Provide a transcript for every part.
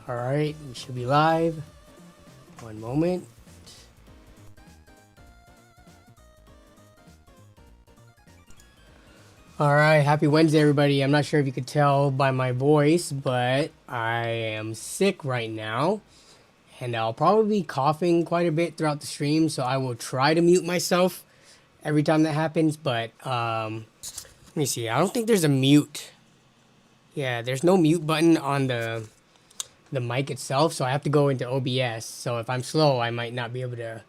All right, we should be live. One moment. All right, happy Wednesday, everybody. I'm not sure if you could tell by my voice, but I am sick right now, and I'll probably be coughing quite a bit throughout the stream, so I will try to mute myself every time that happens, but let me see. I don't think there's a mute. Yeah, there's no mute button on the mic itself, so I have to go into OBS. So if I'm slow, I might not be able to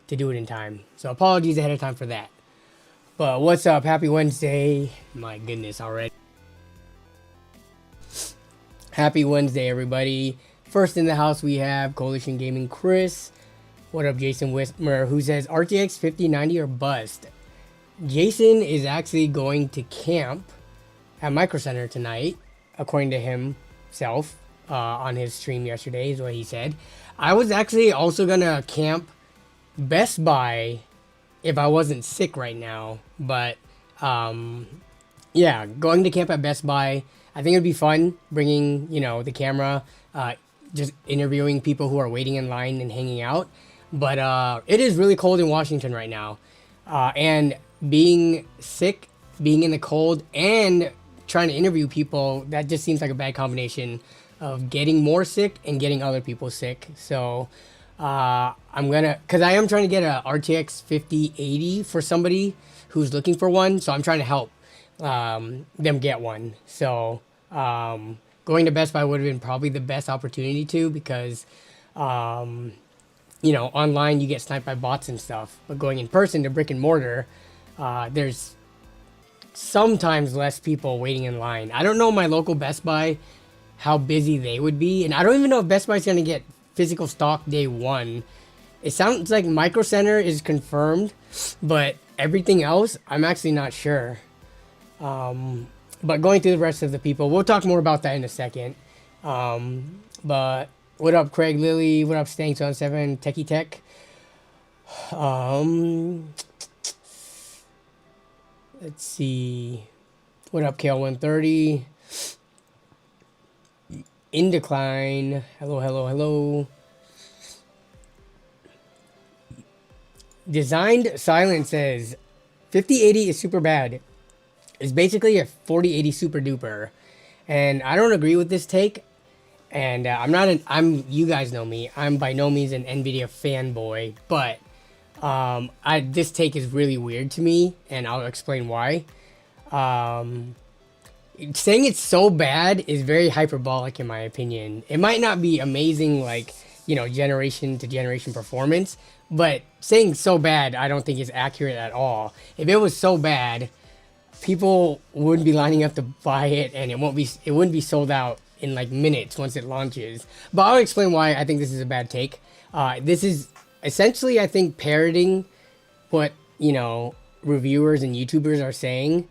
do it in time. So apologies ahead of time for that. But what's up? Happy Wednesday. My goodness, already. Happy Wednesday, everybody. First in the house, we have Coalition Gaming Chris. What up, Jason Wismer, who says RTX 5090 or bust. Jason is actually going to camp at Micro Center tonight, according to himself, on his stream yesterday, is what he said. I was actually also going to camp Best Buy if I wasn't sick right now, but yeah, going to camp at Best Buy, I think it'd be fun bringing, you know, the camera, just interviewing people who are waiting in line and hanging out. But it is really cold in Washington right now, and being sick, being in the cold, and trying to interview people, that just seems like a bad combination of getting more sick and getting other people sick. So I'm gonna, because I am trying to get a RTX 5080 for somebody who's looking for one, so I'm trying to help them get one. So going to Best Buy would have been probably the best opportunity to, because you know, online you get sniped by bots and stuff, but going in person to brick and mortar, there's sometimes less people waiting in line. I don't know my local Best Buy, how busy they would be, and I don't even know if Best Buy's gonna get physical stock day one. It sounds like Micro Center is confirmed, but everything else, I'm actually not sure. But going through the rest of the people, we'll talk more about that in a second. But what up, Craig Lilly? What up, Stang7, Techie Tech? Let's see. What up, KL130? In decline. Hello, hello, hello. Designed Silent says 5080 is super bad. It's basically a 4080 super duper, and I don't agree with this take. And you guys know me. I'm by no means an Nvidia fanboy, but this take is really weird to me, and I'll explain why. Saying it's so bad is very hyperbolic in my opinion. It might not be amazing, like, you know, generation to generation performance, but saying so bad I don't think is accurate at all. If it was so bad, people wouldn't be lining up to buy it, and it wouldn't be sold out in like minutes once it launches. But I'll explain why I think this is a bad take. This is essentially, I think, parroting what, you know, reviewers and YouTubers are saying.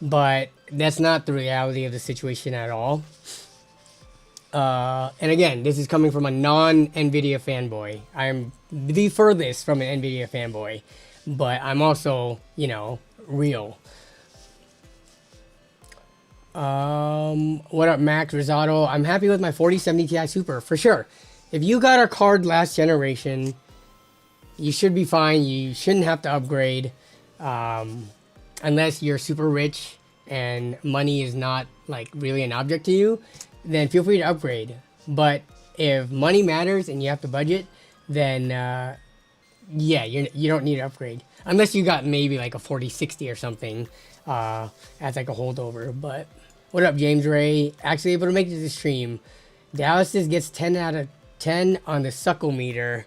But that's not the reality of the situation at all. And again, this is coming from a non-Nvidia fanboy. I'm the furthest from an Nvidia fanboy, but I'm also, you know, real. What up, Max Rosado? I'm happy with my 4070 Ti Super, for sure. If you got our card last generation, you should be fine. You shouldn't have to upgrade. Unless you're super rich and money is not like really an object to you, then feel free to upgrade. But if money matters and you have to budget, then yeah, you don't need to upgrade. Unless you got maybe like a 4060 or something as like a holdover. But what up, James Ray? Actually able to make it to the stream. Dallas gets 10 out of 10 on the suckle meter.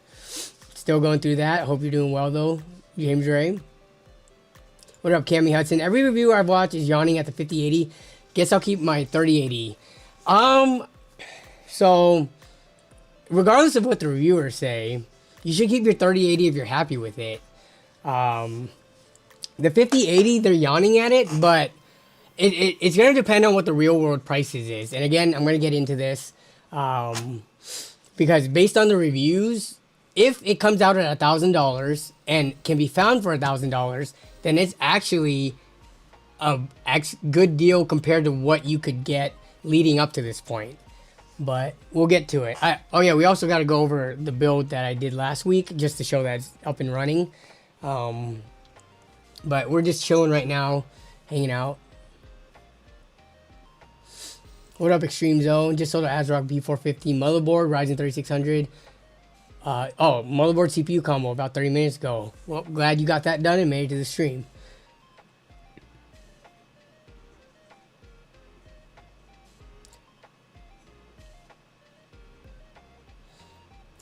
Still going through that. Hope you're doing well though, James Ray. What up, Cammy Hudson? Every reviewer I've watched is yawning at the 5080. Guess I'll keep my 3080. So regardless of what the reviewers say, you should keep your 3080 if you're happy with it. The 5080, they're yawning at it, but it's going to depend on what the real world prices is. And again, I'm going to get into this because based on the reviews, if it comes out at $1,000 and can be found for $1,000, then it's actually a good deal compared to what you could get leading up to this point. but we'll get to it. Oh yeah, we also got to go over the build that I did last week just to show that it's up and running. But we're just chilling right now, hanging out. What up, Extreme Zone? Just sold an ASRock B450 motherboard, Ryzen 3600. Motherboard CPU combo about 30 minutes ago. Well, glad you got that done and made it to the stream.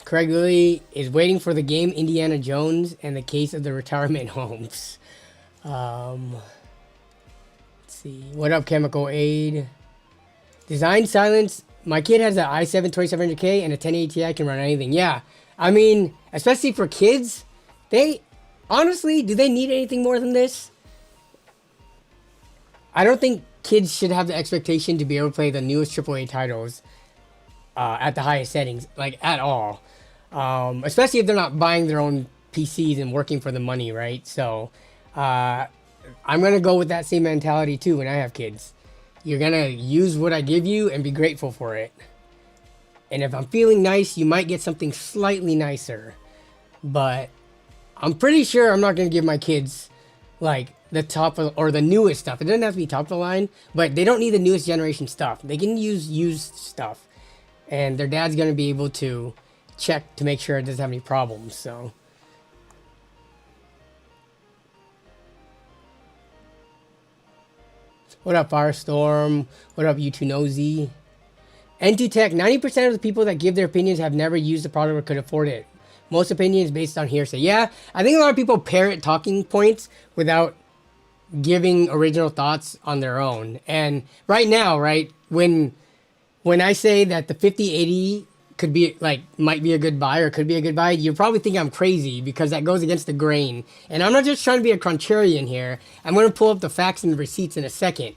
Craig Lilly is waiting for the game Indiana Jones and the case of the retirement homes. Let's see. What up, Chemical Aid? Design silence. My kid has an i7 2700K and a 1080 Ti can run anything. Yeah. I mean, especially for kids, honestly, do they need anything more than this? I don't think kids should have the expectation to be able to play the newest AAA titles at the highest settings, like at all. Especially if they're not buying their own PCs and working for the money, right? So, I'm gonna go with that same mentality too when I have kids. You're gonna use what I give you and be grateful for it. And if I'm feeling nice, you might get something slightly nicer. But I'm pretty sure I'm not gonna give my kids like the top or the newest stuff. It doesn't have to be top of the line, but they don't need the newest generation stuff. They can use used stuff. And their dad's gonna be able to check to make sure it doesn't have any problems, so. What up, Firestorm? What up, U2 Nosy? N2 Tech, 90% of the people that give their opinions have never used the product or could afford it. Most opinions based on hearsay. Yeah, I think a lot of people parrot talking points without giving original thoughts on their own. And right now, right, when I say that the 5080 could be might be a good buy or could be a good buy, you probably think I'm crazy because that goes against the grain. And I'm not just trying to be a contrarian here. I'm going to pull up the facts and the receipts in a second.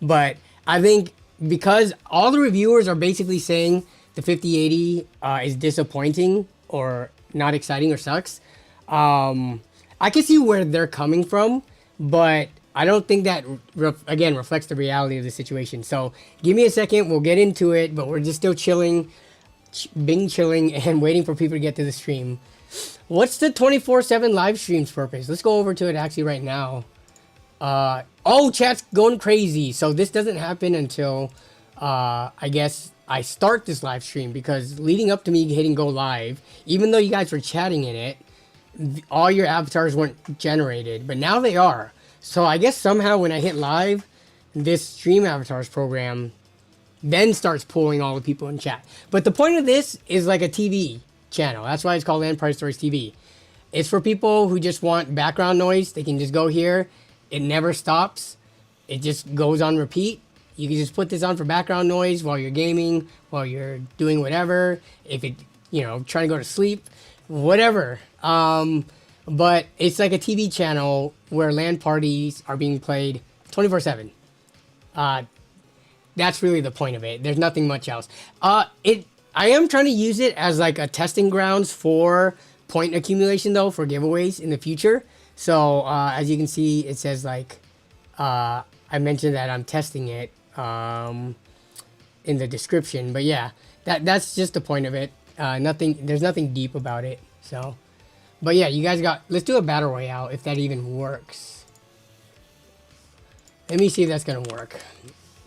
But I think because all the reviewers are basically saying the 5080 is disappointing or not exciting or sucks, I can see where they're coming from, but I don't think that, again, reflects the reality of the situation. So give me a second. We'll get into it, but we're just still chilling, chilling, and waiting for people to get to the stream. What's the 24/7 live streams purpose? Let's go over to it actually right now. Oh, chat's going crazy. So this doesn't happen until, I guess, I start this live stream, because leading up to me hitting go live, even though you guys were chatting in it, all your avatars weren't generated, but now they are. So I guess somehow when I hit live, this stream avatars program then starts pulling all the people in chat. But the point of this is like a TV channel. That's why it's called Empire Stories TV. It's for people who just want background noise. They can just go here. It never stops. It just goes on repeat. You can just put this on for background noise while you're gaming, while you're doing whatever. If it, trying to go to sleep, whatever. But it's like a TV channel where LAN parties are being played 24/7. That's really the point of it. There's nothing much else. I am trying to use it as like a testing grounds for point accumulation though, for giveaways in the future. So as you can see, it says like, I mentioned that I'm testing it in the description, but yeah, that's just the point of it. There's nothing deep about it. So, but yeah, you guys let's do a battle royale if that even works. Let me see if that's gonna work.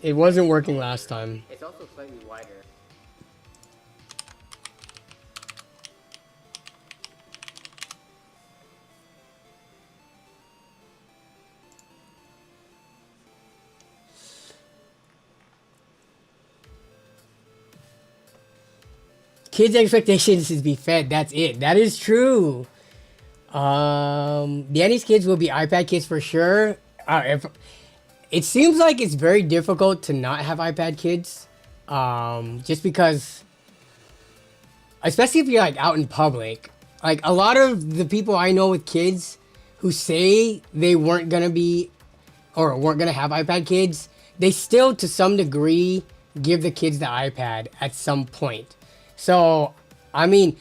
It wasn't working last time. It's also slightly wider. Kids' expectations is to be fed. That's it. That is true. Danny's kids will be iPad kids for sure. It seems like it's very difficult to not have iPad kids. Just because, especially if you're like out in public, like a lot of the people I know with kids who say they weren't gonna be or weren't gonna have iPad kids, they still to some degree give the kids the iPad at some point. So, I mean,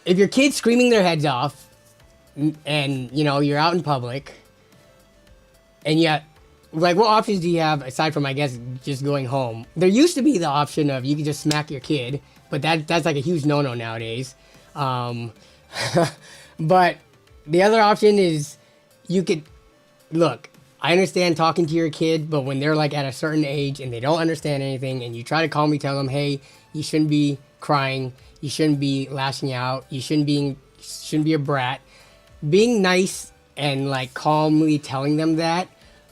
if your kid's screaming their heads off and you're out in public and yet like, what options do you have aside from, I guess, just going home? There used to be the option of you could just smack your kid, but that's like a huge no-no nowadays. Um, but the other option is you could look. I understand talking to your kid, but when they're like at a certain age and they don't understand anything, and you try to calmly tell them, "Hey, you shouldn't be crying. You shouldn't be lashing out. You shouldn't be a brat." Being nice and like calmly telling them that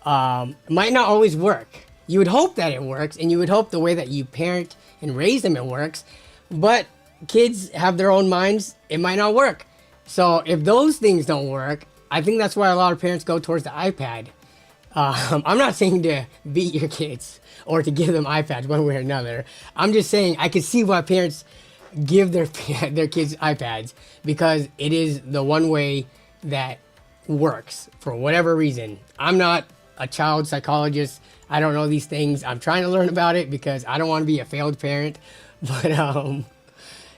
might not always work. You would hope that it works, and you would hope the way that you parent and raise them it works, but kids have their own minds. It might not work. So if those things don't work, I think that's why a lot of parents go towards the iPad. I'm not saying to beat your kids or to give them iPads one way or another. I'm just saying I can see why parents give their kids iPads, because it is the one way that works for whatever reason. I'm not a child psychologist. I don't know these things. I'm trying to learn about it because I don't want to be a failed parent. But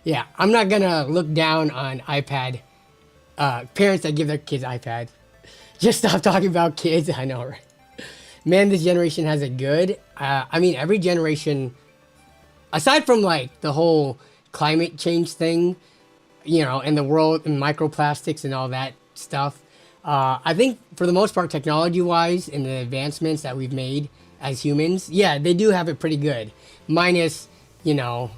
yeah, I'm not gonna look down on iPad parents that give their kids iPads. Just stop talking about kids. I know, right? Man, this generation has it good. I mean, every generation, aside from like the whole climate change thing, you know, and the world and microplastics and all that stuff. I think for the most part, technology-wise, and the advancements that we've made as humans, yeah, they do have it pretty good. Minus, you know,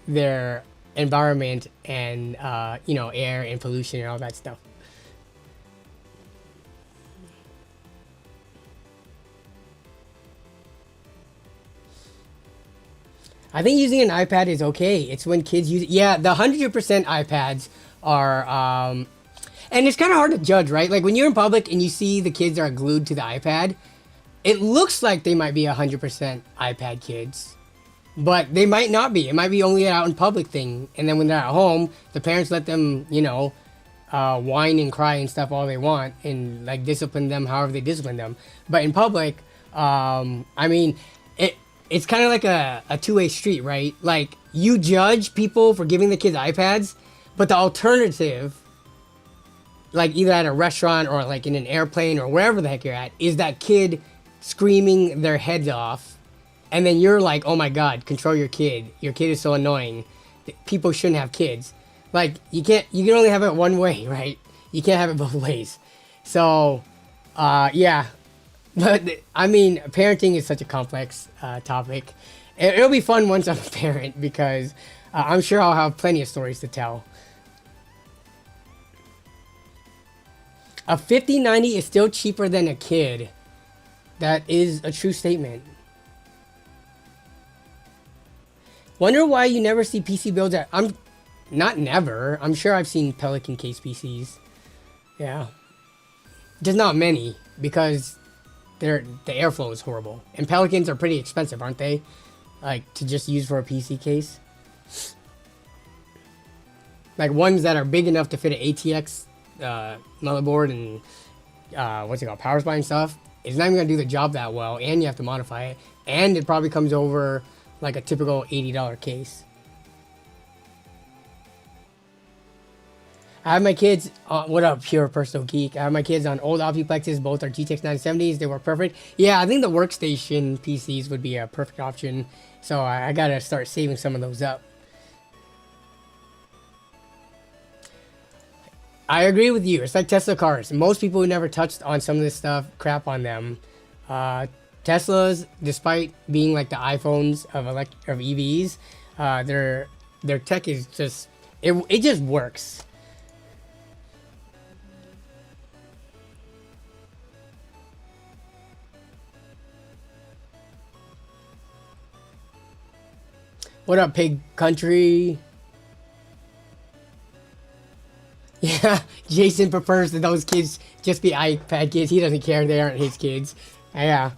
their environment and, you know, air and pollution and all that stuff. I think using an iPad is okay. It's when kids use it. Yeah, the 100% iPads are, and it's kind of hard to judge, right? Like when you're in public and you see the kids are glued to the iPad, it looks like they might be 100% iPad kids, but they might not be. It might be only an out in public thing. And then when they're at home, the parents let them, you know, whine and cry and stuff all they want and like discipline them however they discipline them. But in public, I mean, it's kind of like a two-way street, right? Like you judge people for giving the kids iPads, but the alternative, like either at a restaurant or like in an airplane or wherever the heck you're at, is that kid screaming their heads off. And then you're like, oh my God, control your kid. Your kid is so annoying. People shouldn't have kids. Like you can only have it one way, right? You can't have it both ways. So, yeah. But I mean, parenting is such a complex topic. It'll be fun once I'm a parent because I'm sure I'll have plenty of stories to tell. A 5090 is still cheaper than a kid. That is a true statement. Wonder why you never see PC builds at... I'm not never. I'm sure I've seen Pelican case PCs. Yeah. Just not many because the airflow is horrible. And Pelicans are pretty expensive, aren't they? Like to just use for a PC case. Like ones that are big enough to fit an ATX motherboard and what's it called, power supply and stuff. It's not even gonna do the job that well, and you have to modify it, and it probably comes over like a typical $80 case. I have my kids, what up, Pure Personal Geek? I have my kids on old Optiplexes, both are GTX 970s, they work perfect. Yeah, I think the workstation PCs would be a perfect option, so I gotta start saving some of those up. I agree with you. It's like Tesla cars. Most people who never touched on some of this stuff crap on them. Teslas, despite being like the iPhones of EVs, their tech is just it just works. What up, Pig Country? Yeah, Jason prefers that those kids just be iPad kids. He doesn't care. They aren't his kids. Yeah.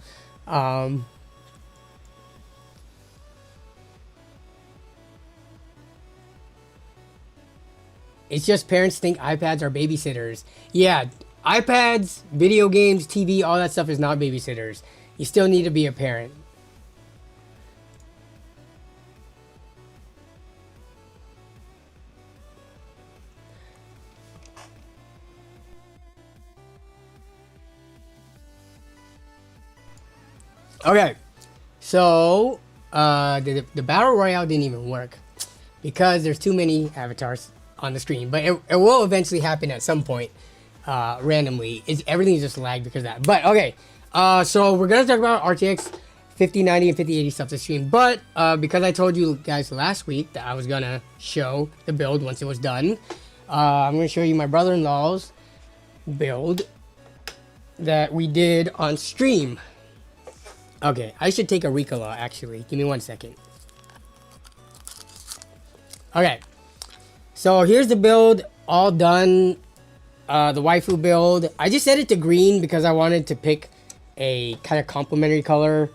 It's just parents think iPads are babysitters. Yeah, iPads, video games, TV, all that stuff is not babysitters. You still need to be a parent. Okay, so the battle royale didn't even work because there's too many avatars on the screen, but it will eventually happen at some point randomly. Everything's just lagged because of that. But okay, so we're gonna talk about RTX 5090 and 5080 stuff this stream, but because I told you guys last week that I was gonna show the build once it was done, I'm gonna show you my brother-in-law's build that we did on stream. Okay, I should take a Ricola, actually. Give me 1 second. Okay, so here's the build, all done. The waifu build. I just set it to green because I wanted to pick a kind of complementary color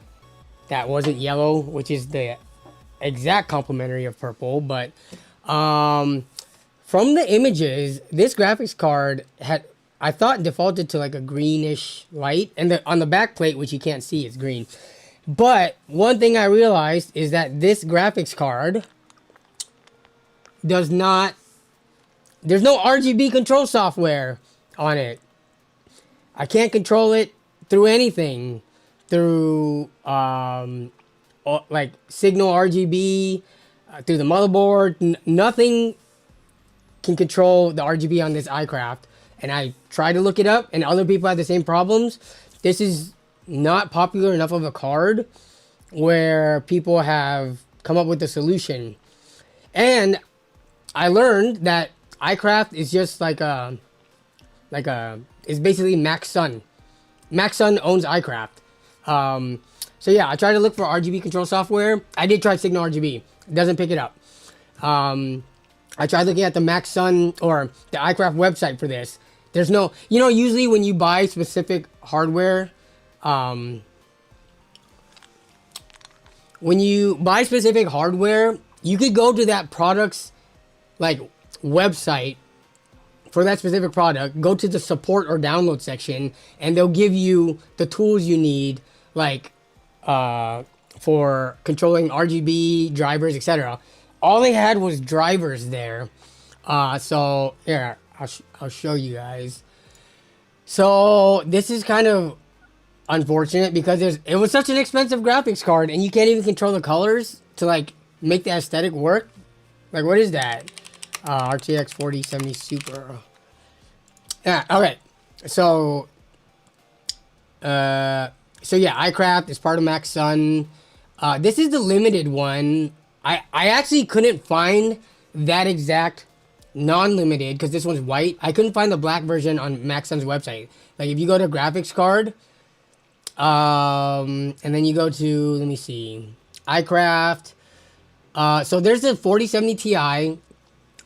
that wasn't yellow, which is the exact complementary of purple. But from the images, this graphics card had, I thought, defaulted to like a greenish light, and on the back plate, which you can't see, it's green. But one thing I realized is that this graphics card does not, there's no RGB control software on it. I can't control it through anything, through like signal RGB, through the motherboard. Nothing can control the RGB on this iCraft. And I tried to look it up, and other people have the same problems. This is not popular enough of a card where people have come up with a solution. And I learned that iCraft is just it's basically Max Sun. Max Sun owns iCraft. So yeah, I tried to look for RGB control software. I did try Signal RGB. It doesn't pick it up. I tried looking at the Max Sun or the iCraft website for this. There's no, usually when you buy specific hardware, you could go to that product's like website for that specific product, go to the support or download section, and they'll give you the tools you need, like for controlling RGB drivers, etc. All they had was drivers there. So here, I'll show you guys. So this is kind of unfortunate because it was such an expensive graphics card, and you can't even control the colors to like make the aesthetic work. Like, what is that? RTX 4070 Super. Yeah, okay. So yeah, iCraft is part of Max Sun. This is the limited one. I actually couldn't find that exact non-limited because this one's white. I couldn't find the black version on Max Sun's website. Like, if you go to graphics card, and then you go to, let me see, iCraft. So there's the 4070 Ti,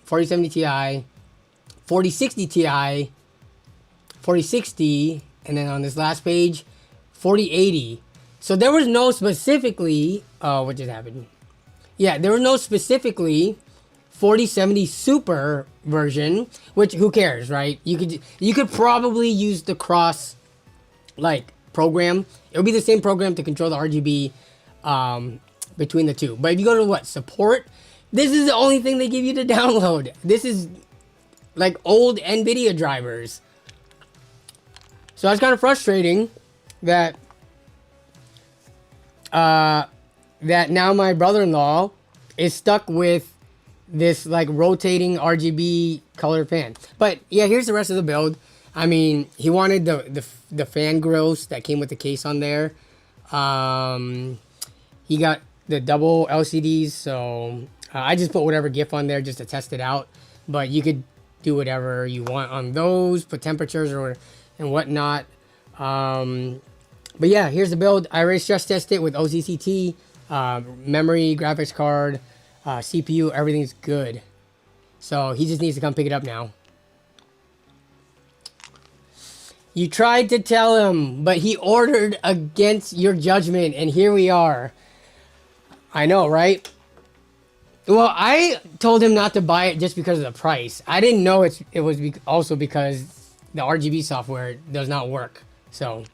4060 Ti, 4060, and then on this last page, 4080. So there was no specifically, what just happened? Yeah, there was no specifically 4070 Super version, which who cares, right? You could probably use the cross like program. It would be the same program to control the RGB between the two. But if you go to support, this is the only thing they give you to download. This is like old Nvidia drivers. So it's kind of frustrating that that now my brother-in-law is stuck with this like rotating RGB color fan. But yeah, here's the rest of the build. I mean, he wanted the fan grills that came with the case on there. He got the double LCDs, so I just put whatever GIF on there just to test it out. But you could do whatever you want on those, put temperatures and whatnot. But yeah, here's the build. I already stress tested it with OCCT, memory, graphics card, CPU, everything's good. So he just needs to come pick it up now. You tried to tell him, but he ordered against your judgment, and here we are. I know, right? Well, I told him not to buy it just because of the price. I didn't know it was also because the RGB software does not work. So,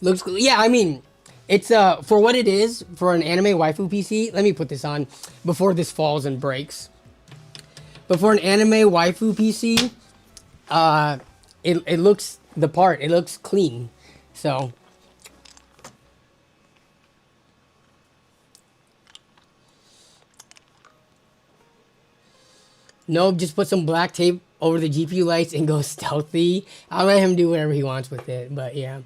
looks cool. Yeah, I mean, it's for what it is, for an anime waifu PC. Let me put this on before this falls and breaks. But for an anime waifu PC, it looks the part. It looks clean. So, Nope, just put some black tape over the GPU lights and go stealthy. I'll let him do whatever he wants with it, but yeah.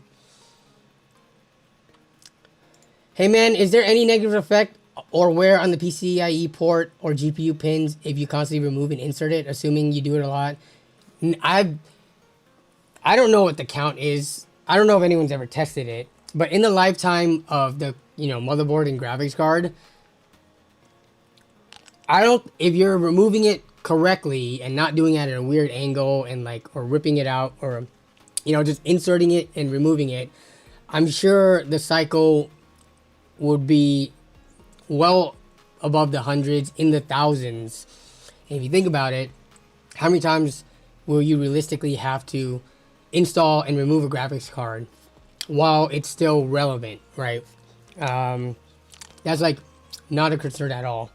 Hey man, is there any negative effect or wear on the PCIe port or GPU pins if you constantly remove and insert it, assuming you do it a lot? I don't know what the count is. I don't know if anyone's ever tested it, but in the lifetime of the, motherboard and graphics card, if you're removing it correctly and not doing it at a weird angle and or ripping it out or, just inserting it and removing it, I'm sure the cycle would be well above the hundreds, in the thousands. And if you think about it, how many times will you realistically have to install and remove a graphics card while it's still relevant, right? That's not a concern at all.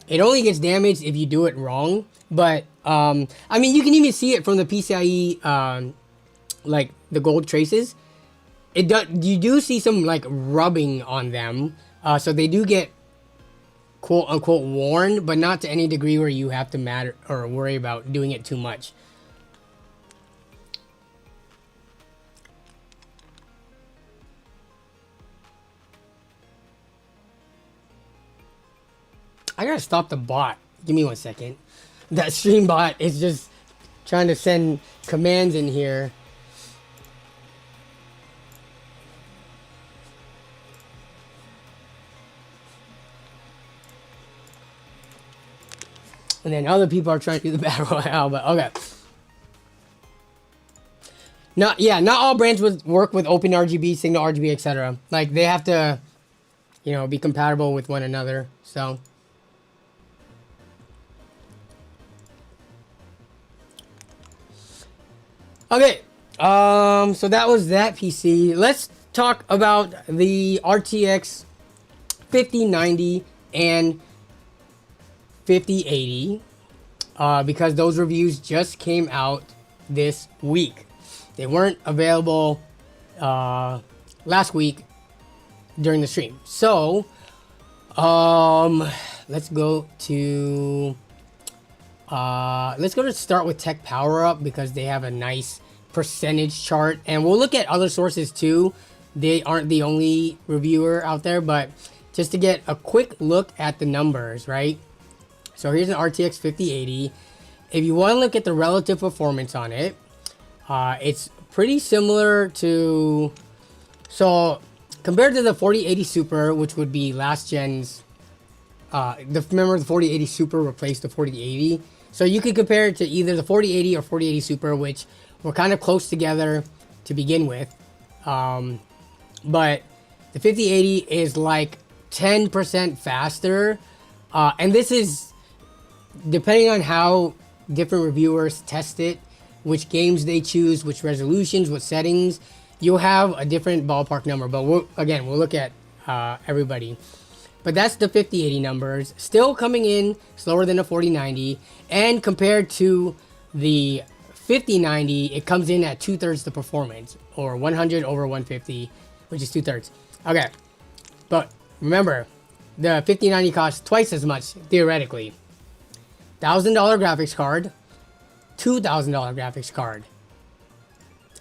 It only gets damaged if you do it wrong, but I mean, you can even see it from the PCIe, the gold traces. You do see some rubbing on them, so they do get quote unquote worn, but not to any degree where you have to worry about doing it too much. I gotta stop the bot. Give me 1 second. That stream bot is just trying to send commands in here. And then other people are trying to do the battle royale, but okay. Not all brands would work with OpenRGB, Signal RGB, etc. They have to, be compatible with one another. So. Okay, so that was that PC. Let's talk about the RTX 5090 and 5080, because those reviews just came out this week. They weren't available last week during the stream. So, let's go to start with Tech Power Up, because they have a nice percentage chart, and we'll look at other sources too. They aren't the only reviewer out there, but just to get a quick look at the numbers, right? So here's an RTX 5080. If you want to look at the relative performance on it, it's pretty similar to, so compared to the 4080 Super, which would be last gen's, remember the 4080 Super replaced the 4080. So you could compare it to either the 4080 or 4080 Super, which were kind of close together to begin with. But the 5080 is 10% faster. And this is depending on how different reviewers test it, which games they choose, which resolutions, what settings, you'll have a different ballpark number. But we'll look at everybody. But that's the 5080 numbers, still coming in slower than the 4090. And compared to the 5090, it comes in at 2/3 the performance, or 100 over 150, which is 2/3. Okay, but remember, the 5090 costs twice as much, theoretically. $1,000 graphics card, $2,000 graphics card.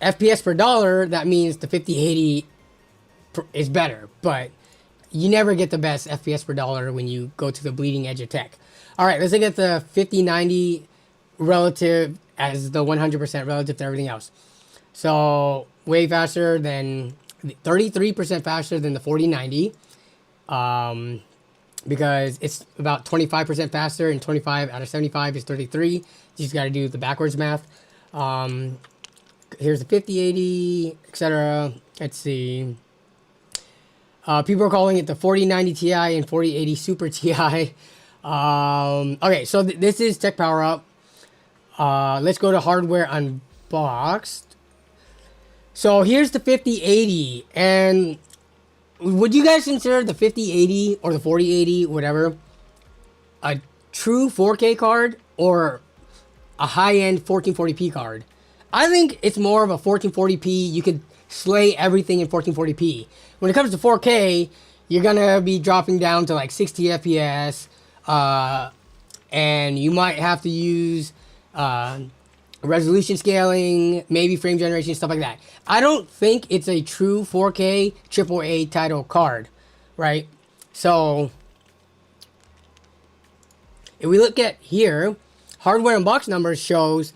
FPS per dollar, that means the 5080 is better, but you never get the best FPS per dollar when you go to the bleeding edge of tech. All right, let's look at the 5090 relative as the 100% relative to everything else. So way faster than, 33% faster than the 4090, because it's about 25% faster, and 25 out of 75 is 33. You just got to do the backwards math. Here's the 5080, etc. Let's see. People are calling it the 4090 Ti and 4080 Super Ti. Okay, so this is Tech Power Up. Let's go to Hardware Unboxed. So here's the 5080, and would you guys consider the 5080 or the 4080, whatever, a true 4K card or a high-end 1440p card? I think it's more of a 1440p. You could slay everything in 1440p. When it comes to 4K, you're gonna be dropping down to like 60 FPS, and you might have to use resolution scaling, maybe frame generation, stuff like that. I don't think it's a true 4K AAA title card, right? So if we look at here, hardware and box numbers shows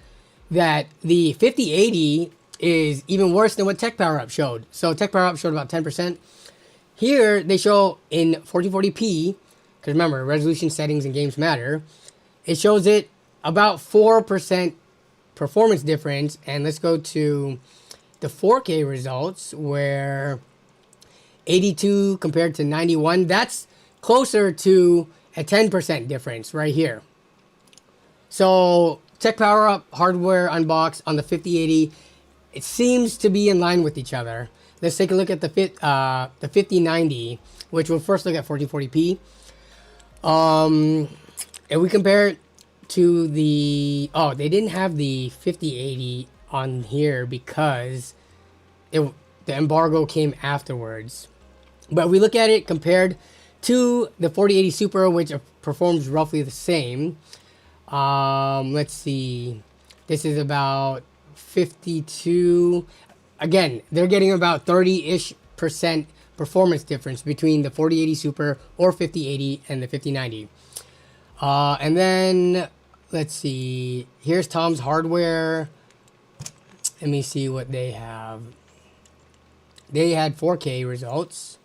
that the 5080 is even worse than what Tech Power Up showed. So Tech Power Up showed about 10%. Here they show in 1440p, because remember, resolution settings in games matter. It shows it about 4% performance difference. And let's go to the 4K results, where 82 compared to 91. That's closer to a 10% difference right here. So Tech Power Up, hardware unboxed on the 5080, it seems to be in line with each other. Let's take a look at the 5090, which we'll first look at 1440p. If we compare it to the, they didn't have the 5080 on here because the embargo came afterwards. But we look at it compared to the 4080 Super, which performs roughly the same. Let's see. This is about 52. Again, they're getting about 30-ish% performance difference between the 4080 Super or 5080 and the 5090. And then, let's see. Here's Tom's hardware. Let me see what they have. They had 4K results.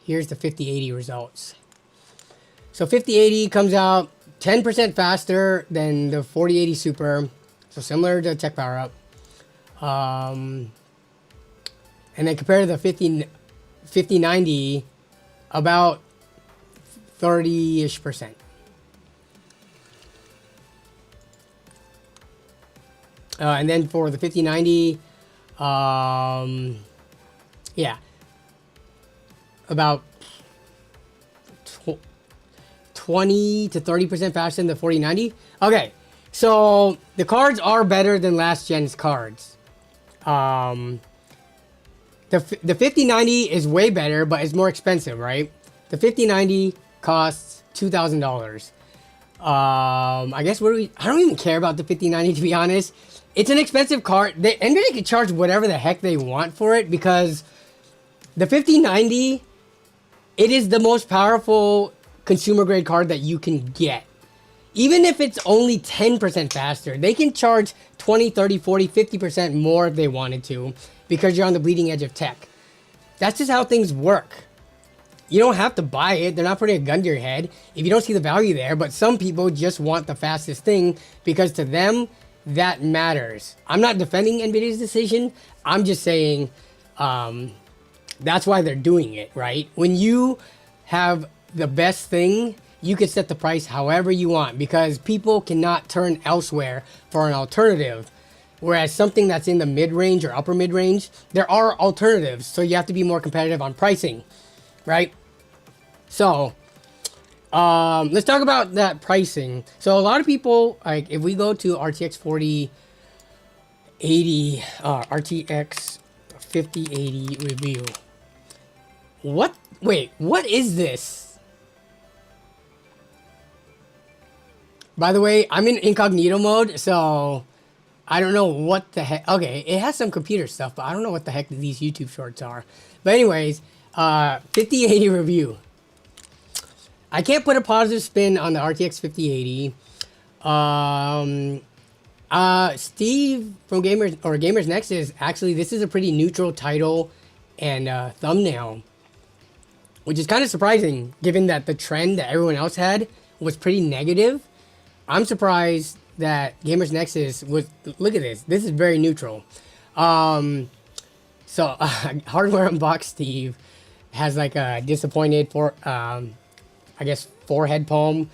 Here's the 5080 results. So 5080 comes out 10% faster than the 4080 Super. So similar to Tech Power Up. And then compared to the 5090, about 30-ish%. And then for the 5090, yeah, about 20 to 30% faster than the 4090. Okay, so the cards are better than last gen's cards. The 5090 is way better, but it's more expensive, right? The 5090 costs $2,000. I guess I don't even care about the 5090, to be honest. It's an expensive card. Nvidia can charge whatever the heck they want for it, because the 5090, it is the most powerful consumer grade card that you can get. Even if it's only 10% faster, they can charge 20, 30, 40, 50% more if they wanted to, because you're on the bleeding edge of tech. That's just how things work. You don't have to buy it. They're not putting a gun to your head if you don't see the value there. But some people just want the fastest thing, because to them, that matters. I'm not defending Nvidia's decision. I'm just saying that's why they're doing it, right? When you have the best thing, you can set the price however you want, because people cannot turn elsewhere for an alternative. Whereas something that's in the mid-range or upper mid-range, there are alternatives. So you have to be more competitive on pricing, right? So let's talk about that pricing. So a lot of people, like, if we go to RTX 4080, RTX 5080 review. Wait, what is this? By the way, I'm in incognito mode, so I don't know what the heck. Okay, it has some computer stuff, but I don't know what the heck these YouTube shorts are. But anyways, 5080 review. I can't put a positive spin on the RTX 5080. Steve from Gamers Next is actually, this is a pretty neutral title and thumbnail, which is kind of surprising given that the trend that everyone else had was pretty negative. I'm surprised that Gamers Nexus was, look at this. This is very neutral. Hardware Unboxed Steve has like a disappointed I guess forehead poem,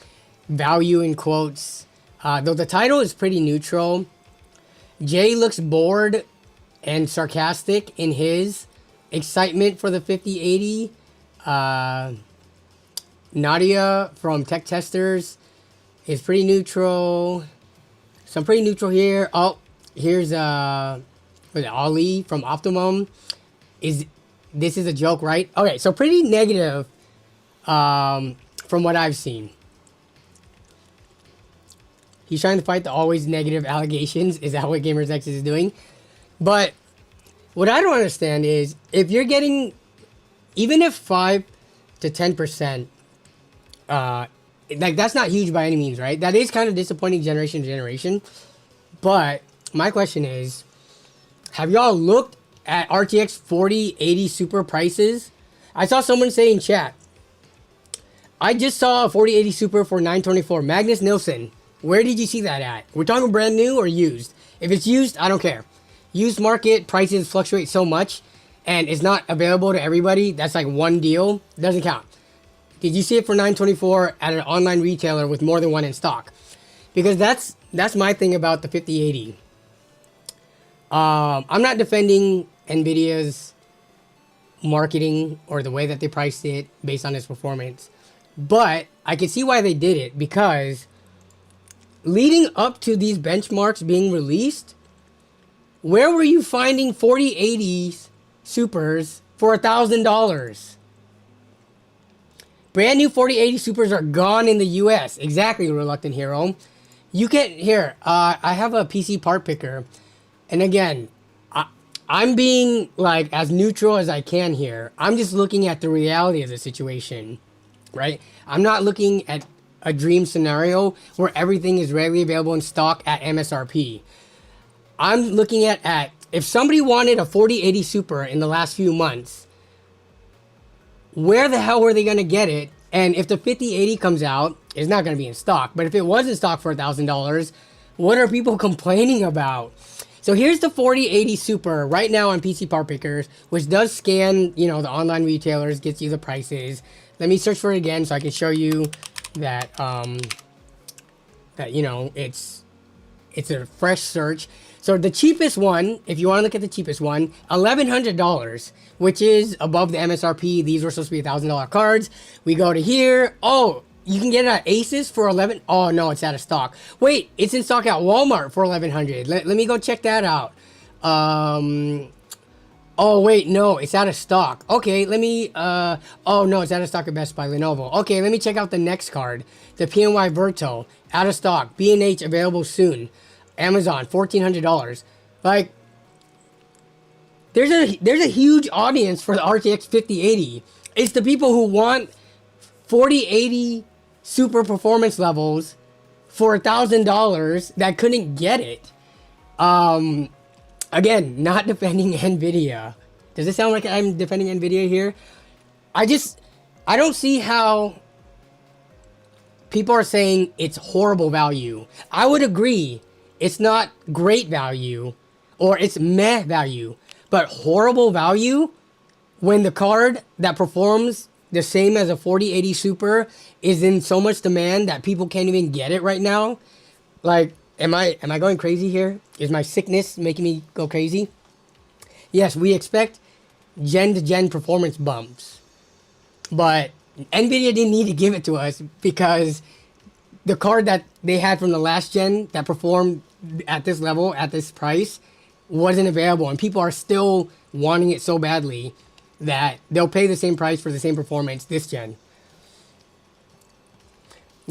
value in quotes. Though the title is pretty neutral. Jay looks bored and sarcastic in his excitement for the 5080. Nadia from Tech Testers is pretty neutral. So I'm pretty neutral here. Oh, here's Ali from Optimum is this is a joke, right? Okay, so pretty negative from what I've seen. He's trying to fight the always negative allegations. Is that what GamersX is doing? But what I don't understand is if you're getting, even if 5 to 10%, like that's not huge by any means, right? That is kind of disappointing generation to generation. But my question is, have y'all looked at RTX 4080 Super prices? I saw someone say in chat, I just saw a 4080 Super for $924. Magnus Nilsson, where did you see that at? We're talking brand new or used? If it's used, I don't care. Used market prices fluctuate so much and it's not available to everybody. That's like one deal. Doesn't count. Did you see it for $924 at an online retailer with more than one in stock? Because that's my thing about the 5080. I'm not defending Nvidia's marketing or the way that they priced it based on its performance. But I can see why they did it, because leading up to these benchmarks being released, where were you finding 4080s Supers for $1,000? Brand new 4080 Supers are gone in the US. Exactly, Reluctant Hero. You can, here, I have a PC part picker. And again, I'm being like as neutral as I can here. I'm just looking at the reality of the situation, right? I'm not looking at a dream scenario where everything is readily available in stock at MSRP. I'm looking at if somebody wanted a 4080 Super in the last few months, where the hell were they going to get it? And if the 5080 comes out, it's not going to be in stock. But if it was in stock for $1,000, what are people complaining about? So here's the 4080 Super right now on PC Part Pickers, which does scan, you know, the online retailers, gets you the prices. Let me search for it again so I can show you that, that, you know, it's a fresh search. So the cheapest one, if you want to look at the cheapest one, $1,100, which is above the MSRP. These were supposed to be $1,000 cards. We go to here. Oh, you can get it at Aces for $11. Oh no, it's out of stock. Wait, it's in stock at Walmart for $1,100. Let me go check that out. Oh wait, no, it's out of stock. Okay, let me. Oh no, it's out of stock at Best Buy, Lenovo. Okay, let me check out the next card, the PNY Verto, out of stock. B&H available soon. Amazon, $1,400. Like, there's a huge audience for the RTX 5080. It's the people who want 4080 super performance levels for $1,000 that couldn't get it. Again, not defending Nvidia. Does it sound like I'm defending Nvidia here? I don't see how people are saying it's horrible value. I would agree. It's not great value, or it's meh value, but horrible value when the card that performs the same as a 4080 Super is in so much demand that people can't even get it right now. Like, am I going crazy here? Is my sickness making me go crazy? Yes, we expect gen-to-gen performance bumps, but Nvidia didn't need to give it to us because the card that they had from the last gen that performed at this level, at this price, wasn't available, and people are still wanting it so badly that they'll pay the same price for the same performance this gen.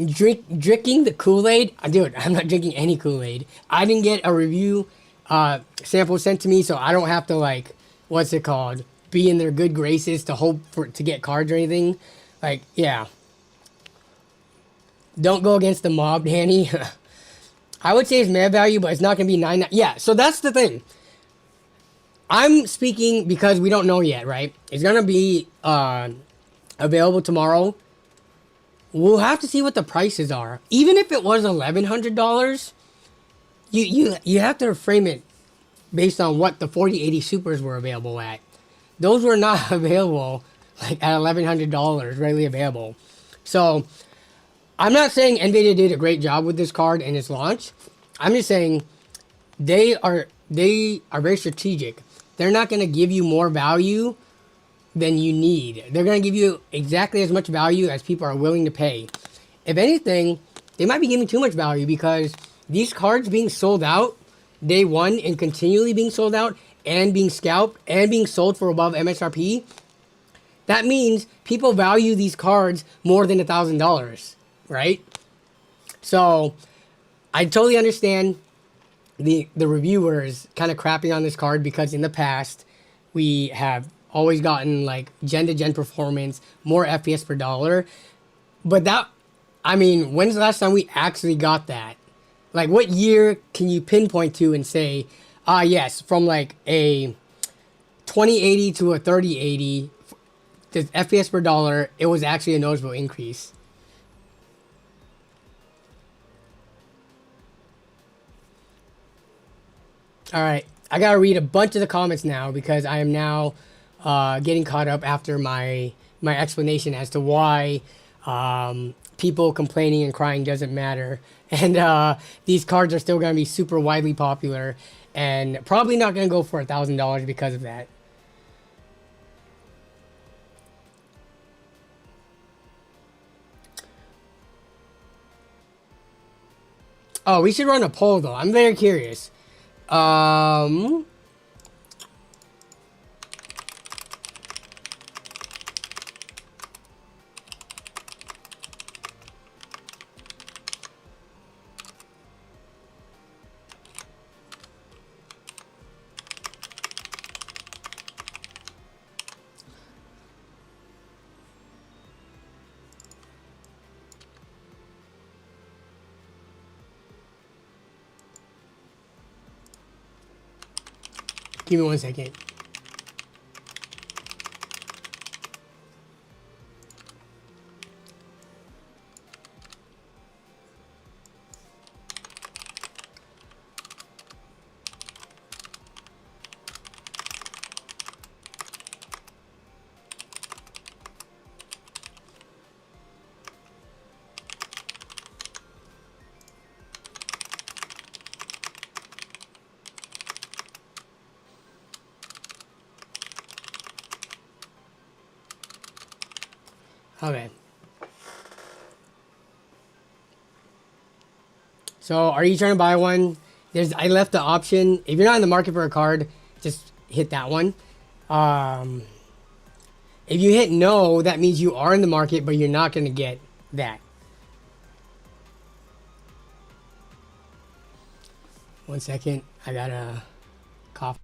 Drinking the Kool-Aid? Dude, I'm not drinking any Kool-Aid. I didn't get a review sample sent to me, so I don't have to, like, what's it called? Be in their good graces to hope to get cards or anything. Like, yeah. Don't go against the mob, Danny. I would say it's mad value, but it's not going to be $9. Yeah, so that's the thing. I'm speaking because we don't know yet, right? It's going to be available tomorrow. We'll have to see what the prices are. Even if it was $1,100, you have to frame it based on what the 4080 Supers were available at. Those were not available like at $1,100, readily available. So I'm not saying Nvidia did a great job with this card in its launch. I'm just saying they are very strategic. They're not going to give you more value than you need. They're going to give you exactly as much value as people are willing to pay. If anything, they might be giving too much value because these cards being sold out day one and continually being sold out and being scalped and being sold for above MSRP, that means people value these cards more than $1,000, right? So I totally understand the reviewers kind of crapping on this card, because in the past we have always gotten like gen-to-gen performance, more FPS per dollar. But that, I mean, when's the last time we actually got that? Like, what year can you pinpoint to and say, yes, from like a 2080 to a 3080, the FPS per dollar, it was actually a noticeable increase? All right, I gotta read a bunch of the comments now, because I am now getting caught up after my explanation as to why people complaining and crying doesn't matter, and these cards are still gonna be super widely popular, and probably not gonna go for $1,000 because of that. Oh, we should run a poll though. I'm very curious. Give me 1 second. Okay. So, are you trying to buy one? I left the option. If you're not in the market for a card, just hit that one. If you hit no, that means you are in the market, but you're not going to get that. 1 second. I gotta cough.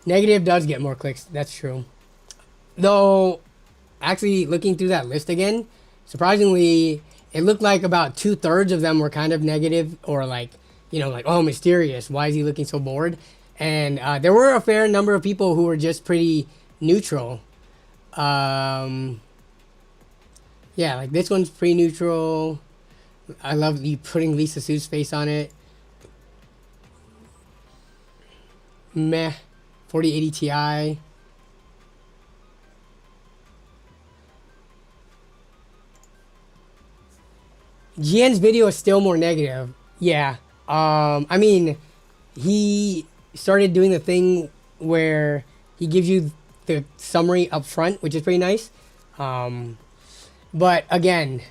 Negative does get more clicks. That's true. Though, actually looking through that list again, surprisingly, it looked like about 2/3 of them were kind of negative, or like, you know, like, oh, mysterious. Why is he looking so bored? And there were a fair number of people who were just pretty neutral. Yeah, like this one's pretty neutral. I love you putting Lisa Su's face on it. Meh. 4080 Ti. GN's video is still more negative. Yeah. I mean, he started doing the thing where he gives you the summary up front, which is pretty nice. But again,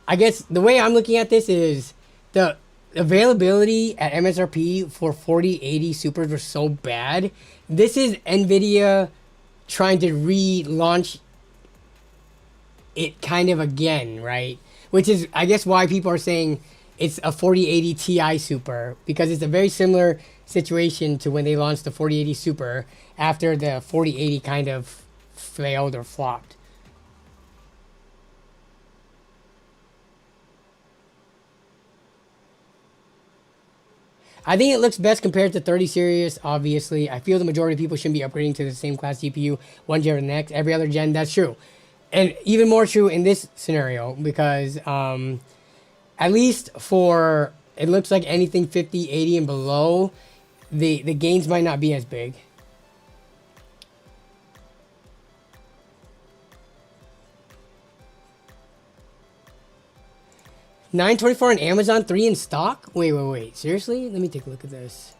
I guess the way I'm looking at this is the availability at MSRP for 4080 Supers were so bad. This is Nvidia trying to relaunch it kind of again, right? Which is, I guess, why people are saying it's a 4080 Ti Super, because it's a very similar situation to when they launched the 4080 Super after the 4080 kind of failed or flopped. I think it looks best compared to 30 series, obviously. I feel the majority of people shouldn't be upgrading to the same class GPU one gen or the next. Every other gen, that's true. And even more true in this scenario, because at least for, it looks like anything 50, 80 and below, the gains might not be as big. $924 on Amazon, 3 in stock? Wait. Seriously? Let me take a look at this.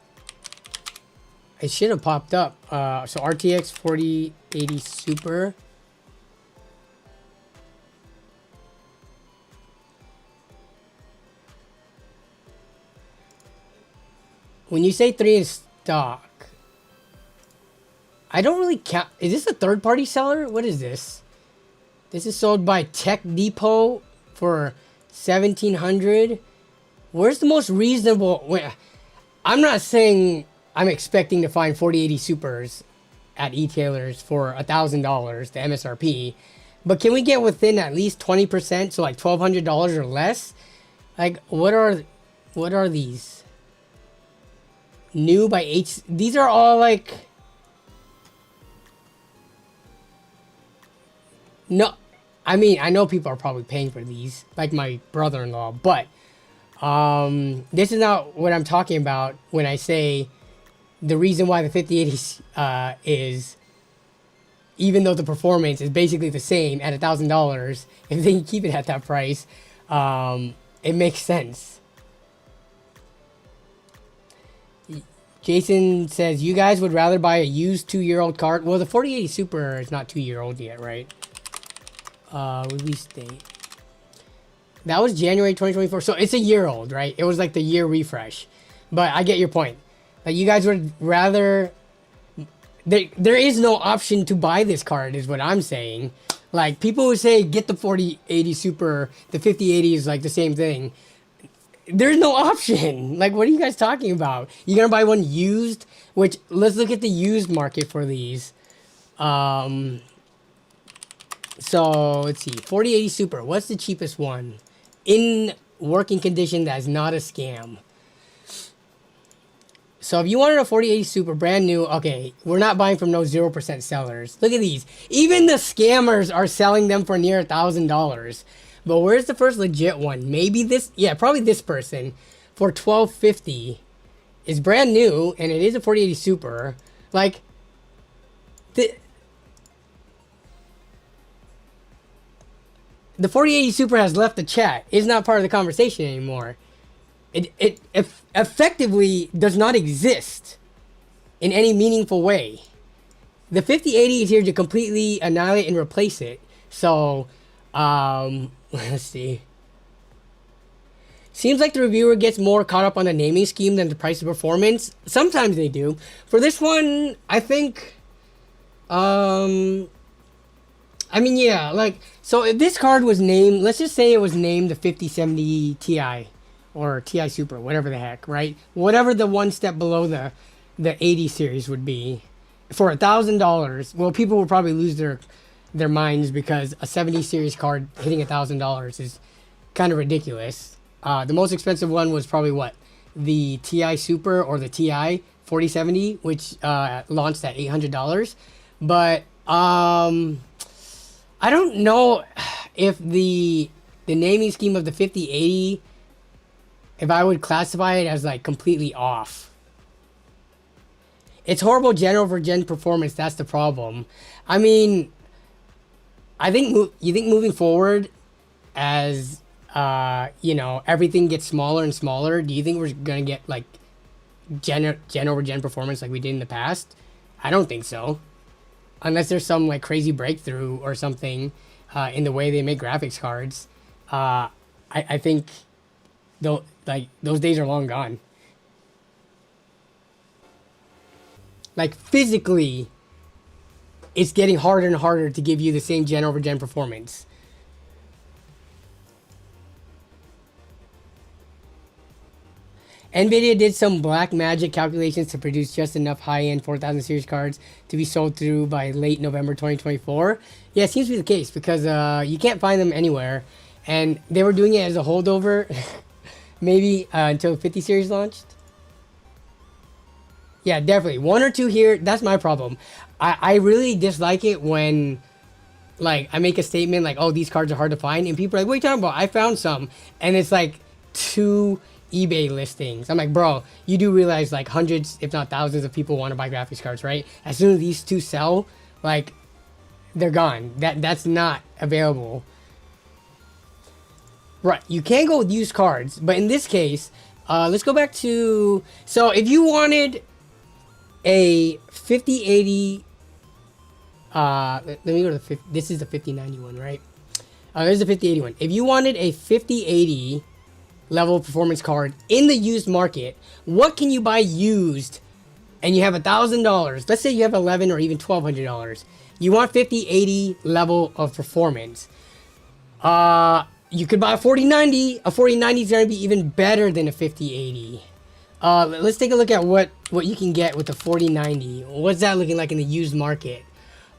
It should have popped up. So RTX 4080 Super. When you say 3 in stock, I don't really count. Is this a third-party seller? What is this? This is sold by Tech Depot for 1,700. Where's the most reasonable? Wait, I'm not saying I'm expecting to find 4080 Supers at e-tailers for $1,000, the MSRP, but can we get within at least 20%, so like $1,200 or less? Like, what are these? New by H. These are all like. No, I mean, I know people are probably paying for these, like my brother-in-law, but this is not what I'm talking about when I say the reason why the 5080 is, even though the performance is basically the same at $1,000, if they can keep it at that price, it makes sense. Jason says, you guys would rather buy a used 2-year-old card? Well, the 4080 Super is not 2-year-old yet, right? Release date. That was January 2024. So it's a year old, right? It was like the year refresh. But I get your point. Like, you guys would rather... There is no option to buy this card, is what I'm saying. Like, people who say, get the 4080 Super, the 5080 is like the same thing. There's no option. Like, what are you guys talking about? You're gonna buy one used? Which, let's look at the used market for these. So, let's see. 4080 Super. What's the cheapest one? In working condition that's not a scam. So, if you wanted a 4080 Super brand new, okay, we're not buying from no 0% sellers. Look at these. Even the scammers are selling them for near $1,000. But where's the first legit one? Maybe this? Yeah, probably this person. For $1,250. It's brand new, and it is a 4080 Super. Like, the 4080 Super has left the chat. It's not part of the conversation anymore. It effectively does not exist in any meaningful way. The 5080 is here to completely annihilate and replace it. So, let's see. Seems like the reviewer gets more caught up on the naming scheme than the price of performance. Sometimes they do. For this one, I think, I mean, yeah, like, so if this card was named, let's just say it was named the 5070 Ti or Ti Super, whatever the heck, right? Whatever the one step below the 80 series would be for $1,000. Well, people will probably lose their minds because a 70 series card hitting $1,000 is kind of ridiculous. The most expensive one was probably what? The Ti Super or the Ti 4070, which launched at $800. But I don't know if the naming scheme of the 5080, if I would classify it as like completely off. It's horrible gen over gen performance. That's the problem. I mean, I think you think moving forward, as you know, everything gets smaller and smaller. Do you think we're gonna get like gen over gen performance like we did in the past? I don't think so. Unless there's some like crazy breakthrough or something in the way they make graphics cards, I think those days are long gone. Like, physically, it's getting harder and harder to give you the same gen over gen performance. Nvidia did some black magic calculations to produce just enough high-end 4000 series cards to be sold through by late November 2024. Yeah, it seems to be the case because you can't find them anywhere. And they were doing it as a holdover, maybe until 50 series launched. Yeah, definitely. 1 or 2 here, that's my problem. I really dislike it when, like, I make a statement like, oh, these cards are hard to find. And people are like, what are you talking about? I found some. And it's like 2 eBay listings. I'm like, bro, you do realize like hundreds, if not thousands of people want to buy graphics cards, right? As soon as these 2 sell, like, they're gone. That's not available. Right, you can go with used cards, but in this case, let's go back to, so if you wanted a 5080, let me go to the 50, this is the 5090 one, right? There's the 5080 one. If you wanted a 5080 level performance card in the used market. What can you buy used and you have $1,000? Let's say you have $1,100 or even $1,200. You want 5080 level of performance. You could buy a 4090. A 4090 is going to be even better than a 5080. Let's take a look at what you can get with the 4090. What's that looking like in the used market?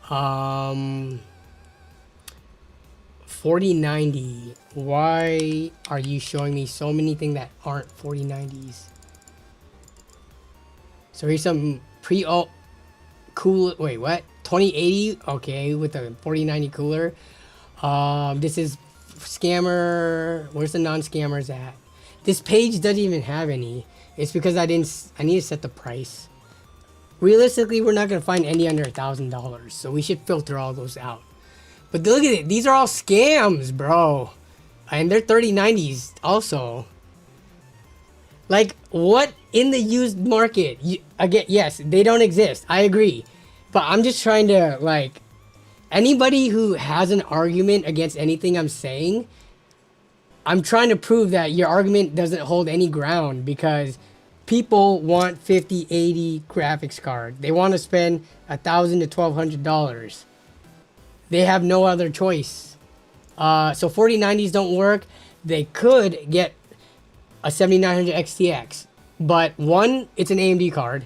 4090. Why are you showing me so many things that aren't 4090s? So here's some cool. Wait, what? 2080. Okay, with the 4090 cooler. This is scammer. Where's the non-scammers at? This page doesn't even have any. It's because I need to set the price. Realistically, we're not gonna find any under $1,000, so we should filter all those out. But look at it, these are all scams, bro. And they're 3090s also. Like, what in the used market? Again, yes, they don't exist. I agree. But I'm just trying to, like, anybody who has an argument against anything I'm saying, I'm trying to prove that your argument doesn't hold any ground, because people want 5080 graphics card. They want to spend $1,000 to $1,200. They have no other choice. So 4090s don't work. They could get a 7900 XTX, but one, it's an AMD card.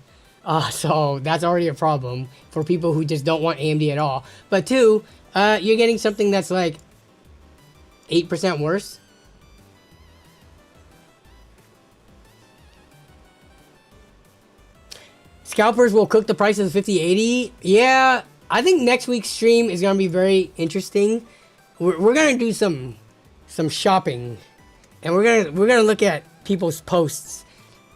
So that's already a problem for people who just don't want AMD at all. But two, you're getting something that's like 8% worse. Scalpers will cook the price of the 5080. Yeah, I think next week's stream is gonna be very interesting. We're gonna do some shopping, and we're gonna look at people's posts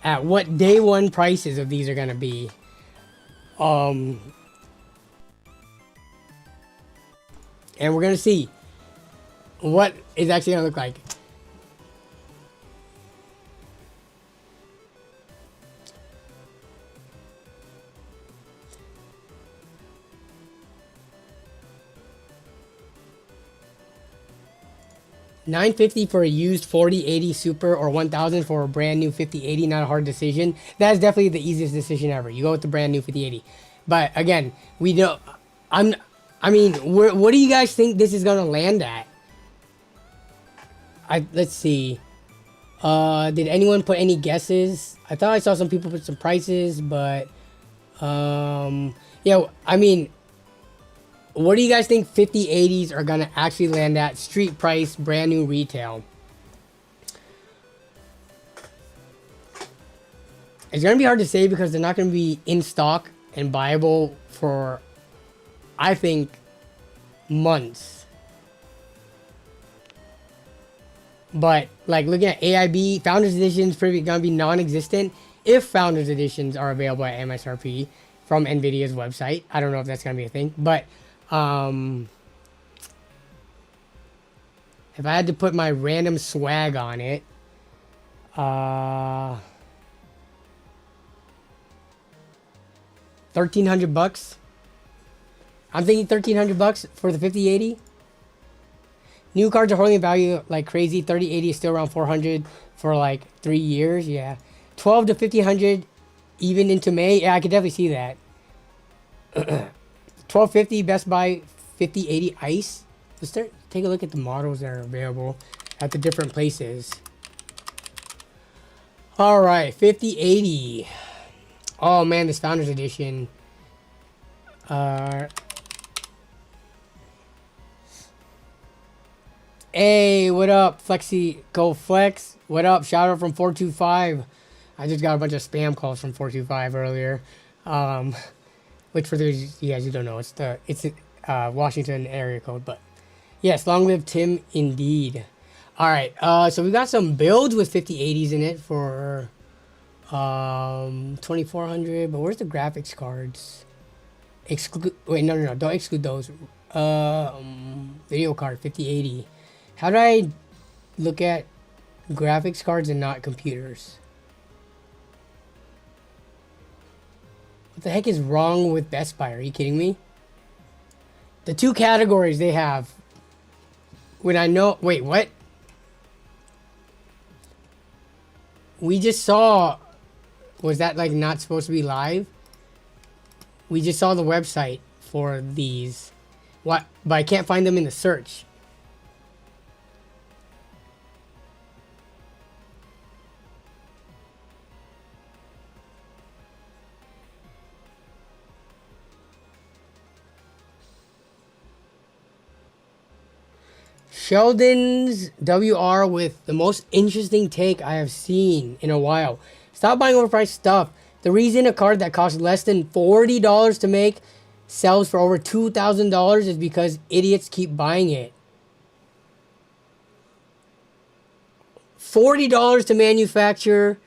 at what day one prices of these are gonna be. And we're gonna see what it's actually gonna look like. $950 for a used 4080 Super, or $1,000 for a brand new 5080. Not a hard decision. That is definitely the easiest decision ever. You go with the brand new 5080. But again, we don't. I mean, what do you guys think this is gonna land at? Let's see. Did anyone put any guesses? I thought I saw some people put some prices, but yeah. I mean, what do you guys think 5080s are gonna actually land at? Street price, brand new retail. It's gonna be hard to say because they're not gonna be in stock and buyable for, I think, months. But like looking at AIB, Founders Edition is probably gonna be non-existent if Founders Editions are available at MSRP from Nvidia's website. I don't know if that's gonna be a thing, but if I had to put my random swag on it, $1,300. I'm thinking $1,300 for the 5080. New cards are holding in value like crazy. 3080 is still around 400 for like 3 years. Yeah, 12 to 1500 even into May. Yeah, I could definitely see that. 1250 Best Buy 5080 Ice. Let's take a look at the models that are available at the different places. All right, 5080. Oh man, this Founders Edition. Hey, what up, Flexi? Go Flex. What up? Shout out from 425. I just got a bunch of spam calls from 425 earlier. Which for those you guys who don't know, it's Washington area code. But yes, long live Tim indeed. All right, so we got some builds with 5080s in it for 2400. But where's the graphics cards? Wait, no, don't exclude those. Video card 5080. How do I look at graphics cards and not computers? What the heck is wrong with Best Buy? Are you kidding me? The two categories they have. When I know... Wait, what? We just saw, was that like not supposed to be live? We just saw the website for these. What? But I can't find them in the search. Sheldon's WR with the most interesting take I have seen in a while. Stop buying overpriced stuff. The reason a card that costs less than $40 to make sells for over $2,000 is because idiots keep buying it. $40 to manufacture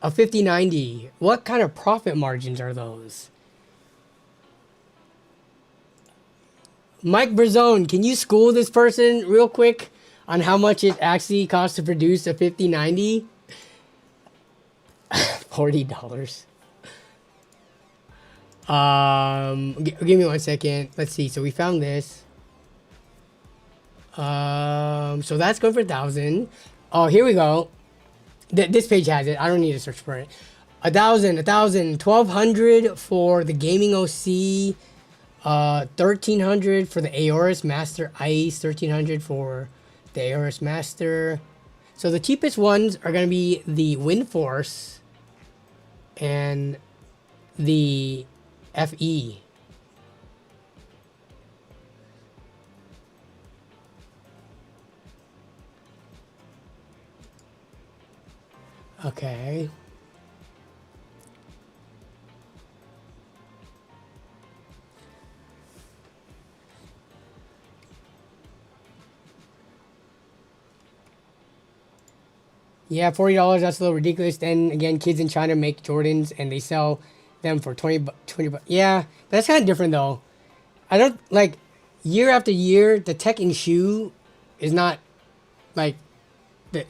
a 5090. What kind of profit margins are those? Mike Brazone, can you school this person real quick on how much it actually costs to produce a 5090? $40. Give me 1 second. Let's see. So we found this. So that's going for 1,000. Oh, here we go. This page has it. I don't need to search for it. 1,000, 1,200 for the gaming OC. 1,300 for the Aorus Master Ice. 1,300 for the Aorus Master. So the cheapest ones are going to be the Wind Force and the FE. Okay. Yeah, $40, that's a little ridiculous. Then again, kids in China make Jordans and they sell them for 20 bucks. Yeah, that's kind of different though. I don't, like, year after year, the tech in shoe is not, like,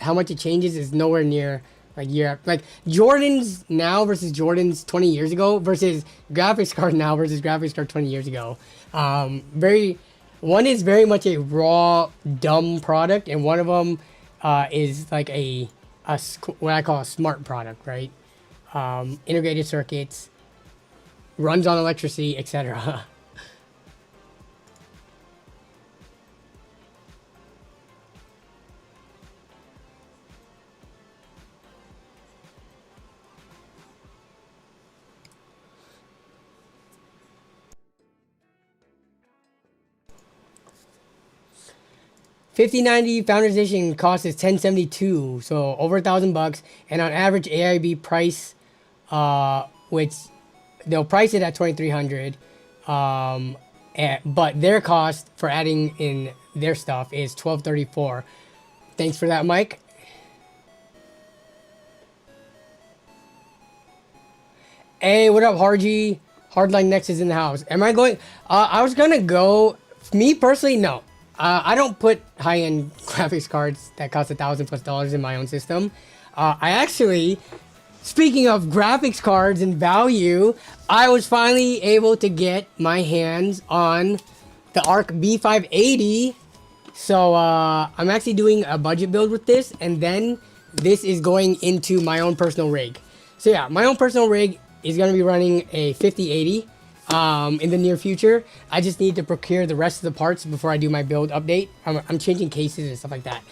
how much it changes is nowhere near, like, like, Jordans now versus Jordans 20 years ago versus graphics card now versus graphics card 20 years ago. One is very much a raw, dumb product, and one of them is like what I call a smart product, right? Integrated circuits, runs on electricity, etc. $50.90 Founders Edition cost is $10.72, so over $1,000 and on average AIB price, which they'll price it at $2,300, but their cost for adding in their stuff is $12.34. Thanks for that, Mike. Hey, what up, Hargy? Hardline Next is in the house. Am I going? I was gonna go. Me personally, no. I don't put high-end graphics cards that cost $1,000+ in my own system. I actually, speaking of graphics cards and value, I was finally able to get my hands on the Arc B580. So I'm actually doing a budget build with this, and then this is going into my own personal rig. So yeah, my own personal rig is going to be running a 5080. In the near future. I just need to procure the rest of the parts before I do my build update. I'm changing cases and stuff like that.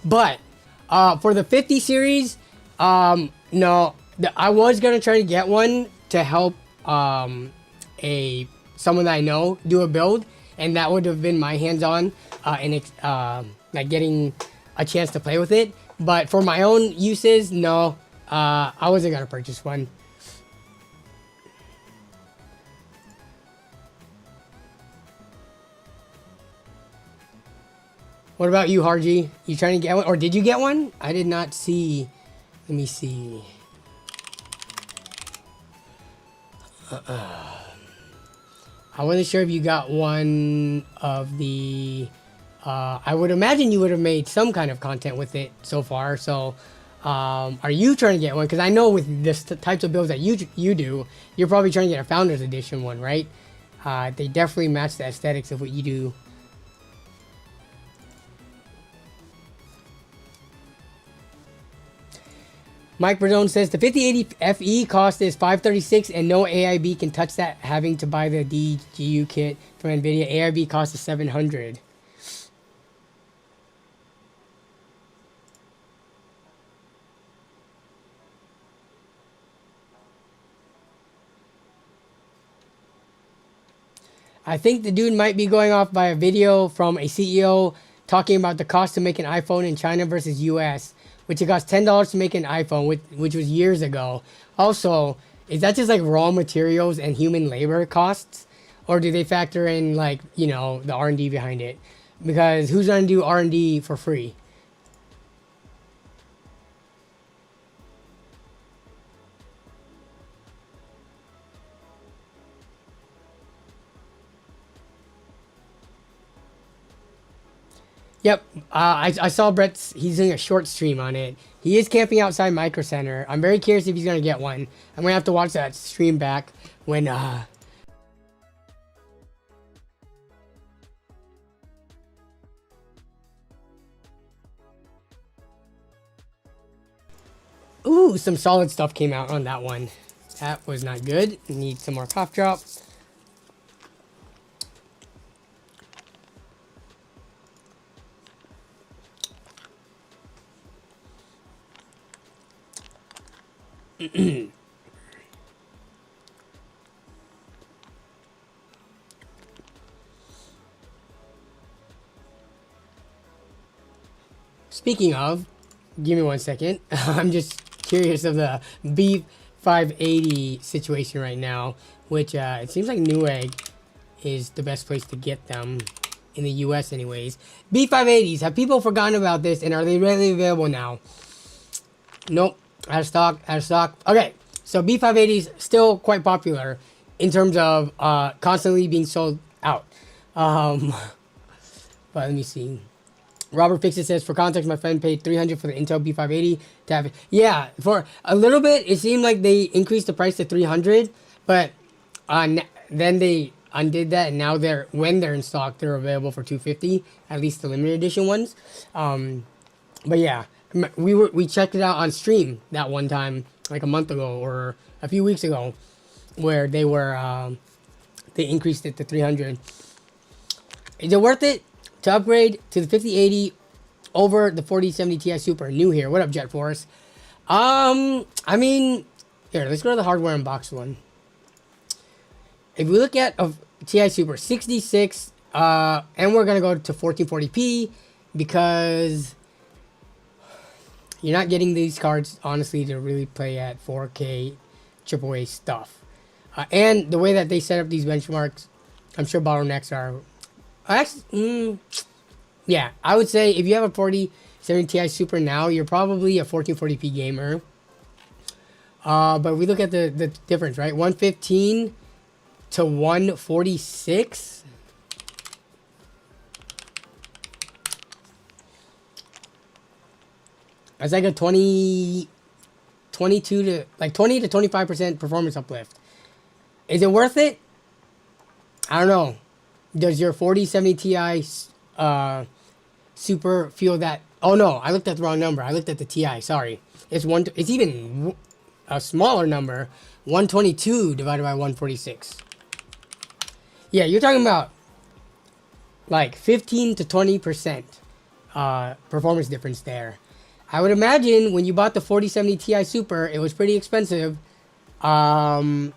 But for the 50 series, no, I was gonna try to get one to help someone that I know do a build, and that would have been my hands-on and like getting a chance to play with it. But for my own uses, no, I wasn't gonna purchase one. What about you, Hargy? You trying to get one? Or did you get one? I did not see. Let me see. I wasn't sure if you got one of the... I would imagine you would have made some kind of content with it so far. So, are you trying to get one? Because I know with this types of builds that you do, you're probably trying to get a Founders Edition one, right? They definitely match the aesthetics of what you do. Mike Bradone says the 5080 FE cost is $536 and no AIB can touch that, having to buy the DGU kit from Nvidia. AIB cost is $700. I think the dude might be going off by a video from a CEO talking about the cost to make an iPhone in China versus US, which it costs $10 to make an iPhone, which was years ago. Also, is that just like raw materials and human labor costs? Or do they factor in like, you know, the R&D behind it? Because who's going to do R&D for free? Yep, I saw Brett's, he's doing a short stream on it. He is camping outside Micro Center. I'm very curious if he's going to get one. I'm going to have to watch that stream back when, Ooh, some solid stuff came out on that one. That was not good. Need some more cough drop. Speaking of, give me 1 second. I'm just curious of the B580 situation right now, which it seems like Newegg is the best place to get them in the US anyways. B580s, have people forgotten about this and are they readily available now? Nope, out of stock. Okay, so B580s still quite popular in terms of constantly being sold out. But let me see. Robert Fixit says, for context, my friend paid $300 for the Intel B580 to have it. Yeah, for a little bit, it seemed like they increased the price to $300, but then they undid that, and now when they're in stock, they're available for $250, at least the limited edition ones. But yeah, we checked it out on stream that one time, like a month ago or a few weeks ago, where they increased it to $300. Is it worth it to upgrade to the 5080 over the 4070 Ti Super? New here. What up, Jet Force? I mean, here, let's go to the hardware unboxed one. If we look at a Ti Super 66, and we're going to go to 1440p because you're not getting these cards, honestly, to really play at 4K AAA stuff. And the way that they set up these benchmarks, I'm sure bottlenecks are... Actually, yeah, I would say if you have a 4070 Ti Super now, you're probably a 1440p gamer. But we look at the difference, right? 115 to 146. That's like a 22 to like 20 to 25% performance uplift. Is it worth it? I don't know. Does your 4070 Ti Super feel that? Oh no, I looked at the wrong number. I looked at the Ti. Sorry, it's even a smaller number. 122 divided by 146. Yeah, you're talking about like 15 to 20% performance difference there. I would imagine when you bought the 4070 Ti Super, it was pretty expensive. I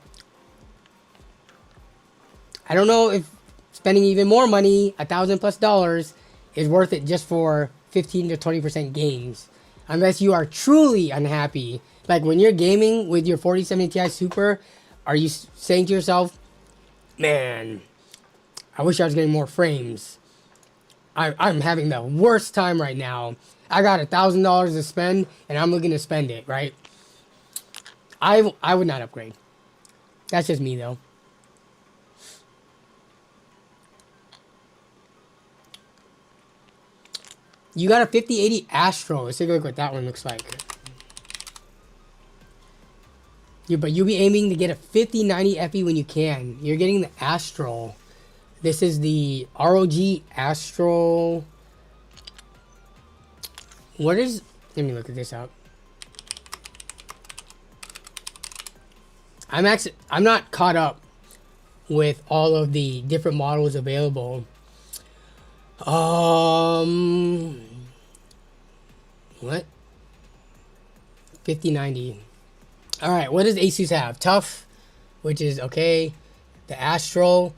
don't know if spending even more money, $1,000+ is worth it just for 15 to 20% gains. Unless you are truly unhappy. Like when you're gaming with your 4070 Ti Super, are you saying to yourself, man, I wish I was getting more frames. I'm having the worst time right now. I got $1,000 to spend and I'm looking to spend it, right? I would not upgrade. That's just me though. You got a 5080 Astro. Let's take a look what that one looks like. Yeah, but you'll be aiming to get a 5090 FE when you can. You're getting the Astro. This is the ROG Astro. What is... Let me look at this up. I'm not caught up with all of the different models available. What? 5090. All right, what does Asus have? Tough, which is okay. The Astro.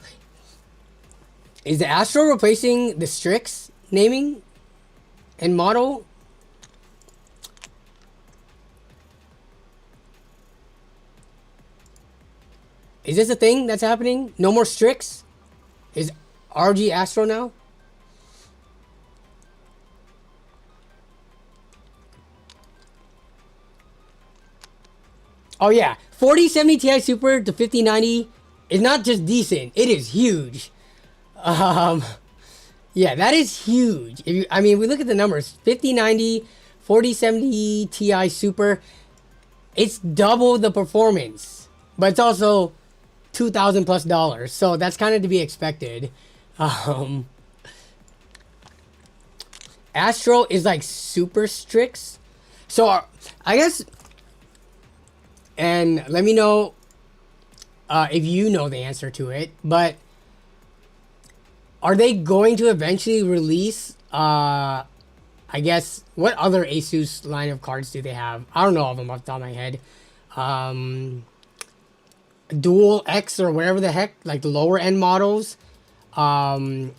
Is the Astro replacing the Strix naming and model? Is this a thing that's happening? No more Strix? Is RG Astro now? Oh yeah, 4070 Ti Super to 5090 is not just decent, it is huge. Yeah, that is huge. I mean, we look at the numbers, 5090, 4070 Ti Super, it's double the performance, but it's also $2,000+ so that's kind of to be expected. Astro is like super Strix, so I guess. And let me know if you know the answer to it. But are they going to eventually release, I guess, what other Asus line of cards do they have? I don't know all of them off the top of my head. Dual X or whatever the heck, like the lower end models. Because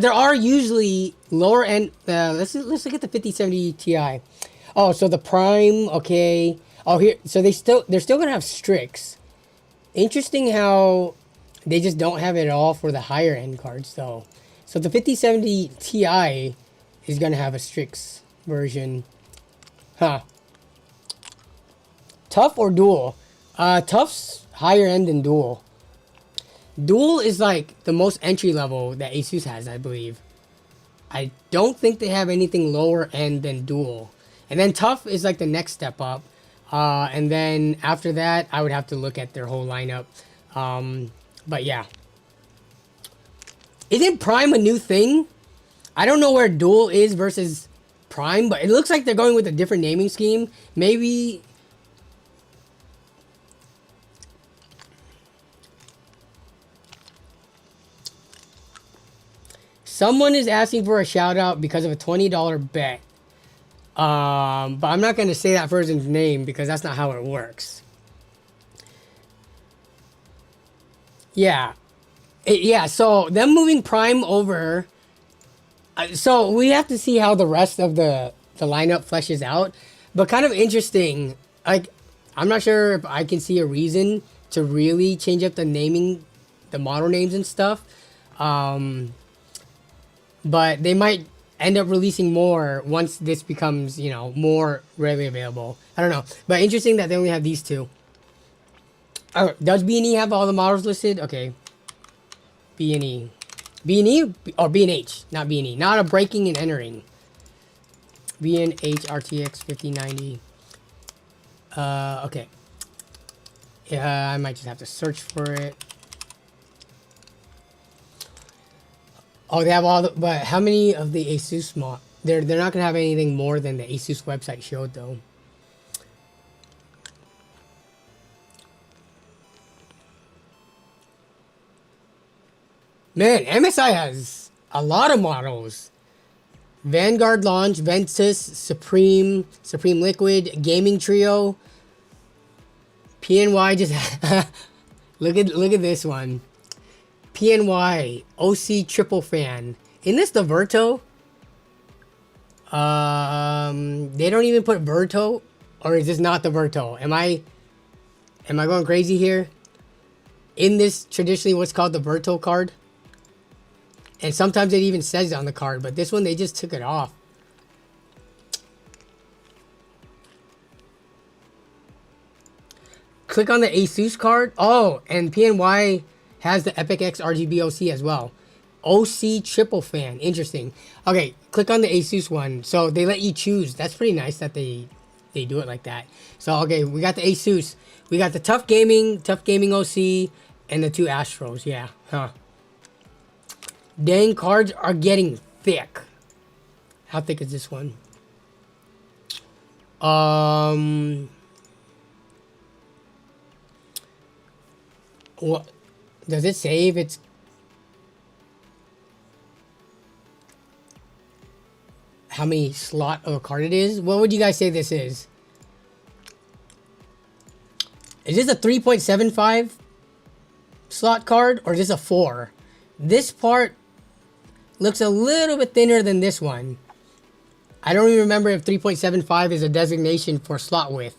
there are usually lower end. Let's look at the 5070 Ti. Oh, so the Prime, okay. Oh, here, so they're still gonna have Strix. Interesting how they just don't have it at all for the higher end cards though. So the 5070 Ti is gonna have a Strix version. Huh. Tough or Dual? Tough's higher end than Dual. Dual is like the most entry level that Asus has, I believe. I don't think they have anything lower end than Dual. And then Tough is like the next step up. And then after that, I would have to look at their whole lineup. But yeah. Isn't Prime a new thing? I don't know where Dual is versus Prime, but it looks like they're going with a different naming scheme. Maybe... Someone is asking for a shout out because of a $20 bet. But I'm not going to say that person's name because that's not how it works. Yeah. Yeah, so them moving Prime over. So we have to see how the rest of the lineup fleshes out. But kind of interesting. Like, I'm not sure if I can see a reason to really change up the naming, the model names and stuff. But they might end up releasing more once this becomes, you know, more readily available. I don't know. But interesting that they only have these two. Oh, does B&E have all the models listed? Okay. B&E. B&E or B&H, not B&E. Not a breaking and entering. B&H RTX 5090. Okay. Yeah, I might just have to search for it. Oh, they have all the, but how many of the Asus mod? They're not gonna have anything more than the Asus website showed though. Man, MSI has a lot of models. Vanguard Launch, Ventus, Supreme Liquid, Gaming Trio. PNY just look at this one. PNY OC Triple Fan. Isn't this the Verto? They don't even put Verto, or is this not the Verto? Am I going crazy here? In this traditionally what's called the Verto card, and sometimes it even says it on the card, but this one they just took it off. Click on the Asus card. Oh, and PNY has the Epic X RGB OC as well. OC Triple Fan. Interesting. Okay, click on the Asus one. So they let you choose. That's pretty nice that they do it like that. So, okay, we got the Asus. We got the Tough Gaming OC, and the two Astros. Yeah, huh. Dang, cards are getting thick. How thick is this one? What does it say if it's how many slot of a card it is? What would you guys say this is? Is this a 3.75 slot card or is this a 4? This part looks a little bit thinner than this one. I don't even remember if 3.75 is a designation for slot width.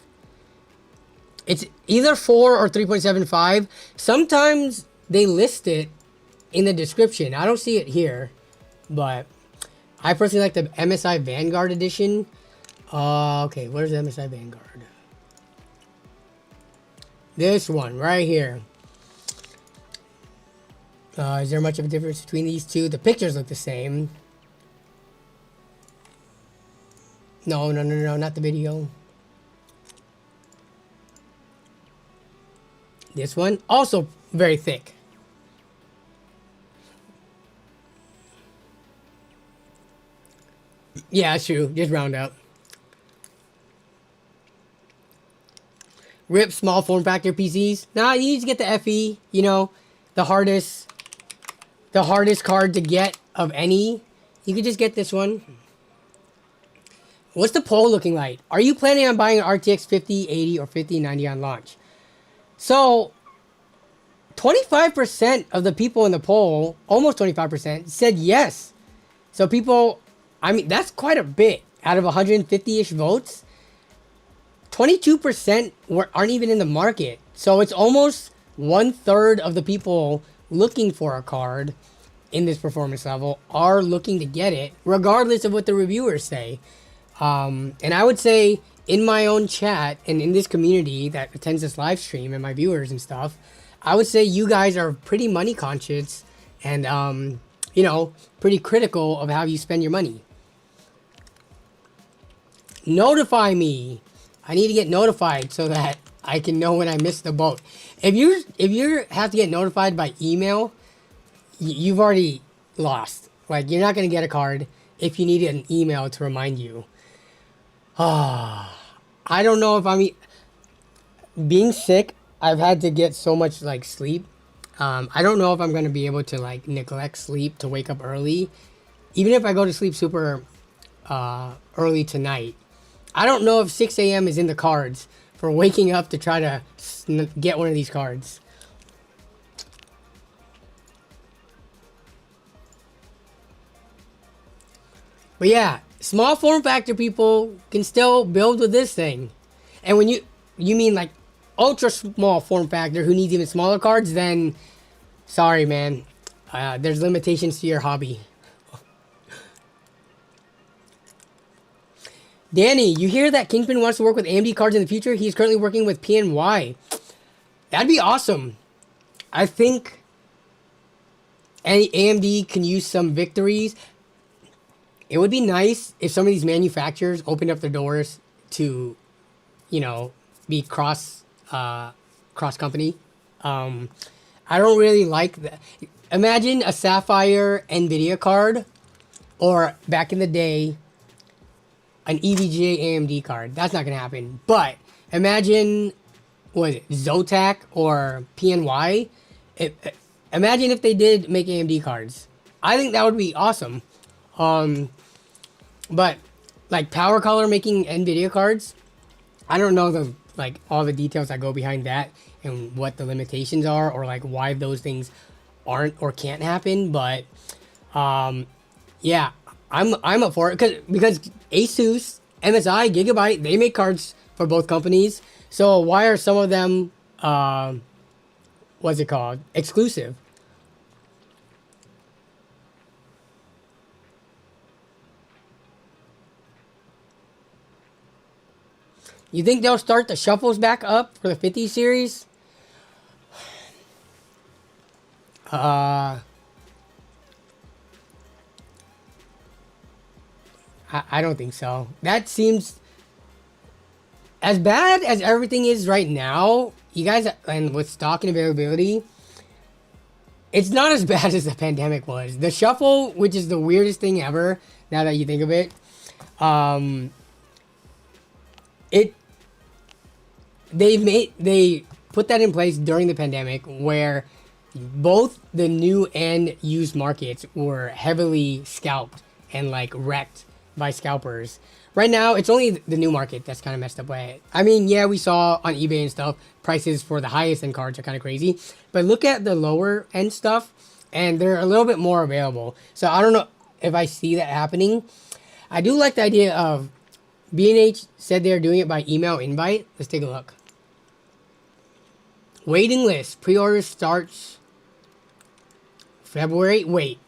It's either 4 or 3.75. Sometimes they list it in the description. I don't see it here, but I personally like the MSI Vanguard edition. Okay, where's the MSI Vanguard? This one right here. Is there much of a difference between these two? The pictures look the same. No, not the video. This one, also very thick. Yeah, it's true. Just round up. Rip small form factor PCs. Nah, you need to get the FE. You know, the hardest card to get of any. You could just get this one. What's the poll looking like? Are you planning on buying an RTX 5080 or 5090 on launch? So, 25% of the people in the poll, almost 25%, said yes. So people, I mean, that's quite a bit. Out of 150-ish votes, 22% aren't even in the market. So it's almost 1/3 of the people looking for a card in this performance level are looking to get it, regardless of what the reviewers say. And I would say in my own chat and in this community that attends this live stream and my viewers and stuff, I would say you guys are pretty money conscious and, you know, pretty critical of how you spend your money. Notify me. I need to get notified so that I can know when I missed the boat. If you have to get notified by email, you've already lost. Like, you're not going to get a card if you need an email to remind you. I don't know if being sick, I've had to get so much like sleep. I don't know if I'm going to be able to like neglect sleep to wake up early. Even if I go to sleep super early tonight. I don't know if 6 a.m. is in the cards for waking up to try to get one of these cards. But yeah, small form factor people can still build with this thing. And when you mean like ultra small form factor who needs even smaller cards, then sorry, man. There's limitations to your hobby. Danny, you hear that Kingpin wants to work with AMD cards in the future? He's currently working with PNY. That'd be awesome. I think AMD can use some victories. It would be nice if some of these manufacturers opened up their doors to, you know, be cross company. I don't really like that. Imagine a Sapphire Nvidia card, or back in the day, an EVGA AMD card. That's not gonna happen. But imagine, what is it, Zotac or PNY? Imagine if they did make AMD cards. I think that would be awesome. But like Power Color making Nvidia cards, I don't know all the details that go behind that and what the limitations are, or like why those things aren't or can't happen. But yeah, I'm up for it because Asus, MSI, Gigabyte, they make cards for both companies. So why are some of them what's it called, exclusive? You think they'll start the shuffles back up for the 50 series? I don't think so. That seems as bad as everything is right now. You guys, and with stock and availability, it's not as bad as the pandemic was. The shuffle, which is the weirdest thing ever, now that you think of it, they put that in place during the pandemic where both the new and used markets were heavily scalped and like wrecked by scalpers. Right now, it's only the new market that's kind of messed up by it. I mean, yeah, we saw on eBay and stuff, prices for the highest end cards are kind of crazy. But look at the lower end stuff, and they're a little bit more available. So I don't know if I see that happening. I do like the idea of B&H said they're doing it by email invite. Let's take a look. Waiting list. Pre-order starts February. Wait.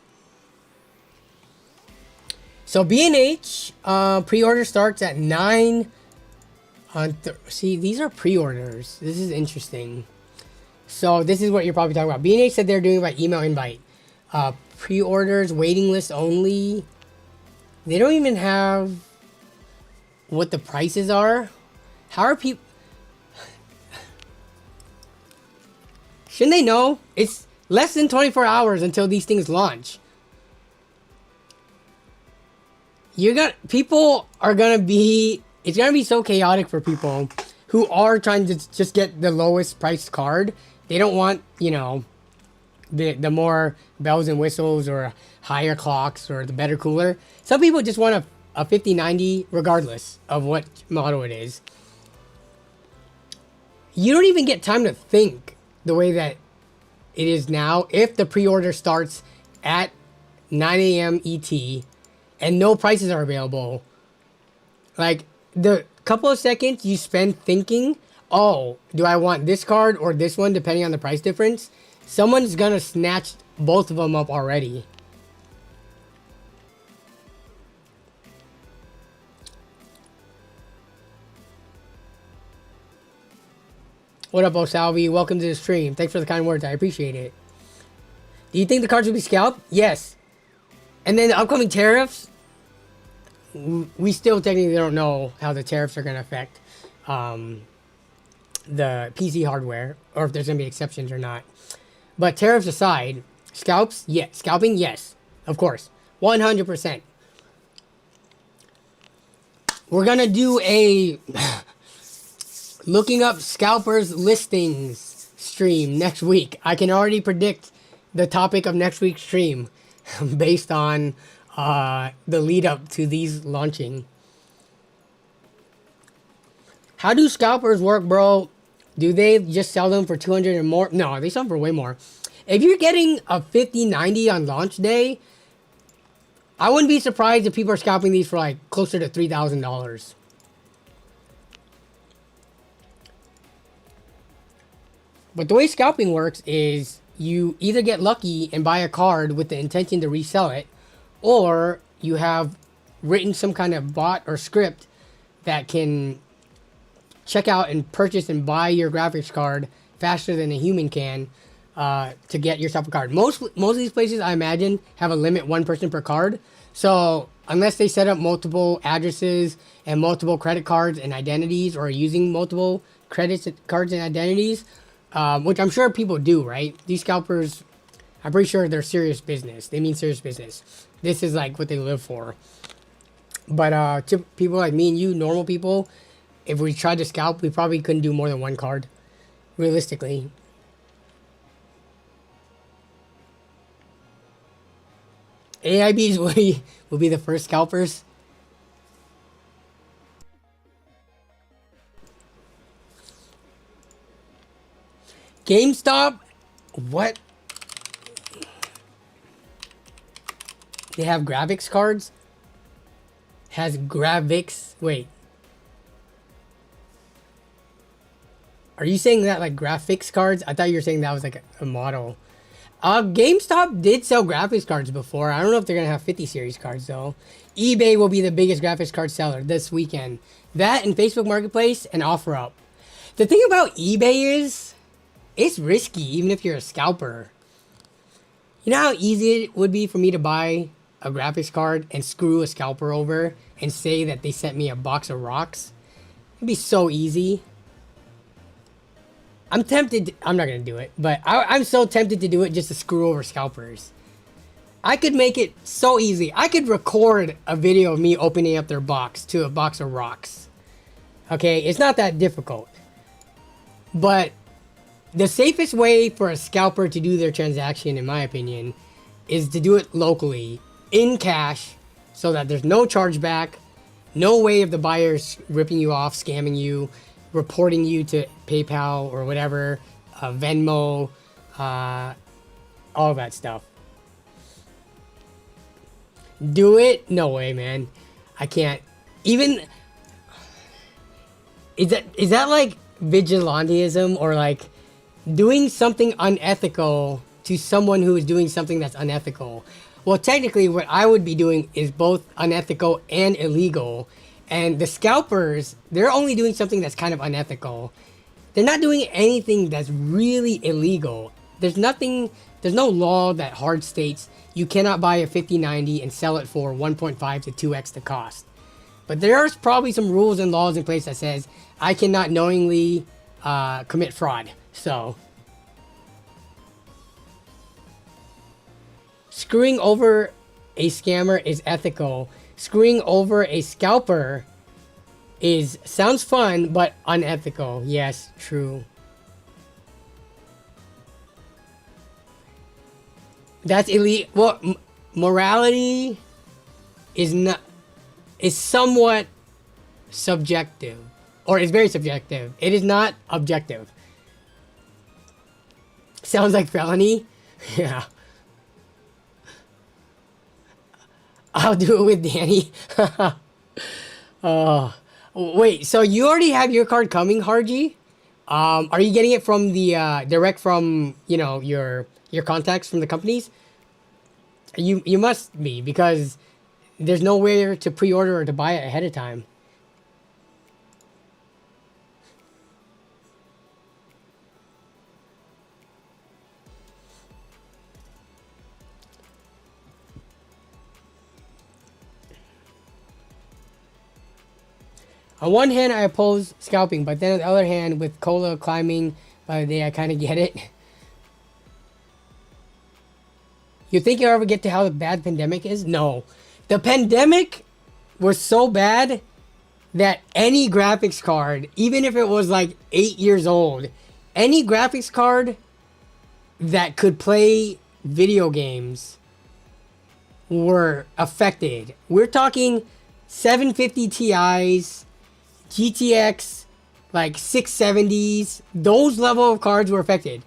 So B&H pre-order starts at 9 on see, these are pre-orders. This is interesting. So this is what you're probably talking about. B&H said they're doing it by email invite. Pre-orders, waiting list only. They don't even have what the prices are. How are people... Shouldn't they know? It's less than 24 hours until these things launch. People are gonna be... It's gonna be so chaotic for people who are trying to just get the lowest priced card. They don't want, you know, the more bells and whistles or higher clocks or the better cooler. Some people just want a 5090 regardless of what model it is. You don't even get time to think the way that it is now if the pre-order starts at 9 a.m. ET and no prices are available. Like, the couple of seconds you spend thinking, oh, do I want this card or this one, depending on the price difference, someone's gonna snatch both of them up already. What up, Osalvi? Welcome to the stream. Thanks for the kind words. I appreciate it. Do you think the cards will be scalped? Yes. And then the upcoming tariffs, we still technically don't know how the tariffs are going to affect the PC hardware, or if there's going to be exceptions or not. But tariffs aside, scalps, yes. Scalping, yes. Of course. 100%. We're going to do a looking up scalpers listings stream next week. I can already predict the topic of next week's stream based on the lead up to these launching. How do scalpers work, bro? Do they just sell them for 200 and more? No, they sell them for way more. If you're getting a 5090 on launch day, I wouldn't be surprised if people are scalping these for like closer to $3,000. But the way scalping works is you either get lucky and buy a card with the intention to resell it, or you have written some kind of bot or script that can check out and purchase and buy your graphics card faster than a human can to get yourself a card. Most of these places, I imagine, have a limit one person per card. So unless they set up multiple addresses and multiple credit cards and identities, or using multiple credits, cards, and identities, which I'm sure people do, right? These scalpers, I'm pretty sure they're serious business. They mean serious business. This is like what they live for. But to people like me and you, normal people, if we tried to scalp, we probably couldn't do more than one card, realistically. AIBs will be the first scalpers. GameStop? What? They have graphics cards? Has graphics... Wait. Are you saying that like graphics cards? I thought you were saying that was like a model. GameStop did sell graphics cards before. I don't know if they're going to have 50 series cards though. eBay will be the biggest graphics card seller this weekend. That and Facebook Marketplace and OfferUp. The thing about eBay is, it's risky even if you're a scalper. You know how easy it would be for me to buy a graphics card and screw a scalper over and say that they sent me a box of rocks? It'd be so easy. I'm tempted, I'm not going to do it, but I'm so tempted to do it just to screw over scalpers. I could make it so easy. I could record a video of me opening up their box to a box of rocks. Okay, it's not that difficult. But The safest way for a scalper to do their transaction, in my opinion, is to do it locally in cash, so that there's no chargeback, no way of the buyers ripping you off, scamming you, reporting you to PayPal or whatever, Venmo, all that stuff. Do it? No way, man. I can't. Even is that like vigilantism, or like doing something unethical to someone who is doing something that's unethical? Well, technically what I would be doing is both unethical and illegal. And the scalpers, they're only doing something that's kind of unethical. They're not doing anything that's really illegal. There's no law that hard states you cannot buy a 5090 and sell it for 1.5 to 2x the cost. But there's probably some rules and laws in place that says I cannot knowingly commit fraud. So screwing over a scammer is ethical. Screwing over a scalper sounds fun, but unethical. Yes, true. That's illegal. Well, morality is somewhat subjective, or it's very subjective. It is not objective. Sounds like felony. Yeah. I'll do it with Danny. Wait, so you already have your card coming, Harji? Are you getting it from the direct from, you know, your contacts from the companies? You must be, because there's nowhere to pre-order or to buy it ahead of time. On one hand, I oppose scalping, but then on the other hand, with cola climbing by the day, I kind of get it. You think you'll ever get to how bad pandemic is? No. The pandemic was so bad that any graphics card, even if it was like 8 years old, any graphics card that could play video games were affected. We're talking 750 Ti's, GTX, like 670s, those level of cards were affected.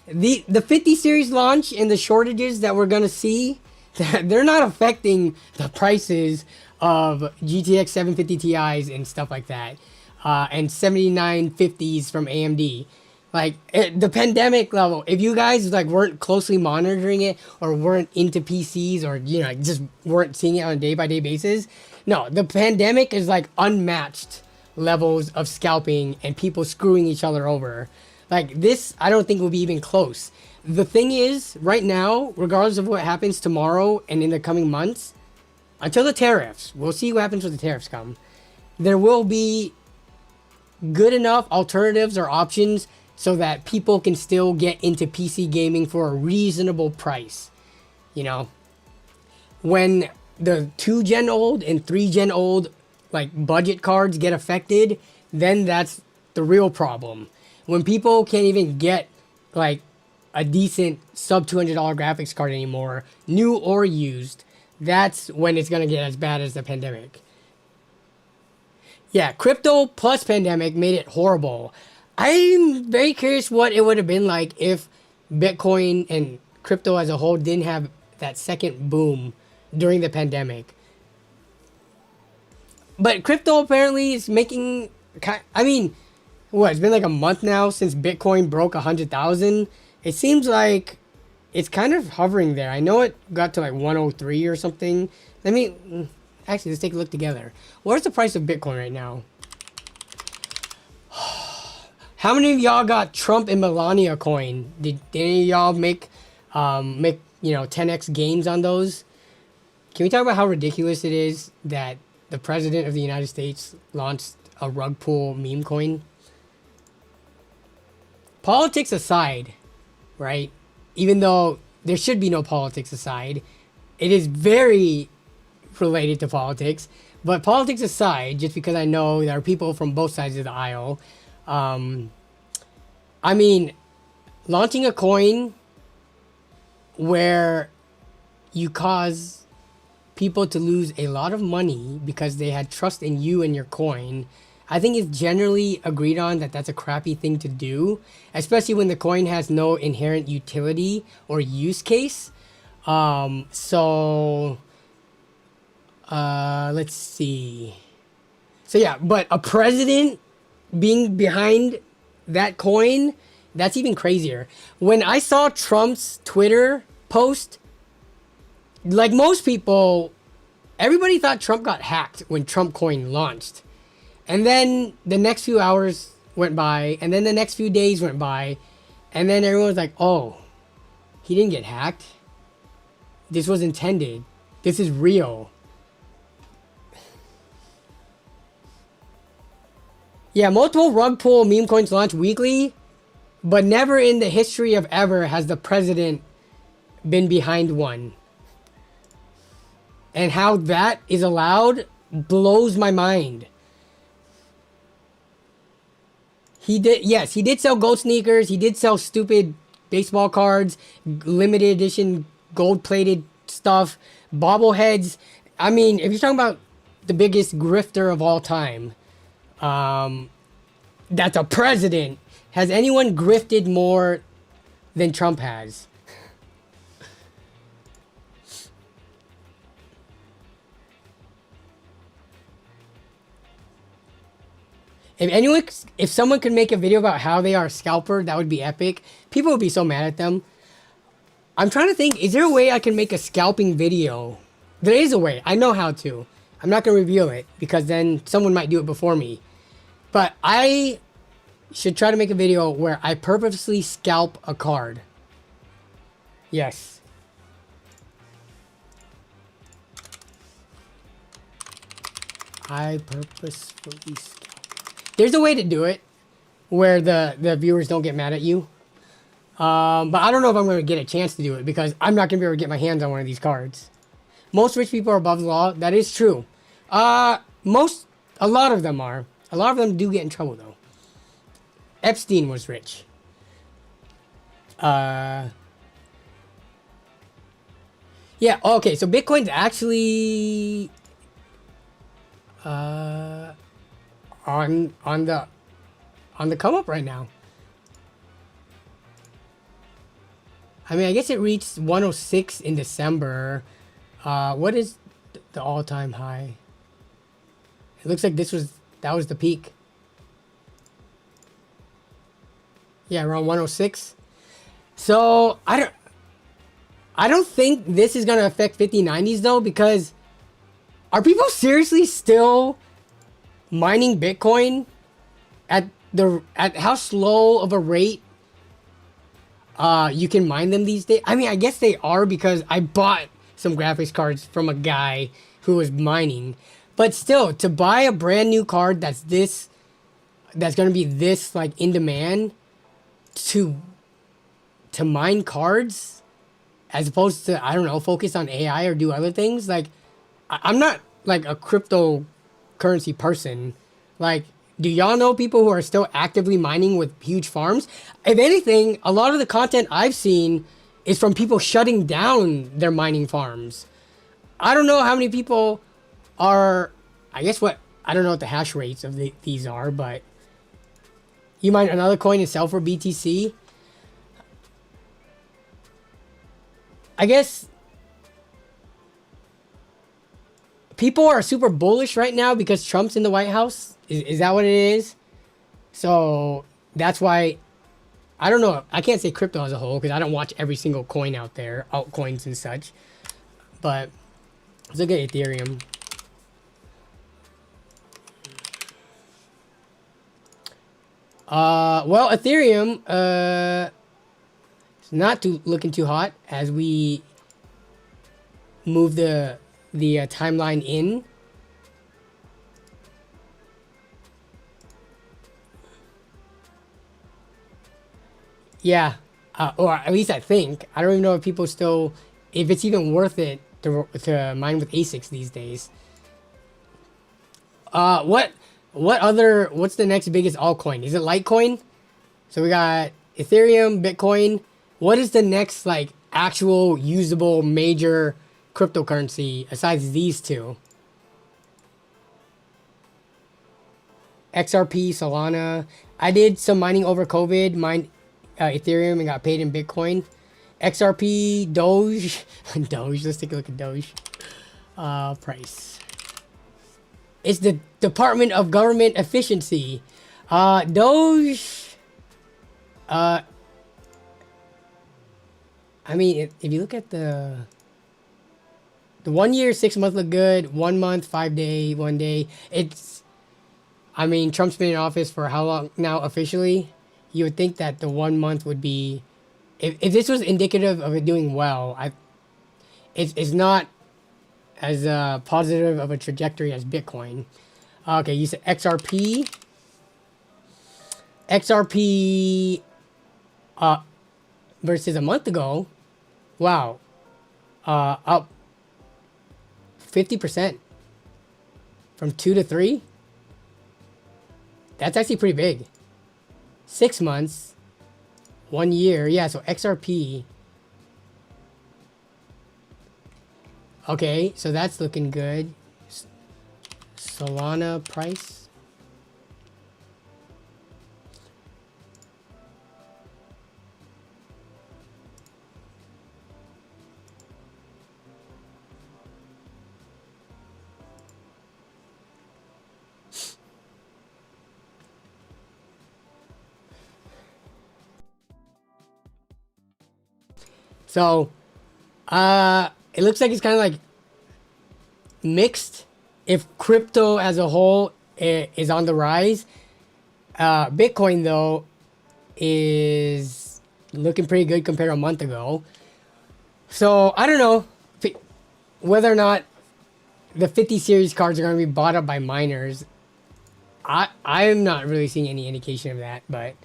The 50 series launch and the shortages that we're gonna see, they're not affecting the prices of GTX 750 Ti's and stuff like that, and 7950s from AMD. Like the pandemic level, if you guys like weren't closely monitoring it or weren't into PCs, or you know just weren't seeing it on a day-by-day basis, no, the pandemic is like unmatched levels of scalping and people screwing each other over. Like this, I don't think will be even close. The thing is, right now, regardless of what happens tomorrow and in the coming months, until the tariffs, we'll see what happens when the tariffs come, there will be good enough alternatives or options so that people can still get into PC gaming for a reasonable price. You know, when the 2 gen old and 3 gen old like budget cards get affected, then that's the real problem. When people can't even get like a decent sub $200 graphics card anymore, new or used, that's when it's gonna get as bad as the pandemic. Yeah, crypto plus pandemic made it horrible. I'm very curious what it would have been like if Bitcoin and crypto as a whole didn't have that second boom during the pandemic. But crypto apparently is making, I mean, what, it's been like a month now since Bitcoin broke 100,000. It seems like it's kind of hovering there. I know it got to like 103 or something. Actually, let's take a look together. Where's the price of Bitcoin right now? How many of y'all got Trump and Melania coin? Did any of y'all make 10x gains on those? Can we talk about how ridiculous it is that the president of the United States launched a rug pull meme coin? Politics aside, right? Even though there should be no politics aside, it is very related to politics. But politics aside, just because I know there are people from both sides of the aisle, I mean, launching a coin where you cause people to lose a lot of money because they had trust in you and your coin, I think it's generally agreed on that that's a crappy thing to do, especially when the coin has no inherent utility or use case. Let's see. So yeah, but a president being behind that coin, that's even crazier. When I saw Trump's Twitter post, like most people, everybody thought Trump got hacked when Trump coin launched. And then the next few hours went by, and then the next few days went by, and then everyone was like, oh, he didn't get hacked. This was intended. This is real. Yeah, multiple rug pull meme coins launch weekly, but never in the history of ever has the president been behind one. And how that is allowed blows my mind. He did sell gold sneakers. He did sell stupid baseball cards, limited edition gold-plated stuff, bobbleheads. I mean, if you're talking about the biggest grifter of all time, that's a president. Has anyone grifted more than Trump has? If someone could make a video about how they are a scalper, that would be epic. People would be so mad at them. I'm trying to think, is there a way I can make a scalping video? There is a way. I know how to. I'm not going to reveal it because then someone might do it before me. But I should try to make a video where I purposely scalp a card. Yes. I purposefully scalp. There's a way to do it where the viewers don't get mad at you. But I don't know if I'm going to get a chance to do it because I'm not going to be able to get my hands on one of these cards. Most rich people are above the law. That is true. A lot of them are. A lot of them do get in trouble though. Epstein was rich. Yeah, okay, so Bitcoin's actually on the come up right now. I mean, I guess it reached 106 in December. What is the all-time high? It looks like that was the peak. Yeah, around 106. So I don't think this is gonna affect 5090s though, because are people seriously still mining Bitcoin at how slow of a rate you can mine them these days? I mean, I guess they are because I bought some graphics cards from a guy who was mining, but still, to buy a brand new card that's gonna be this like in demand to mine cards as opposed to, I don't know, focus on AI or do other things. Like, I'm not like a cryptocurrency person. Like, do y'all know people who are still actively mining with huge farms? If anything, a lot of the content I've seen is from people shutting down their mining farms. I don't know how many people are, I don't know what the hash rates of these are, but you mine another coin and sell for BTC. I guess people are super bullish right now because Trump's in the White House. Is that what it is? So that's why, I don't know. I can't say crypto as a whole because I don't watch every single coin out there, altcoins and such. But let's look at Ethereum. Well, Ethereum, it's not looking too hot as we move the timeline in. Yeah, or at least I think. I don't even know if people still, if it's even worth it to mine with ASICs these days. What's the next biggest altcoin? Is it Litecoin? So we got Ethereum, Bitcoin. What is the next like actual usable major cryptocurrency besides these two? XRP, Solana. I did some mining over COVID, mined Ethereum and got paid in Bitcoin. XRP, Doge, Doge. Let's take a look at Doge. Price. It's the Department of Government Efficiency. Doge. I mean, if you look at the 1 year, 6 month look good. 1 month, 5 day, 1 day. It's, I mean, Trump's been in office for how long now officially? You would think that the 1 month would be, if this was indicative of it doing well, it's not as positive of a trajectory as Bitcoin. Okay, you said XRP. XRP versus a month ago, wow, up 50% from 2 to 3. That's actually pretty big. 6 months, 1 year, yeah. So XRP. Okay, so that's looking good. Solana price. So, it looks like it's kind of like mixed. If crypto as a whole is on the rise, Bitcoin though is looking pretty good compared to a month ago. So I don't know whether or not the 50 series cards are going to be bought up by miners. I'm not really seeing any indication of that, but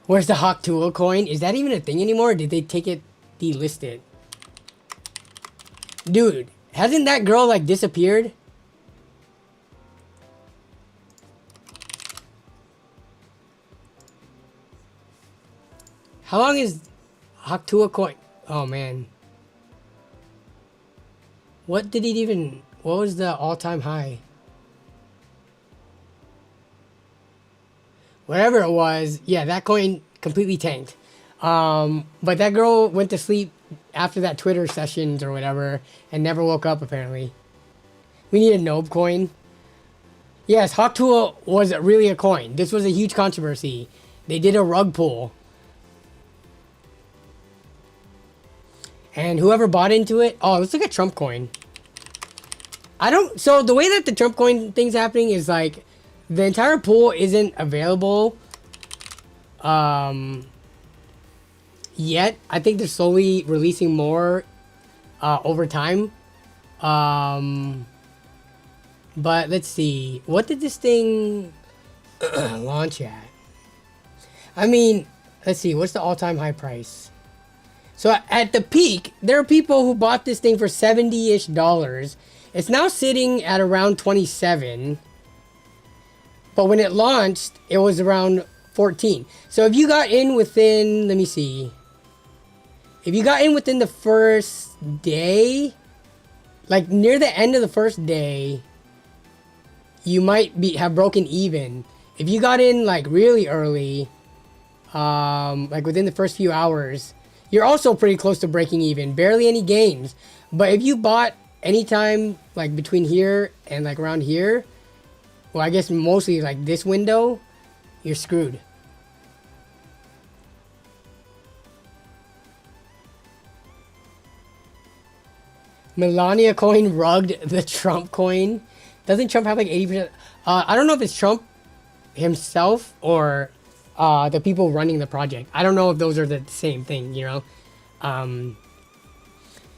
where's the Hawk Tool coin? Is that even a thing anymore? Or did they take it, delist it? Dude, hasn't that girl like disappeared? How long is Hawk Tool coin? Oh man. What did it even, what was the all-time high? Whatever it was, yeah, that coin completely tanked. But that girl went to sleep after that Twitter sessions or whatever and never woke up apparently. We need a Nobe coin. Yes, Hawk Tool was really a coin. This was a huge controversy. They did a rug pull. And whoever bought into it, oh, let's look at Trump coin. So the way that the Trump coin thing's happening is like, the entire pool isn't available yet. I think they're slowly releasing more over time. But let's see. What did this thing launch at? I mean, let's see. What's the all-time high price? So at the peak, there are people who bought this thing for $70-ish. It's now sitting at around 27. But when it launched, it was around 14. So if you got in within, let me see. If you got in within the first day, like near the end of the first day, you might have broken even. If you got in like really early, like within the first few hours, you're also pretty close to breaking even. Barely any gains. But if you bought anytime like between here and like around here, well, I guess mostly like this window, you're screwed. Melania coin rugged the Trump coin. Doesn't Trump have like 80%? I don't know if it's Trump himself or the people running the project. I don't know if those are the same thing, you know?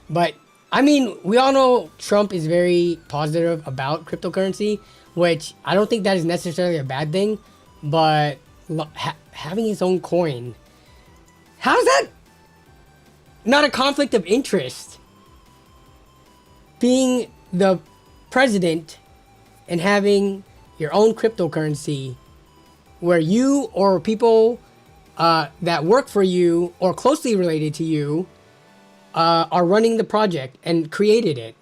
But I mean, we all know Trump is very positive about cryptocurrency, which I don't think that is necessarily a bad thing, but having his own coin, how's that not a conflict of interest? Being the president and having your own cryptocurrency where you or people that work for you or closely related to you are running the project and created it.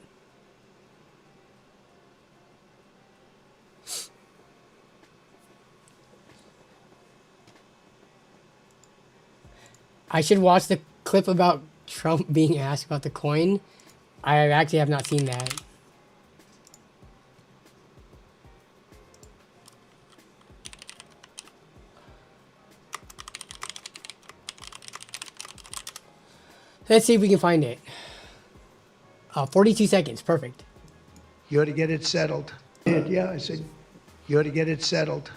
I should watch the clip about Trump being asked about the coin. I actually have not seen that. Let's see if we can find it. 42 seconds, perfect. You ought to get it settled. And yeah, I said, you ought to get it settled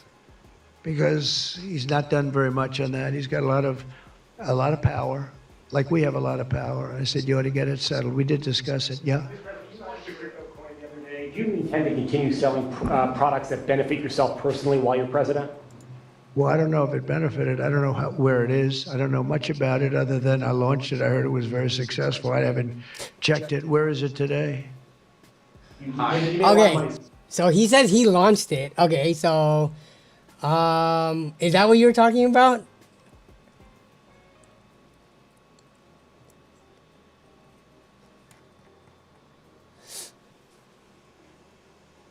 because he's not done very much on that. He's got a lot of power, like we have a lot of power. I said, you ought to get it settled. We did discuss it, yeah. You launched a crypto coin the other day. Do you intend to continue selling products that benefit yourself personally while you're president? Well, I don't know if it benefited. I don't know where it is. I don't know much about it other than I launched it. I heard it was very successful. I haven't checked it. Where is it today? Okay, so he says he launched it. Okay, so is that what you were talking about?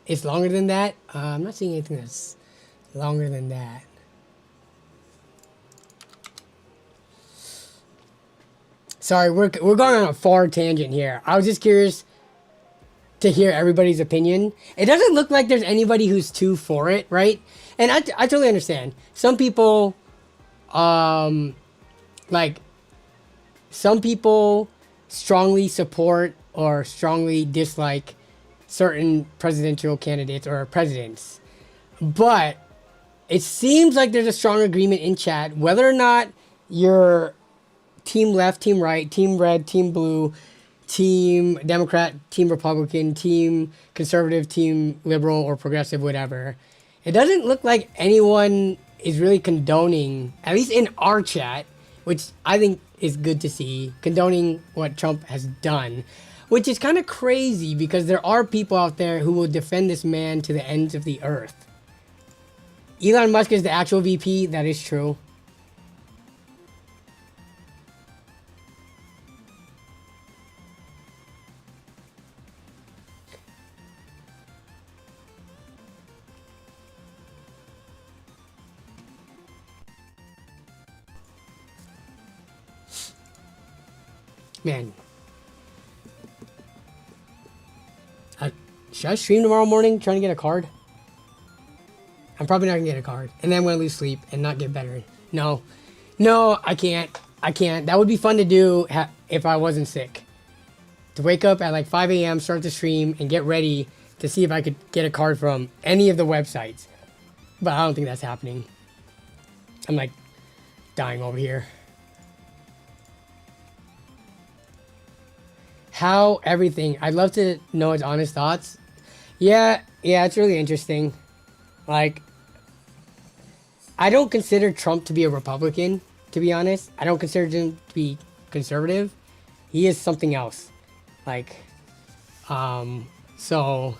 It's longer than that? I'm not seeing anything that's longer than that. Sorry, we're going on a far tangent here. I was just curious to hear everybody's opinion. It doesn't look like there's anybody who's too for it, right? And I totally understand. Some people, like, some people strongly support or strongly dislike certain presidential candidates or presidents. But it seems like there's a strong agreement in chat, whether or not you're team left, team right, team red, team blue, team Democrat, team Republican, team conservative, team liberal or progressive, whatever. It doesn't look like anyone is really condoning, at least in our chat, which I think is good to see, condoning what Trump has done, which is kind of crazy because there are people out there who will defend this man to the ends of the earth. Elon Musk is the actual VP, that is true. Man. Should I stream tomorrow morning trying to get a card? I'm probably not going to get a card. And then I'm going to lose sleep and not get better. No. No, I can't. I can't. That would be fun to do if I wasn't sick. To wake up at like 5 a.m., start the stream, and get ready to see if I could get a card from any of the websites. But I don't think that's happening. I'm like dying over here. How everything. I'd love to know his honest thoughts. Yeah, it's really interesting. Like, I don't consider Trump to be a Republican, to be honest. I don't consider him to be conservative. He is something else. Like, so...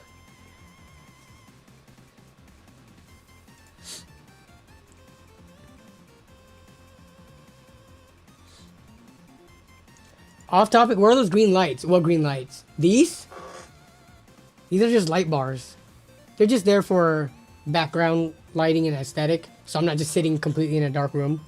Off topic, where are those green lights? What green lights? These? These are just light bars. They're just there for background lighting and aesthetic. So I'm not just sitting completely in a dark room.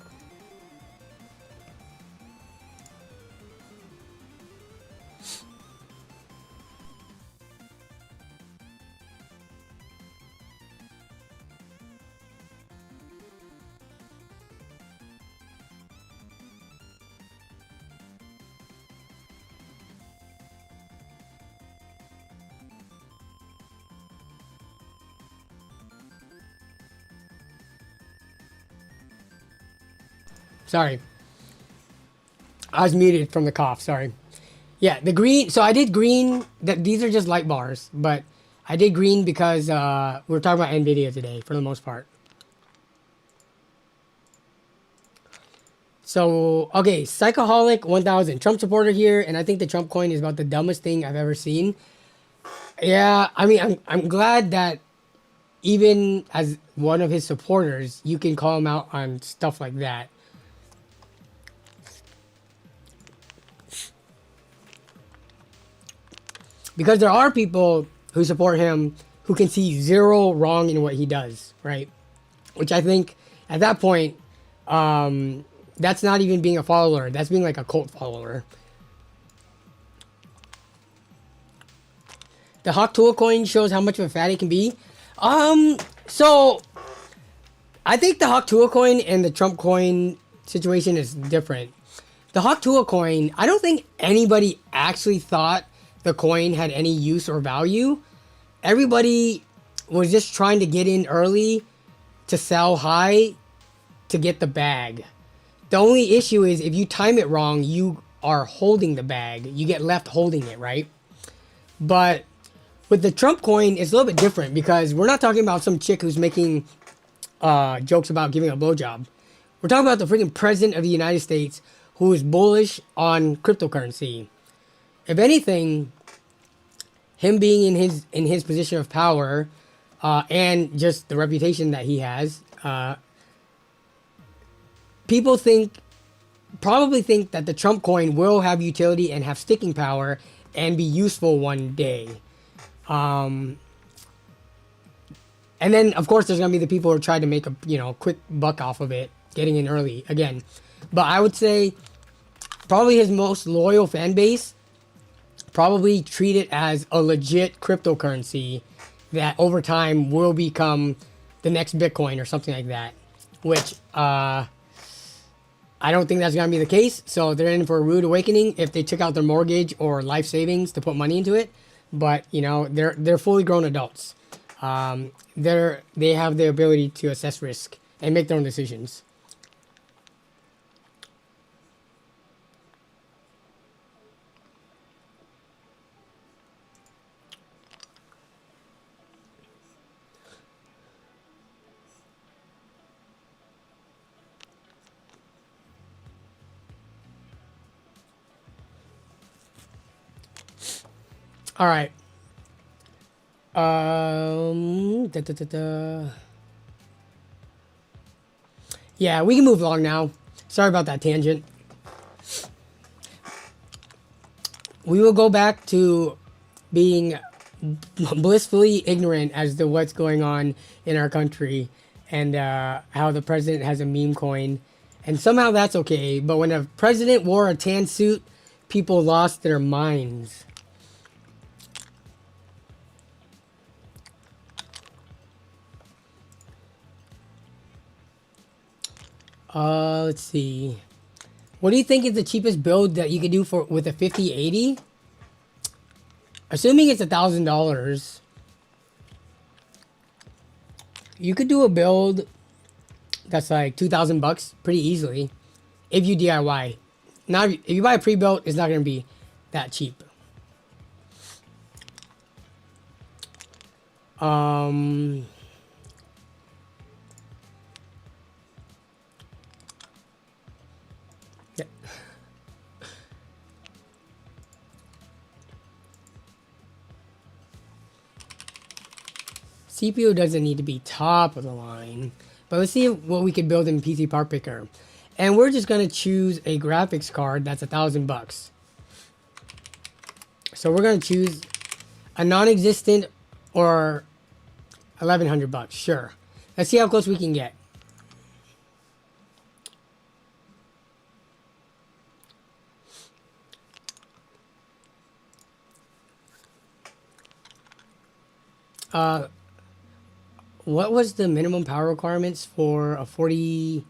Sorry. I was muted from the cough, sorry. Yeah, the green, so I did green, these are just light bars, but I did green because we're talking about Nvidia today, for the most part. So, okay, Psychoholic 1000, Trump supporter here, and I think the Trump coin is about the dumbest thing I've ever seen. Yeah, I mean, I'm glad that even as one of his supporters, you can call him out on stuff like that. because there are people who support him who can see zero wrong in what he does, right? Which I think at that point, that's not even being a follower. That's being like a cult follower. The Hawk Tool coin shows how much of a fat it can be. So I think the Hawk Tool coin and the Trump coin situation is different. The Hawk Tool coin, I don't think anybody actually thought the coin had any use or value. Everybody was just trying to get in early to sell high to get the bag. The only issue is if you time it wrong, you are holding the bag. You get left holding it, right? But with the Trump coin, it's a little bit different because we're not talking about some chick who's making jokes about giving a blowjob. We're talking about the freaking president of the United States who is bullish on cryptocurrency. If anything, him being in his position of power and just the reputation that he has, people probably think that the Trump coin will have utility and have sticking power and be useful one day. And then, of course, there's going to be the people who try to make a quick buck off of it, getting in early again. But I would say probably his most loyal fan base probably treat it as a legit cryptocurrency that over time will become the next Bitcoin or something like that, which I don't think that's going to be the case. So they're in for a rude awakening if they took out their mortgage or life savings to put money into it. But they're fully grown adults. They have the ability to assess risk and make their own decisions. All right. Yeah, we can move along now. Sorry about that tangent. We will go back to being blissfully ignorant as to what's going on in our country and how the president has a meme coin. And somehow that's okay. But when a president wore a tan suit, people lost their minds. Let's see. What do you think is the cheapest build that you could do with a 5080? Assuming it's $1,000, you could do a build that's like $2,000 pretty easily if you DIY. Now, if you buy a pre-built, it's not going to be that cheap. CPU doesn't need to be top of the line, but let's see what we can build in PC Part Picker. And we're just going to choose a graphics card that's $1,000. So we're going to choose a non-existent or $1,100. Sure. Let's see how close we can get. What was the minimum power requirements for a 5080?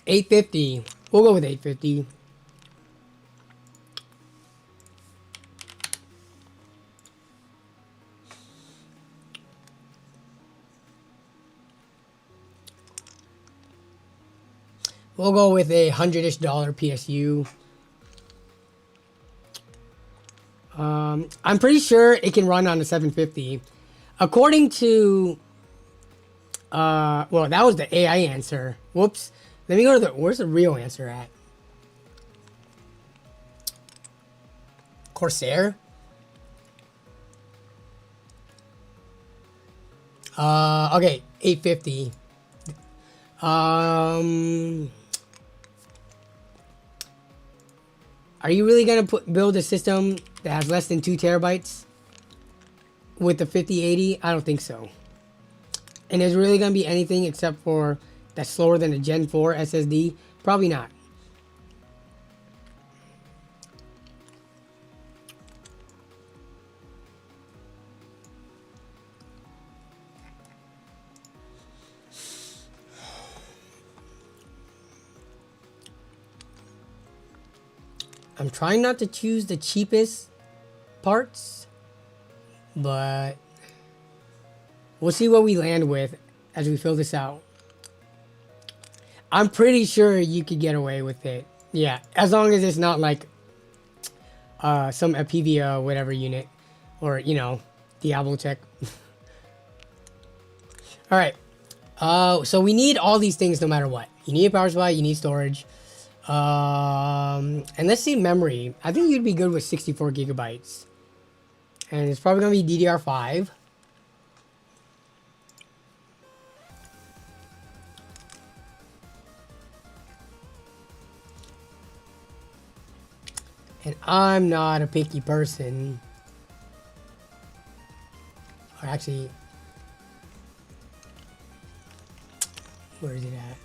850. We'll go with 850. We'll go with a $100-ish PSU. I'm pretty sure it can run on a 750. According to, well, that was the AI answer. Whoops. Let me go to where's the real answer at? Corsair? Okay, 850. Are you really gonna build a system that has less than 2 terabytes with the 5080? I don't think so. And is really gonna be anything except for that's slower than a Gen 4 SSD? Probably not. I'm trying not to choose the cheapest parts, but we'll see what we land with as we fill this out. I'm pretty sure you could get away with it. Yeah, as long as it's not like some Apivia whatever unit, or you know, Diablo Tech. All right. So we need all these things no matter what. You need a power supply. You need storage. And let's see memory. I think you'd be good with 64 gigabytes. And it's probably going to be DDR5. And I'm not a picky person. Or actually, where is it at?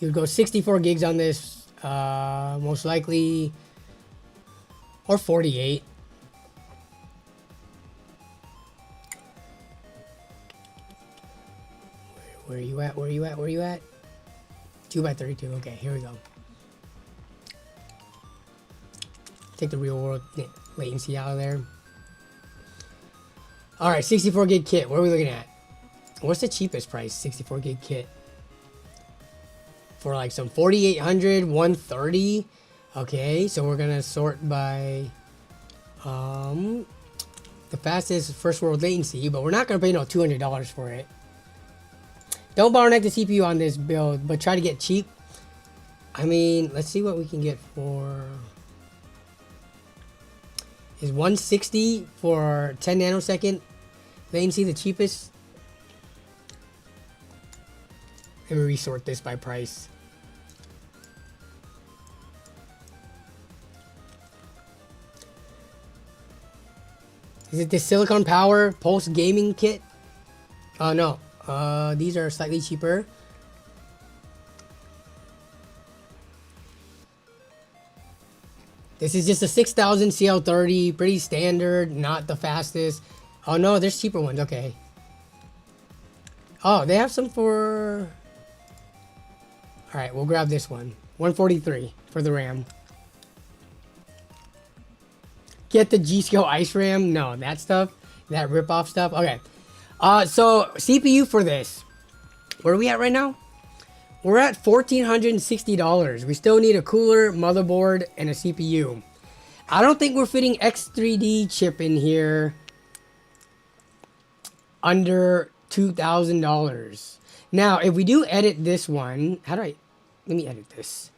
You'd go 64 gigs on this, most likely, or 48. Where are you at? Where are you at? Where are you at? 2x32. Okay, here we go. Take the real world latency out of there. All right, 64 gig kit. What are we looking at? What's the cheapest price 64 gig kit? For like some 4800, 130. Okay, so we're gonna sort by the fastest first world latency, but we're not gonna pay no $200 for it. Don't bottleneck the CPU on this build, but try to get cheap. I mean, let's see what we can get for. Is 160 for 10 nanosecond latency the cheapest? Let me resort this by price. Is it the Silicon Power Pulse Gaming Kit? No. These are slightly cheaper. This is just a 6000 CL30, pretty standard, not the fastest. Oh no, there's cheaper ones, okay. Oh, they have some for... Alright, we'll grab this one. 143 for the RAM. Get the G-Skill Ice RAM? No, that stuff. That rip-off stuff. Okay. So, CPU for this. Where are we at right now? We're at $1,460. We still need a cooler, motherboard, and a CPU. I don't think we're fitting X3D chip in here under $2,000. Now, if we do edit this one, how do I... Let me edit this.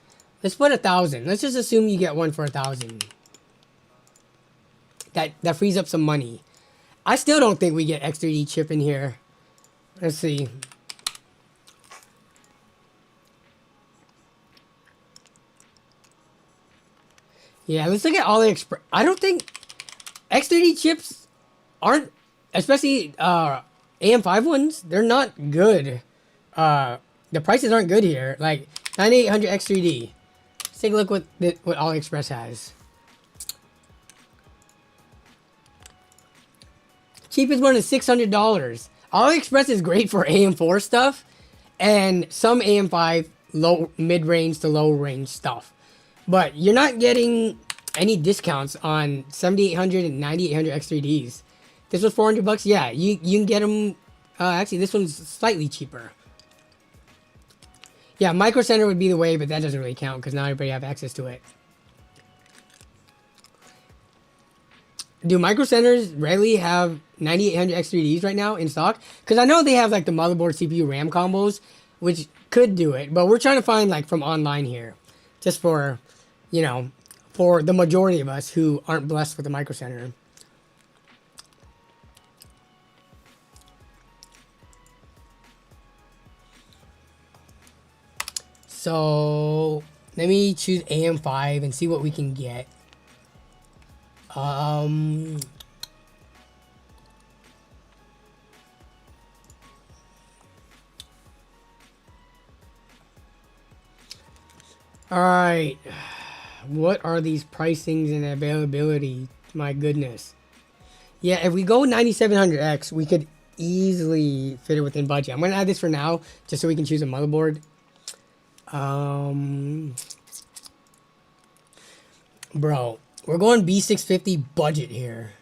Let's put 1,000. Let's just assume you get one for 1,000. That frees up some money. I still don't think we get X3D chip in here. Let's see. Yeah, let's look at AliExpress. I don't think X3D chips aren't, especially AM5 ones, they're not good. The prices aren't good here. Like 9800 X3D. Let's take a look what AliExpress has. Cheapest one is $600. AliExpress is great for AM4 stuff and some AM5 low mid-range to low-range stuff. But you're not getting any discounts on 7800 and 9800 X3Ds. This was $400. Yeah, you can get them. Actually, this one's slightly cheaper. Yeah, Micro Center would be the way, but that doesn't really count because not everybody have access to it. do Micro Centers rarely have 9800 X3Ds right now in stock? Because I know they have like the motherboard CPU RAM combos, which could do it, but we're trying to find like from online here, just for, you know, for the majority of us who aren't blessed with a Micro Center. So let me choose AM5 and see what we can get. All right, what are these pricings and availability? My goodness. Yeah, if we go 9700X, we could easily fit it within budget. I'm gonna add this for now, just so we can choose a motherboard. Bro, we're going B650 budget here.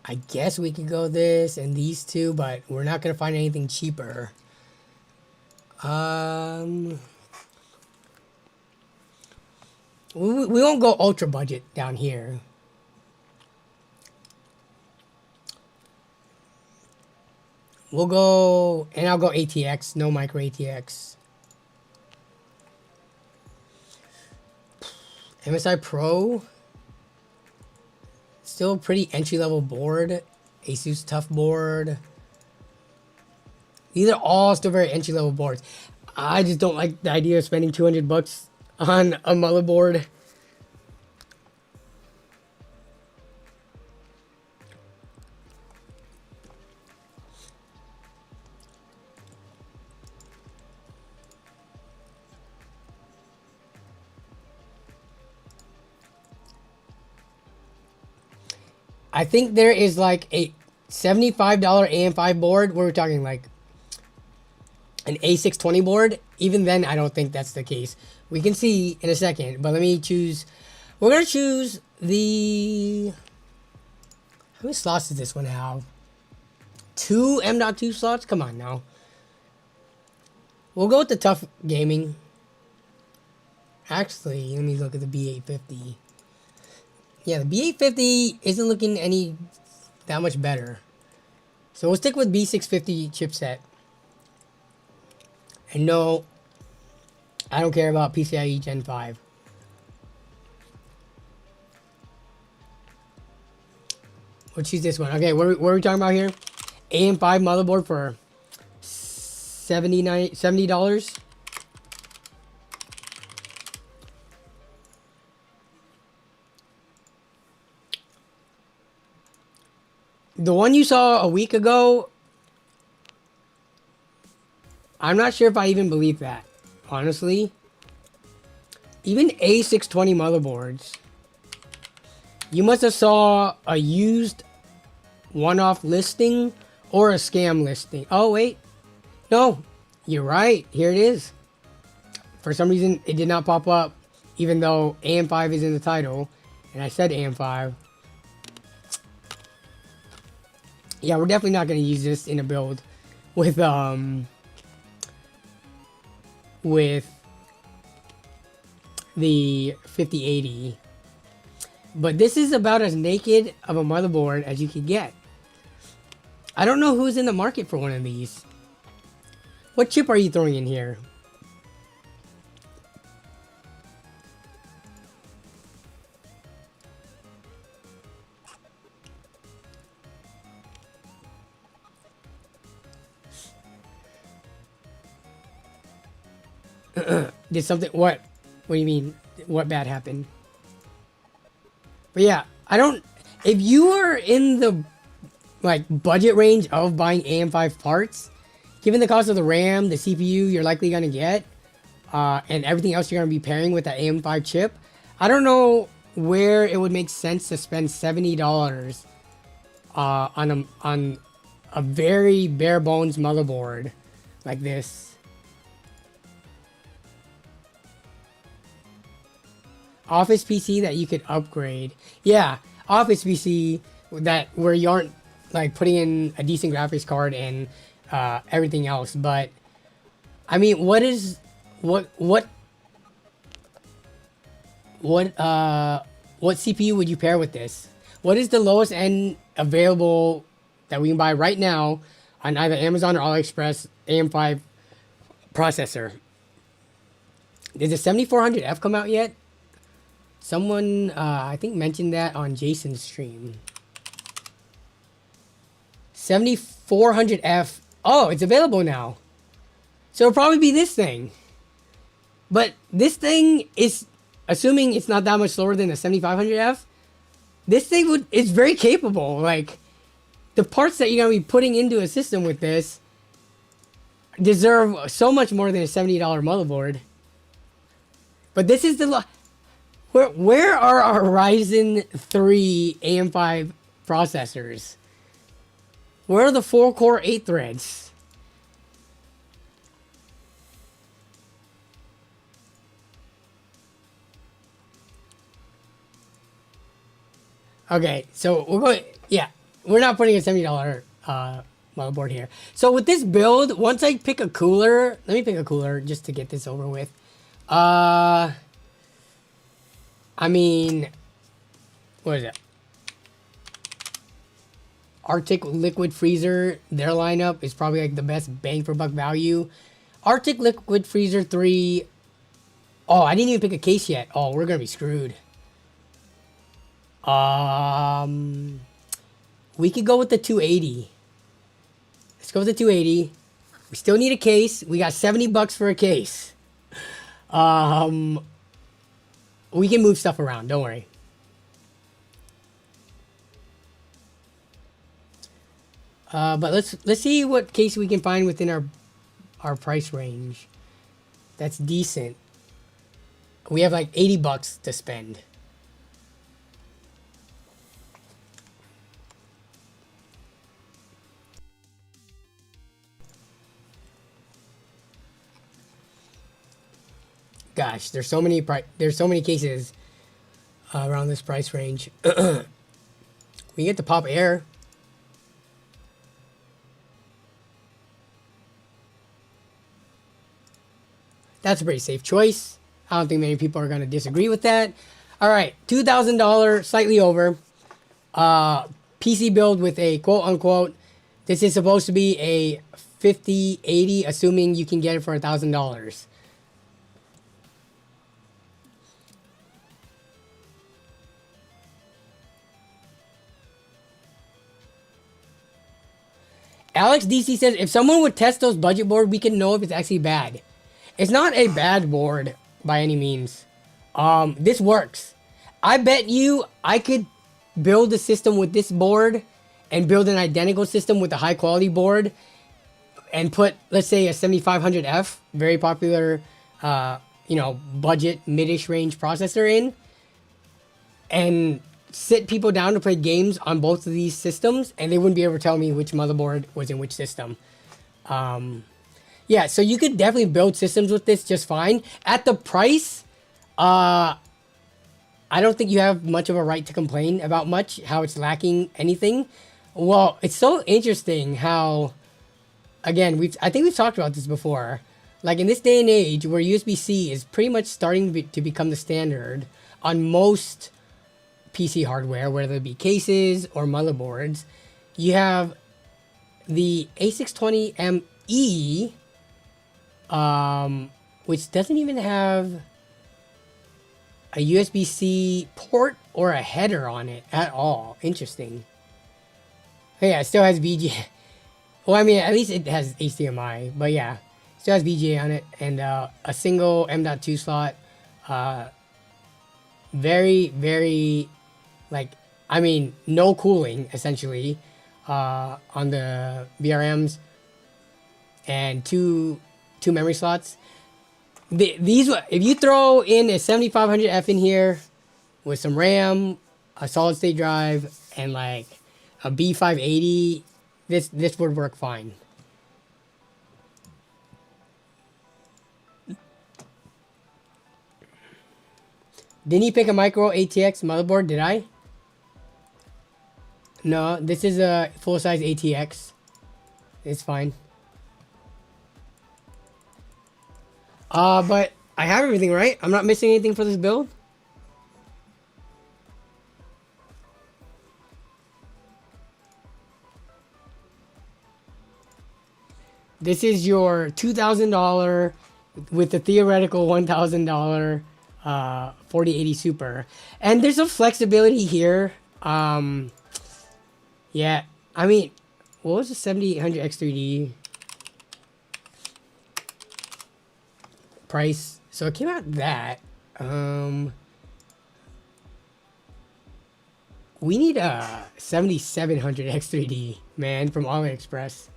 I guess we could go this and these two, but we're not gonna find anything cheaper. We won't go ultra budget down here. We'll go, and I'll go ATX, no micro ATX. MSI Pro, still a pretty entry-level board. Asus Tough board. These are all still very entry-level boards. I just don't like the idea of spending 200 bucks on a motherboard. I think there is like a $75 AM5 board where we're talking like an A620 board. Even then, I don't think that's the case. We can see in a second, but let me choose. We're going to choose the... How many slots does this one have? 2 M.2 slots? Come on now. We'll go with the Tough Gaming. Actually, let me look at the B850. Yeah, the B850 isn't looking any that much better. So we'll stick with B650 chipset. And no, I don't care about PCIe Gen 5. We'll choose this one. Okay, what are we talking about here? AM5 motherboard for $70. The one you saw a week ago, I'm not sure if I even believe that, honestly. Even A620 motherboards, you must have saw a used one-off listing or a scam listing. Oh, wait. No, you're right. Here it is. For some reason, it did not pop up, even though AM5 is in the title, and I said AM5. Yeah, we're definitely not going to use this in a build with the 5080. But this is about as naked of a motherboard as you could get. I don't know who's in the market for one of these. What chip are you throwing in here? Did something, what do you mean? What bad happened? But yeah, I don't, if you are in the like budget range of buying AM5 parts, given the cost of the RAM, the CPU you're likely going to get, and everything else you're going to be pairing with that AM5 chip, I don't know where it would make sense to spend $70 on a very bare bones motherboard like this. Office PC that you could upgrade. Yeah, Office PC that where you aren't like putting in a decent graphics card and everything else. But I mean, what what CPU would you pair with this? What is the lowest end available that we can buy right now on either Amazon or AliExpress AM5 processor? Did the 7400F come out yet? Someone, I think, mentioned that on Jason's stream. 7400F. Oh, it's available now. So it'll probably be this thing. But this thing is, assuming it's not that much slower than the 7500F, this thing is very capable. Like, the parts that you're going to be putting into a system with this deserve so much more than a $70 motherboard. But this is the... Where are our Ryzen 3 AM5 processors? Where are the 4-core 8 threads? Okay, so we're going... Yeah, we're not putting a $70 motherboard here. So with this build, once I pick a cooler... Let me pick a cooler just to get this over with. I mean, what is it? Arctic Liquid Freezer, their lineup is probably like the best bang for buck value. Arctic Liquid Freezer 3. Oh, I didn't even pick a case yet. Oh, we're gonna be screwed. We could go with the 280. Let's go with the 280. We still need a case. We got $70 for a case. We can move stuff around, don't worry. But let's see what case we can find within our price range. That's decent. We have like $80 to spend. Gosh, there's so many cases around this price range. We get the Pop Air. That's a pretty safe choice. I don't think many people are going to disagree with that. All right, $2,000, slightly over. PC build with a quote-unquote. This is supposed to be a 5080, assuming you can get it for $1,000. Alex DC says, if someone would test those budget board, we can know if it's actually bad. It's not a bad board by any means. This works. I bet you I could build a system with this board and build an identical system with a high quality board and put, let's say, a 7500F, very popular, budget mid-ish range processor in, and sit people down to play games on both of these systems, and they wouldn't be able to tell me which motherboard was in which system. Yeah, so you could definitely build systems with this just fine. At the price, I don't think you have much of a right to complain about how it's lacking anything. Well, it's so interesting how, again, I think we've talked about this before. Like, in this day and age where USB-C is pretty much starting to become the standard on most PC hardware, whether it be cases or motherboards, you have the A620ME, which doesn't even have a USB-C port or a header on it at all. Interesting. Oh, yeah, it still has VGA. Well, I mean, at least it has HDMI, but yeah, it still has VGA on it, and a single M.2 slot. Very, very, no cooling, essentially, on the VRMs, and two memory slots. If you throw in a 7500F in here with some RAM, a solid state drive, and like a B580, this would work fine. Didn't he pick a micro ATX motherboard? Did I? No, this is a full-size ATX. It's fine. But I have everything, right? I'm not missing anything for this build? This is your $2,000 with the theoretical $1,000 4080 Super. And there's some flexibility here. Yeah, I mean, what was the 7800 X3D price? So it came out that. We need a 7700 X3D, man, from AliExpress.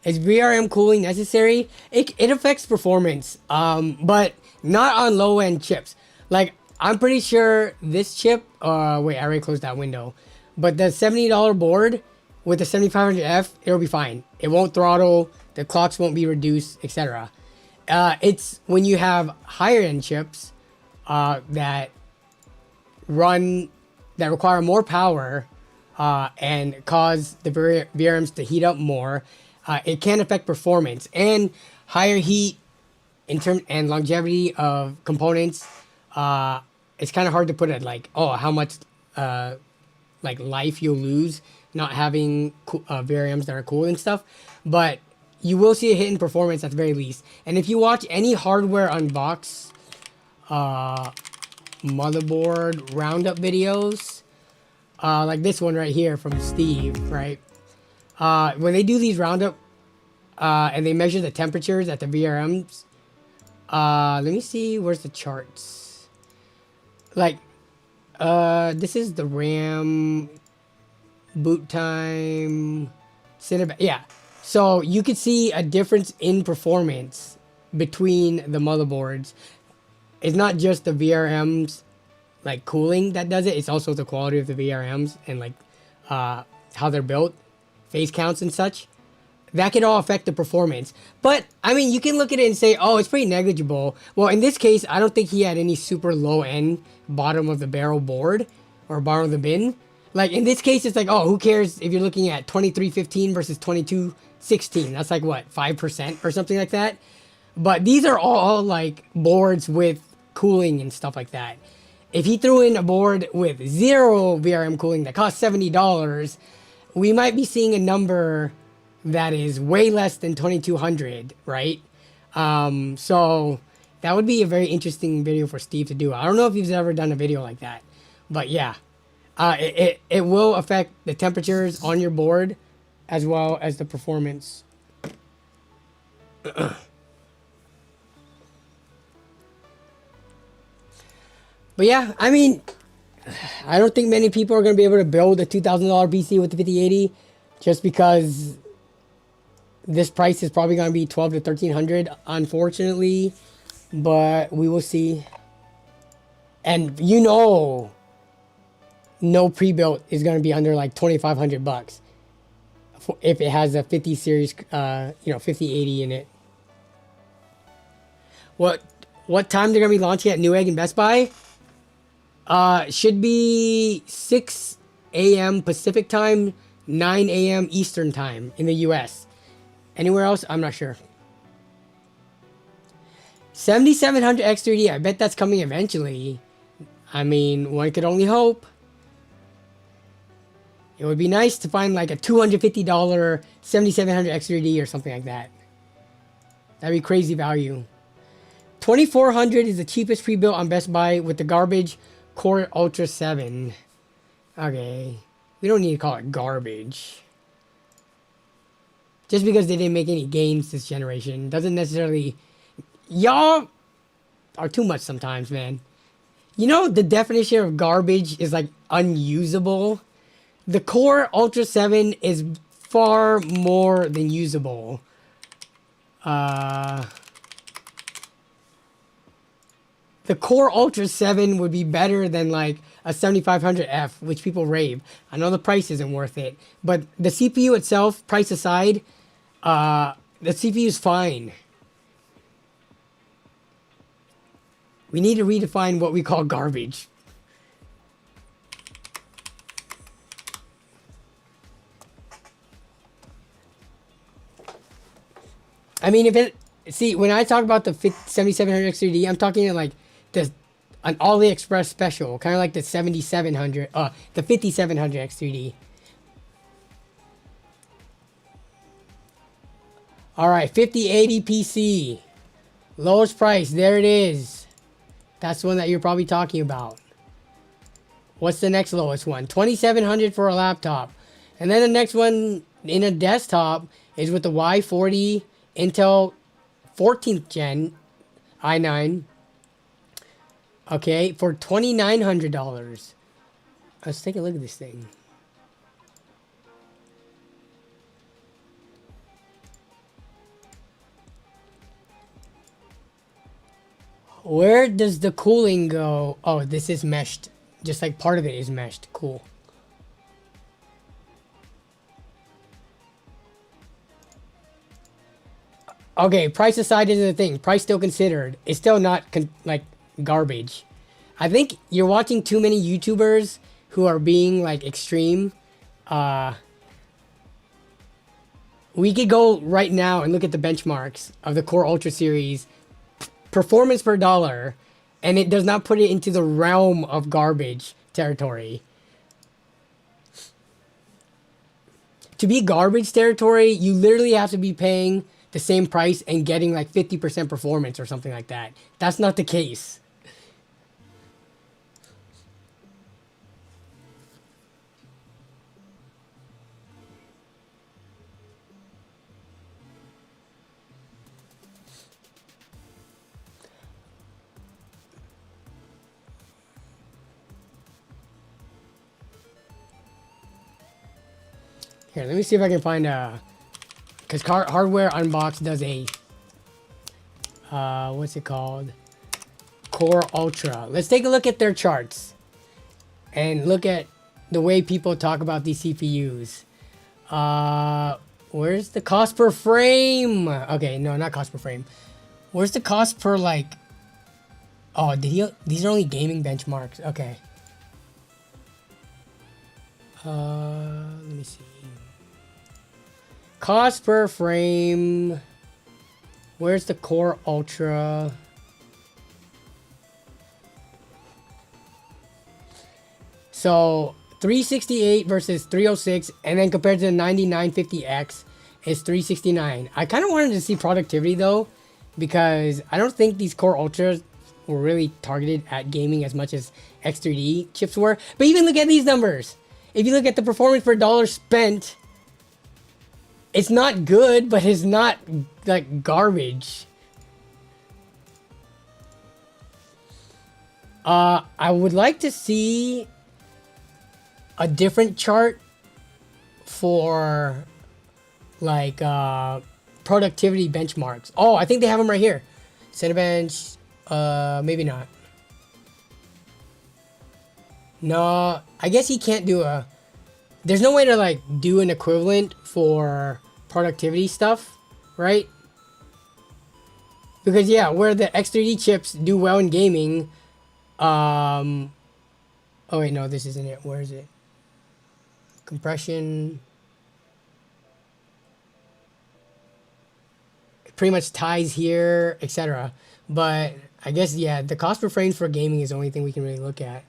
Is VRM cooling necessary? It affects performance, but not on low-end chips. Like, I'm pretty sure this chip, wait, I already closed that window. But the $70 board with the 7500F, it'll be fine. It won't throttle, the clocks won't be reduced, etc. It's when you have higher-end chips that require more power and cause the VRMs to heat up more. It can affect performance, and higher heat and longevity of components. It's kind of hard to put it like, oh, how much like life you'll lose not having VRMs that are cool and stuff, but you will see a hit in performance at the very least. And if you watch any hardware unbox motherboard roundup videos, like this one right here from Steve, right? When they do these roundup and they measure the temperatures at the VRMs, let me see, where's the charts? Like, this is the RAM, boot time, yeah. So you could see a difference in performance between the motherboards. It's not just the VRMs, like cooling that does it. It's also the quality of the VRMs and like how they're built, phase counts and such. That could all affect the performance. But, I mean, you can look at it and say, oh, it's pretty negligible. Well, in this case, I don't think he had any super low-end bottom of the barrel board or bottom of the bin. Like, in this case, it's like, oh, who cares if you're looking at 2315 versus 2216? That's like, what, 5% or something like that? But these are all, like, boards with cooling and stuff like that. If he threw in a board with zero VRM cooling that costs $70, we might be seeing a number that is way less than 2200, right? So that would be a very interesting video for Steve to do. I don't know if he's ever done a video like that, but yeah, it will affect the temperatures on your board as well as the performance. But yeah, I mean, I don't think many people are going to be able to build a $2,000 PC with the 5080 just because this price is probably going to be $1,200 to $1,300, unfortunately, but we will see. And you know, no pre-built is going to be under like $2,500 if it has a 50 series, 5080 in it. What time they're going to be launching at Newegg and Best Buy? Should be 6 a.m. Pacific time, 9 a.m. Eastern time in the US. Anywhere else? I'm not sure. 7700 X3D, I bet that's coming eventually. I mean, one could only hope. It would be nice to find like a $250 7700 X3D or something like that. That'd be crazy value. 2400 is the cheapest pre-built on Best Buy with the garbage Core Ultra 7. Okay. We don't need to call it garbage. Just because they didn't make any games this generation doesn't necessarily... Y'all are too much sometimes, man. You know, the definition of garbage is like unusable. The Core Ultra 7 is far more than usable. The Core Ultra 7 would be better than like a 7500F, which people rave. I know the price isn't worth it, but the CPU itself, price aside, the CPU is fine. We need to redefine what we call garbage. I mean, if it see when I talk about the 7700 X3D, I'm talking like the an AliExpress special, kind of like the 7700, the 5700 X3D. All right, 5080 PC, lowest price. There it is. That's the one that you're probably talking about. What's the next lowest one? 2700 for a laptop, and then the next one in a desktop is with the Y40 Intel 14th gen i9. Okay, for $2,900. Let's take a look at this thing. Where does the cooling go? Oh, this is meshed. Just like part of it is meshed. Cool. Okay, price aside is the thing. Price still considered. It's still not like garbage. I think you're watching too many YouTubers who are being like extreme. We could go right now and look at the benchmarks of the Core Ultra series. Performance per dollar, and it does not put it into the realm of garbage territory. To be garbage territory, you literally have to be paying the same price and getting like 50% performance or something like that. That's not the case. Here, let me see if I can find because Hardware Unboxed does a what's it called? Core Ultra. Let's take a look at their charts and look at the way people talk about these CPUs. Where's the cost per frame? Okay, no, not cost per frame. Where's the cost per like? Oh, these are only gaming benchmarks. Okay. Let me see. Cost per frame. Where's the Core Ultra? So 368 versus 306, and then compared to the 9950X is 369. I kind of wanted to see productivity though, because I don't think these Core Ultras were really targeted at gaming as much as X3D chips were. But even look at these numbers. If you look at the performance per dollar spent, it's not good, but it's not like garbage. I would like to see a different chart for like productivity benchmarks. Oh, I think they have them right here. Cinebench, maybe not. No, I guess he can't do a... There's no way to like do an equivalent for productivity stuff, right? Because yeah, where the X3D chips do well in gaming, oh wait, no, this isn't it. Where is it? Compression. It pretty much ties here, etc. But I guess yeah, the cost per frames for gaming is the only thing we can really look at.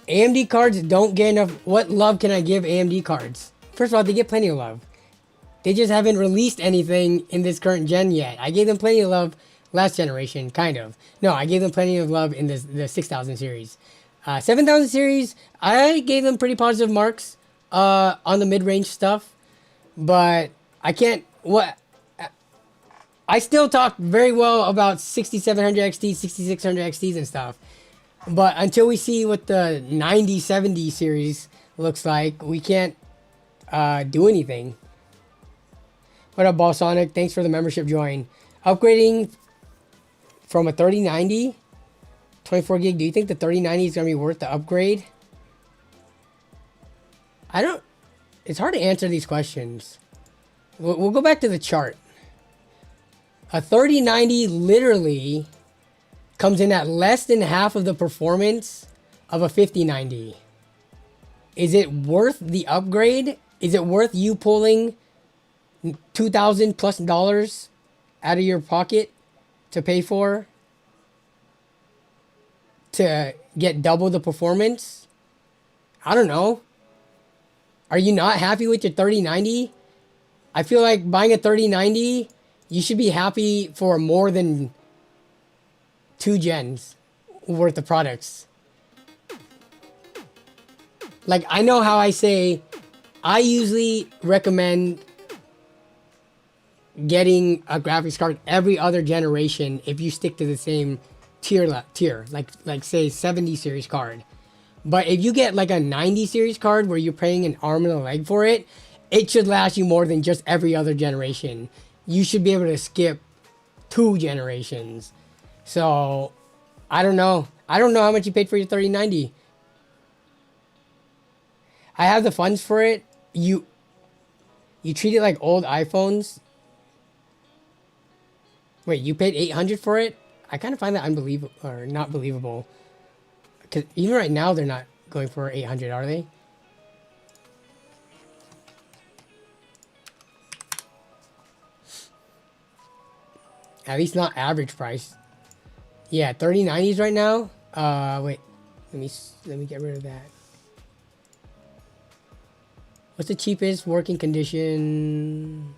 AMD cards don't get enough. What love can I give AMD cards? First of all, they get plenty of love. They just haven't released anything in this current gen yet. I gave them plenty of love last generation, kind of. No, I gave them plenty of love in the 6000 series. 7000 series, I gave them pretty positive marks on the mid-range stuff. But I can't... I still talk very well about 6700 XTs, 6600 XTs and stuff. But until we see what the 9070 series looks like, we can't do anything. What up, Ballsonic? Thanks for the membership join. Upgrading from a 3090, 24 gig. Do you think the 3090 is going to be worth the upgrade? I don't. It's hard to answer these questions. We'll go back to the chart. A 3090 literally comes in at less than half of the performance of a 5090. Is it worth the upgrade? Is it worth you pulling $2,000 plus out of your pocket to pay for to get double the performance? I don't know. Are you not happy with your 3090? I feel like buying a 3090, you should be happy for more than 2 gens worth of products. Like, I know how I say, I usually recommend getting a graphics card every other generation if you stick to the same tier, like say 70 series card. But if you get like a 90 series card where you're paying an arm and a leg for it, it should last you more than just every other generation. You should be able to skip 2 generations. So, I don't know. I don't know how much you paid for your 3090. I have the funds for it. You treat it like old iPhones. Wait, you paid $800 for it? I kind of find that unbelievable, or not believable. Because even right now, they're not going for $800, are they? At least not average price. Yeah, 3090s right now. Wait, let me get rid of that. What's the cheapest working condition?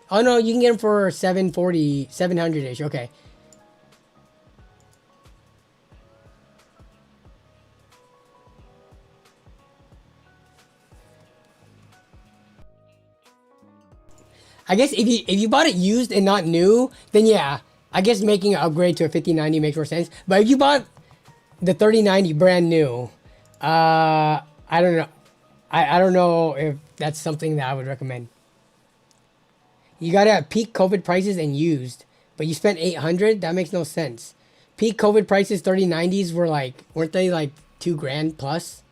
Oh no, you can get them for 740, 700-ish. Okay. I guess if you bought it used and not new, then yeah, I guess making an upgrade to a 5090 makes more sense. But if you bought the 3090 brand new, I don't know. I don't know if that's something that I would recommend. You gotta have peak COVID prices and used, but you spent $800. That makes no sense. Peak COVID prices 3090s were like, weren't they like $2,000 plus?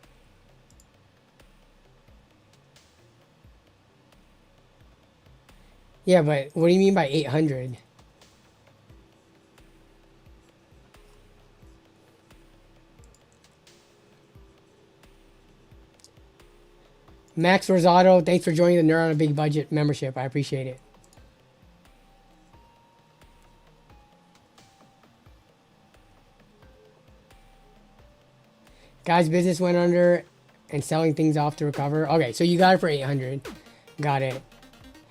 Yeah, but what do you mean by 800? Max Rosado, thanks for joining the Nerd on a Big Budget membership. I appreciate it. Guy's business went under and selling things off to recover. Okay, so you got it for 800. Got it.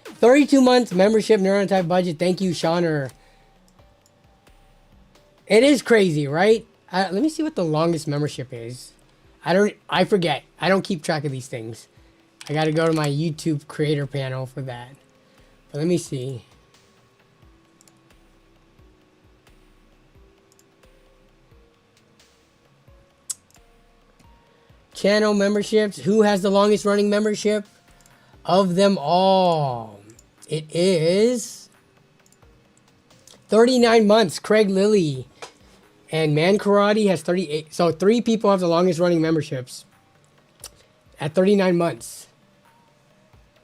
32 months membership, Nerd on a Tight Budget. Thank you, Shauner. It is crazy, right? Let me see what the longest membership is. I forget. I don't keep track of these things. I got to go to my YouTube creator panel for that. But let me see. Channel memberships. Who has the longest running membership? Of them all, it is 39 months. Craig Lilly and Man Karate has 38. So 3 people have the longest running memberships at 39 months.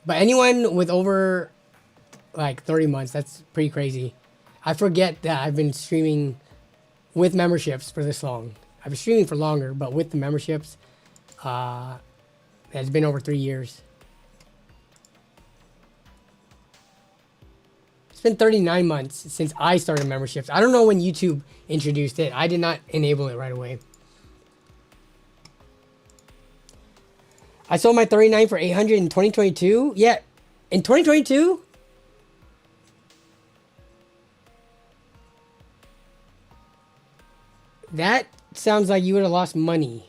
But anyone with over like 30 months, that's pretty crazy. I forget that I've been streaming with memberships for this long. I've been streaming for longer, but with the memberships, it's been over 3 years. It's been 39 months since I started memberships. I don't know when YouTube introduced it. I did not enable it right away. I sold my 39 for 800 in 2022. Yeah, in 2022? That sounds like you would have lost money.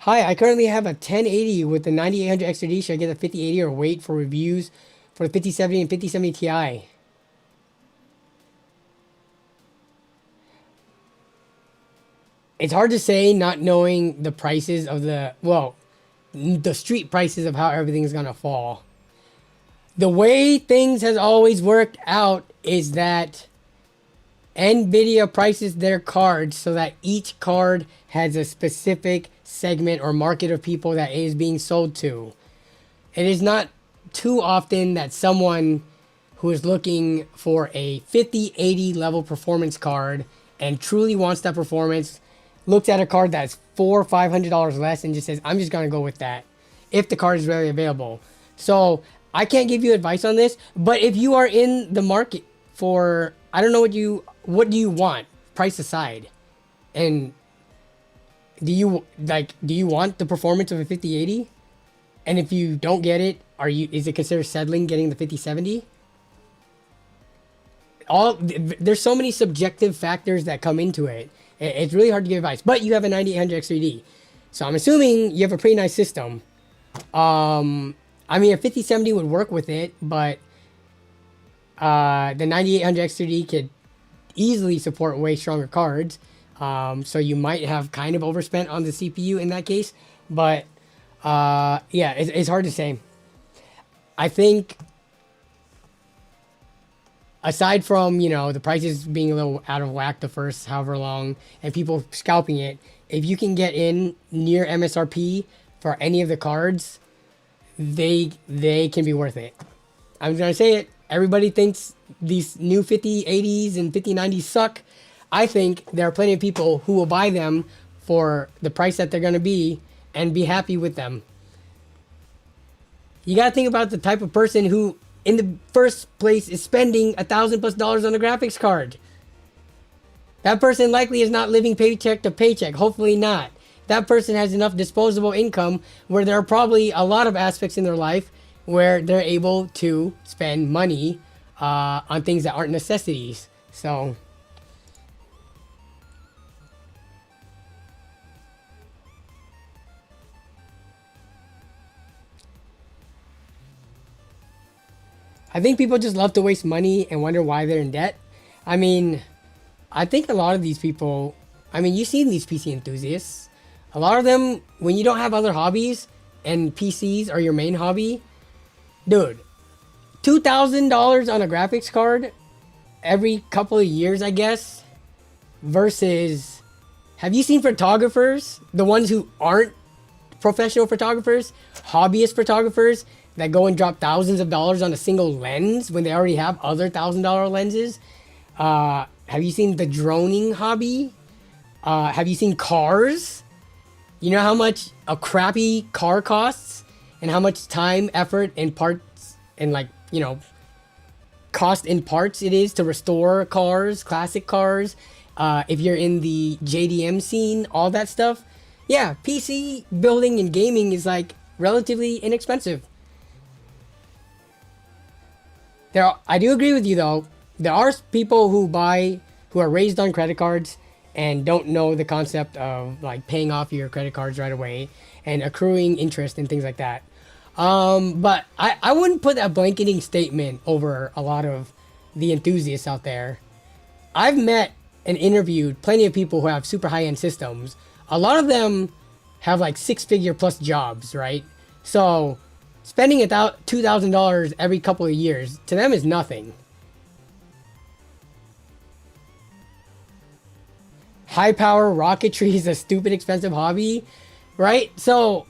Hi, I currently have a 1080 with the 9800 XRD. Should I get a 5080 or wait for reviews for the 5070 and 5070 Ti? It's hard to say not knowing the prices of the, well, the street prices of how everything's going to fall. The way things has always worked out is that Nvidia prices their cards so that each card has a specific segment or market of people that it is being sold to. It is not too often that someone who is looking for a 5080 level performance card and truly wants that performance looks at a card that's $400 or $500 less and just says, I'm just gonna go with that if the card is really available. So I can't give you advice on this, but if you are in the market for, I don't know what do you want, price aside, and do you want the performance of a 5080? And if you don't get it, is it considered settling getting the 5070? There's so many subjective factors that come into it. It's really hard to give advice, but you have a 9800 XRD, so I'm assuming you have a pretty nice system. I mean, a 5070 would work with it, but the 9800 XRD could easily support way stronger cards. So you might have kind of overspent on the CPU in that case, but yeah, it's hard to say. I think aside from, you know, the prices being a little out of whack the first however long and people scalping it, if you can get in near MSRP for any of the cards, they can be worth it. I'm gonna say it. Everybody thinks these new 5080s and 5090s suck. I think there are plenty of people who will buy them for the price that they're gonna be and be happy with them. You gotta think about the type of person who, in the first place, is spending $1,000+ on a graphics card. That person likely is not living paycheck to paycheck. Hopefully not. That person has enough disposable income where there are probably a lot of aspects in their life where they're able to spend money on things that aren't necessities. So I think people just love to waste money and wonder why they're in debt. I mean, I think a lot of these people, I mean, you've seen these PC enthusiasts. A lot of them, when you don't have other hobbies and PCs are your main hobby, dude, $2,000 on a graphics card every couple of years, I guess, versus, have you seen photographers, the ones who aren't professional photographers, hobbyist photographers, that go and drop thousands of dollars on a single lens when they already have other $1,000 lenses? Have you seen the droning hobby? Have you seen cars? You know how much a crappy car costs and how much time, effort, and parts and, like, you know, cost in parts it is to restore cars, classic cars. If you're in the JDM scene, all that stuff. Yeah, PC building and gaming is like relatively inexpensive. I do agree with you though. There are people who are raised on credit cards and don't know the concept of like paying off your credit cards right away and accruing interest and things like that. But I wouldn't put that blanketing statement over a lot of the enthusiasts out there. I've met and interviewed plenty of people who have super high-end systems. A lot of them have like six-figure plus jobs, right? So spending $2,000 every couple of years to them is nothing. High power rocketry is a stupid expensive hobby, right? So,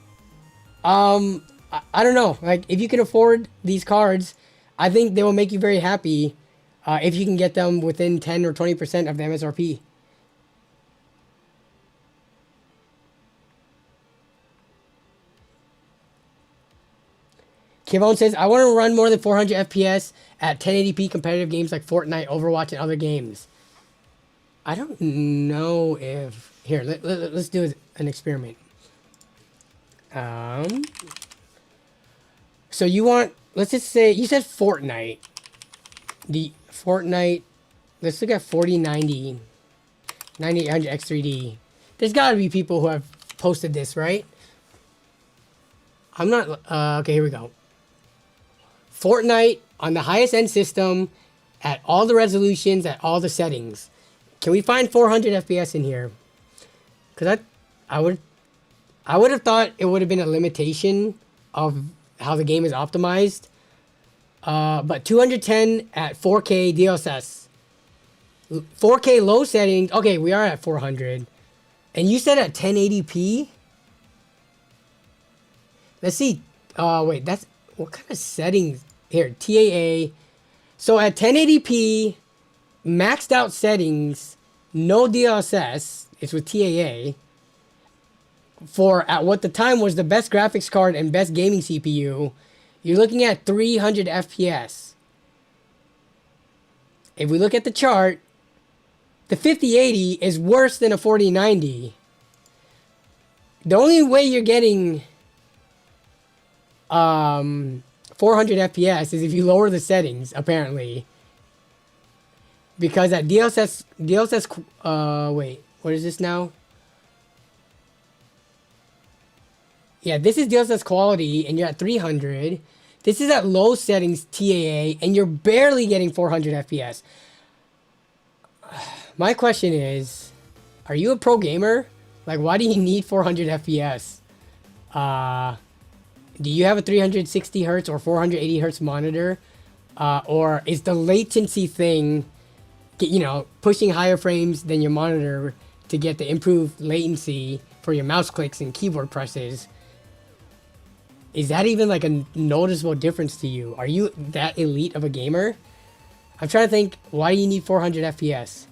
I don't know. Like, if you can afford these cards, I think they will make you very happy if you can get them within 10 or 20% of the MSRP. Keychron says, I want to run more than 400 FPS at 1080p competitive games like Fortnite, Overwatch, and other games. I don't know if... Here, let's do an experiment. So you want... Let's just say... You said Fortnite. The Fortnite... Let's look at 4090. 9800 X3D. There's got to be people who have posted this, right? I'm not, okay, here we go. Fortnite on the highest end system at all the resolutions, at all the settings. Can we find 400 FPS in here? Because I would have thought it would have been a limitation of how the game is optimized. But 210 at 4K DLSS. 4K low settings. Okay, we are at 400. And you said at 1080p? Let's see. Wait, that's... What kind of settings? Here, TAA. So at 1080p, maxed out settings, no DLSS. It's with TAA. For at what the time was the best graphics card and best gaming CPU, you're looking at 300 FPS. If we look at the chart, the 5080 is worse than a 4090. The only way you're getting 400 FPS is if you lower the settings, apparently. Because at DLSS, wait, what is this now? Yeah, this is DLSS quality, and you're at 300. This is at low settings TAA, and you're barely getting 400 FPS. My question is, are you a pro gamer? Like, why do you need 400 FPS? Do you have a 360 hertz or 480 hertz monitor? Or is the latency thing, you know, pushing higher frames than your monitor to get the improved latency for your mouse clicks and keyboard presses? Is that even like a noticeable difference to you? Are you that elite of a gamer? I'm trying to think, why do you need 400 FPS?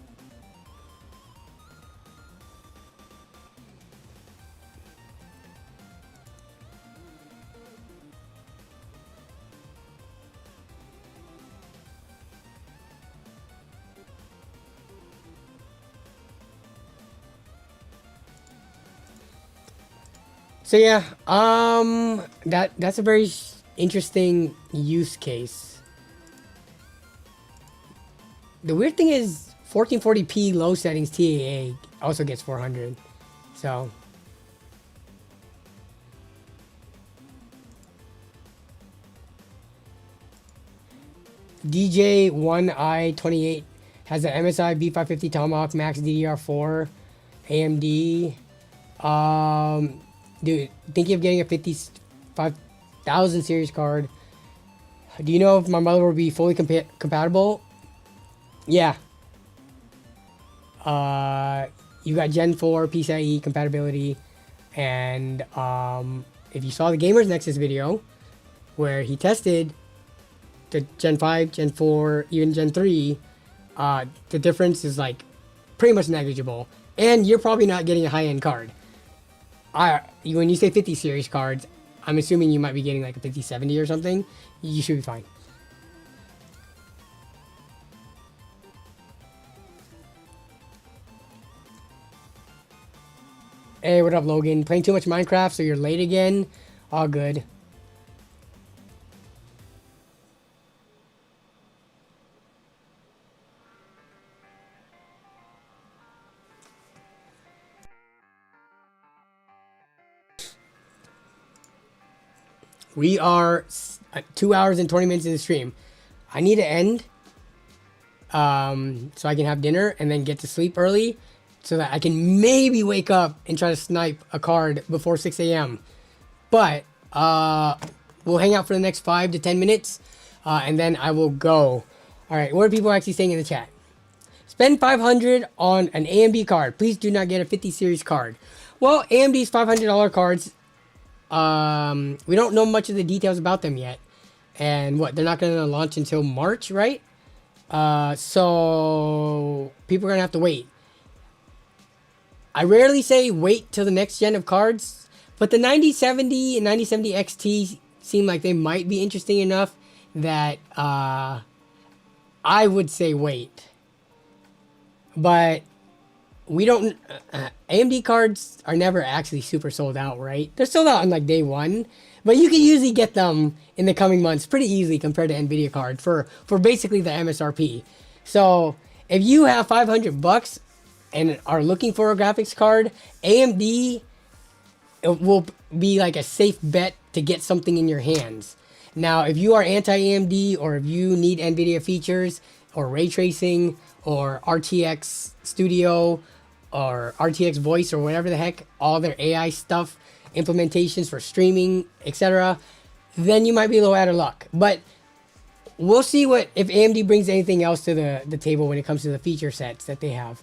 So yeah, that's a very interesting use case. The weird thing is 1440p low settings TAA also gets 400. So DJ1i28 has the MSI B550 Tomahawk Max DDR4 AMD. Dude, thinking of getting a 55,000 series card. Do you know if my mother will be fully compatible? Yeah. You got Gen 4 PCIe compatibility. And if you saw the Gamers Nexus video, where he tested the Gen 5, Gen 4, even Gen 3, the difference is like pretty much negligible. And you're probably not getting a high-end card. When you say 50 series cards, I'm assuming you might be getting like a 5070 or something. You should be fine. Hey, what up, Logan? Playing too much Minecraft, so you're late again? All good. We are 2 hours and 20 minutes in the stream. I need to end so I can have dinner and then get to sleep early so that I can maybe wake up and try to snipe a card before 6 a.m. But we'll hang out for the next 5 to 10 minutes and then I will go. All right, what are people actually saying in the chat? Spend 500 on an AMD card. Please do not get a 50 series card. Well, AMD's $500 cards, we don't know much of the details about them yet. And what, they're not going to launch until March, right? So people are going to have to wait. I rarely say wait till the next gen of cards, but the 9070 and 9070 XT seem like they might be interesting enough that I would say wait. But we don't... AMD cards are never actually super sold out, right? They're sold out on like day one, but you can usually get them in the coming months pretty easily compared to Nvidia cards for basically the MSRP. So if you have $500 and are looking for a graphics card, AMD will be like a safe bet to get something in your hands. Now, if you are anti-AMD or if you need Nvidia features or ray tracing or RTX Studio or RTX Voice or whatever the heck, all their AI stuff, implementations for streaming, etc., then you might be a little out of luck. But we'll see what if AMD brings anything else to the table when it comes to the feature sets that they have.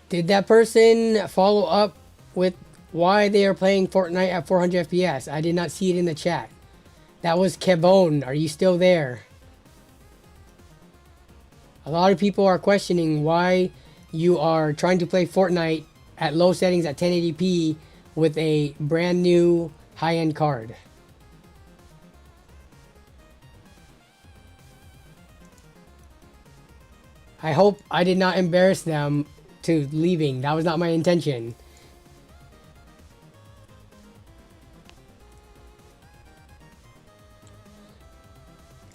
Did that person follow up with why they are playing Fortnite at 400 FPS? I did not see it in the chat. That was Kevon. Are you still there? A lot of people are questioning why you are trying to play Fortnite at low settings at 1080p with a brand new high-end card. I hope I did not embarrass them to leaving. That was not my intention.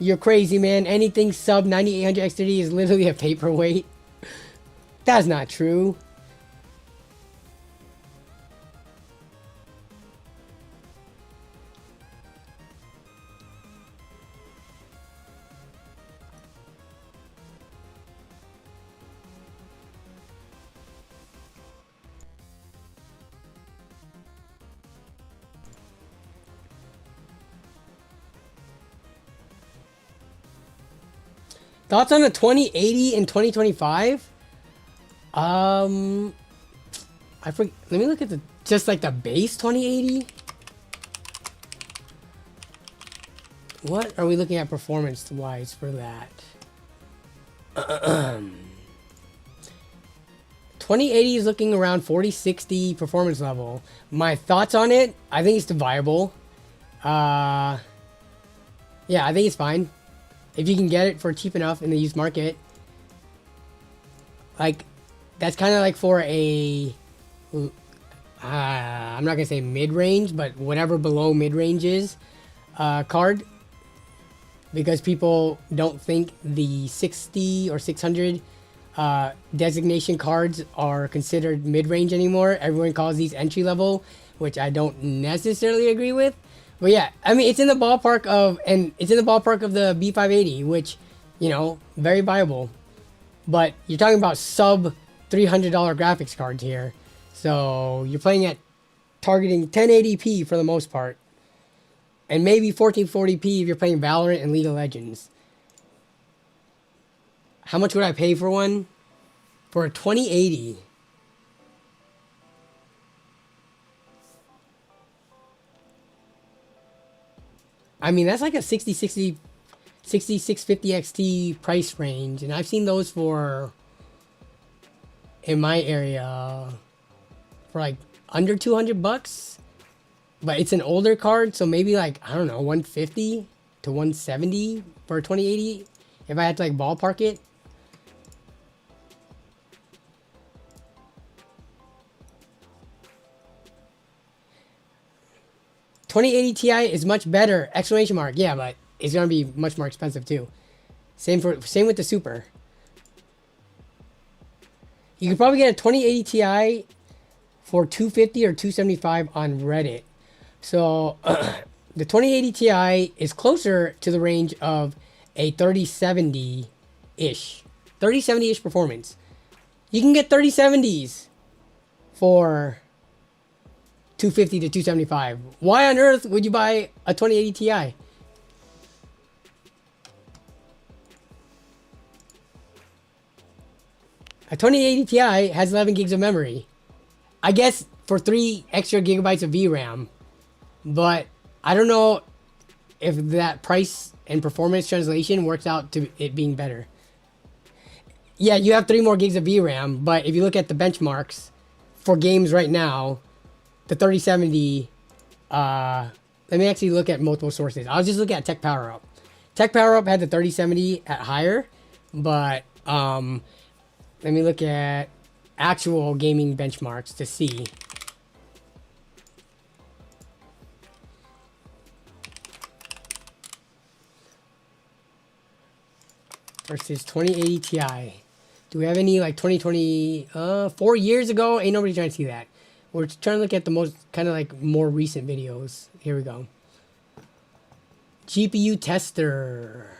You're crazy, man. Anything sub 9800 X30 is literally a paperweight. That's not true. Thoughts on the 2080 in 2025? Let me look at just like the base 2080. What are we looking at performance wise for that? 2080 is looking around 4060 performance level. My thoughts on it, I think it's viable. Yeah, I think it's fine. If you can get it for cheap enough in the used market. Like, that's kind of like for a, I'm not going to say mid-range, but whatever below mid-range is, card. Because people don't think the 60 or 600 designation cards are considered mid-range anymore. Everyone calls these entry-level, which I don't necessarily agree with. But yeah, I mean, it's in the ballpark of, the B580, which, you know, very viable. But you're talking about sub $300 graphics cards here. So you're playing at targeting 1080p for the most part. And maybe 1440p if you're playing Valorant and League of Legends. How much would I pay for one? For a 2080. I mean, that's like a 6650 XT price range. And I've seen those for, in my area, for like under 200 bucks. But it's an older card, so maybe like, I don't know, 150 to 170 for a 2080 if I had to like ballpark it. $2080 Ti is much better! Exclamation mark. Yeah, but it's gonna be much more expensive too. Same with the Super. You could probably get a 2080 Ti for $250 or $275 on Reddit. So the 2080 Ti is closer to the range of a 3070-ish. 3070-ish performance. You can get 3070s for $250 to $275. Why on earth would you buy a 2080 Ti? A 2080 Ti has 11 gigs of memory. I guess for 3 extra gigabytes of VRAM. But I don't know if that price and performance translation works out to it being better. Yeah, you have 3 more gigs of VRAM, but if you look at the benchmarks for games right now, the 3070, let me actually look at multiple sources. I'll just look at Tech Power Up. Tech Power Up had the 3070 at higher, but let me look at actual gaming benchmarks to see. versus 2080 Ti. Do we have any like 2020, 4 years ago? Ain't nobody trying to see that. We're trying to look at the most kind of like more recent videos. Here we go. GPU tester.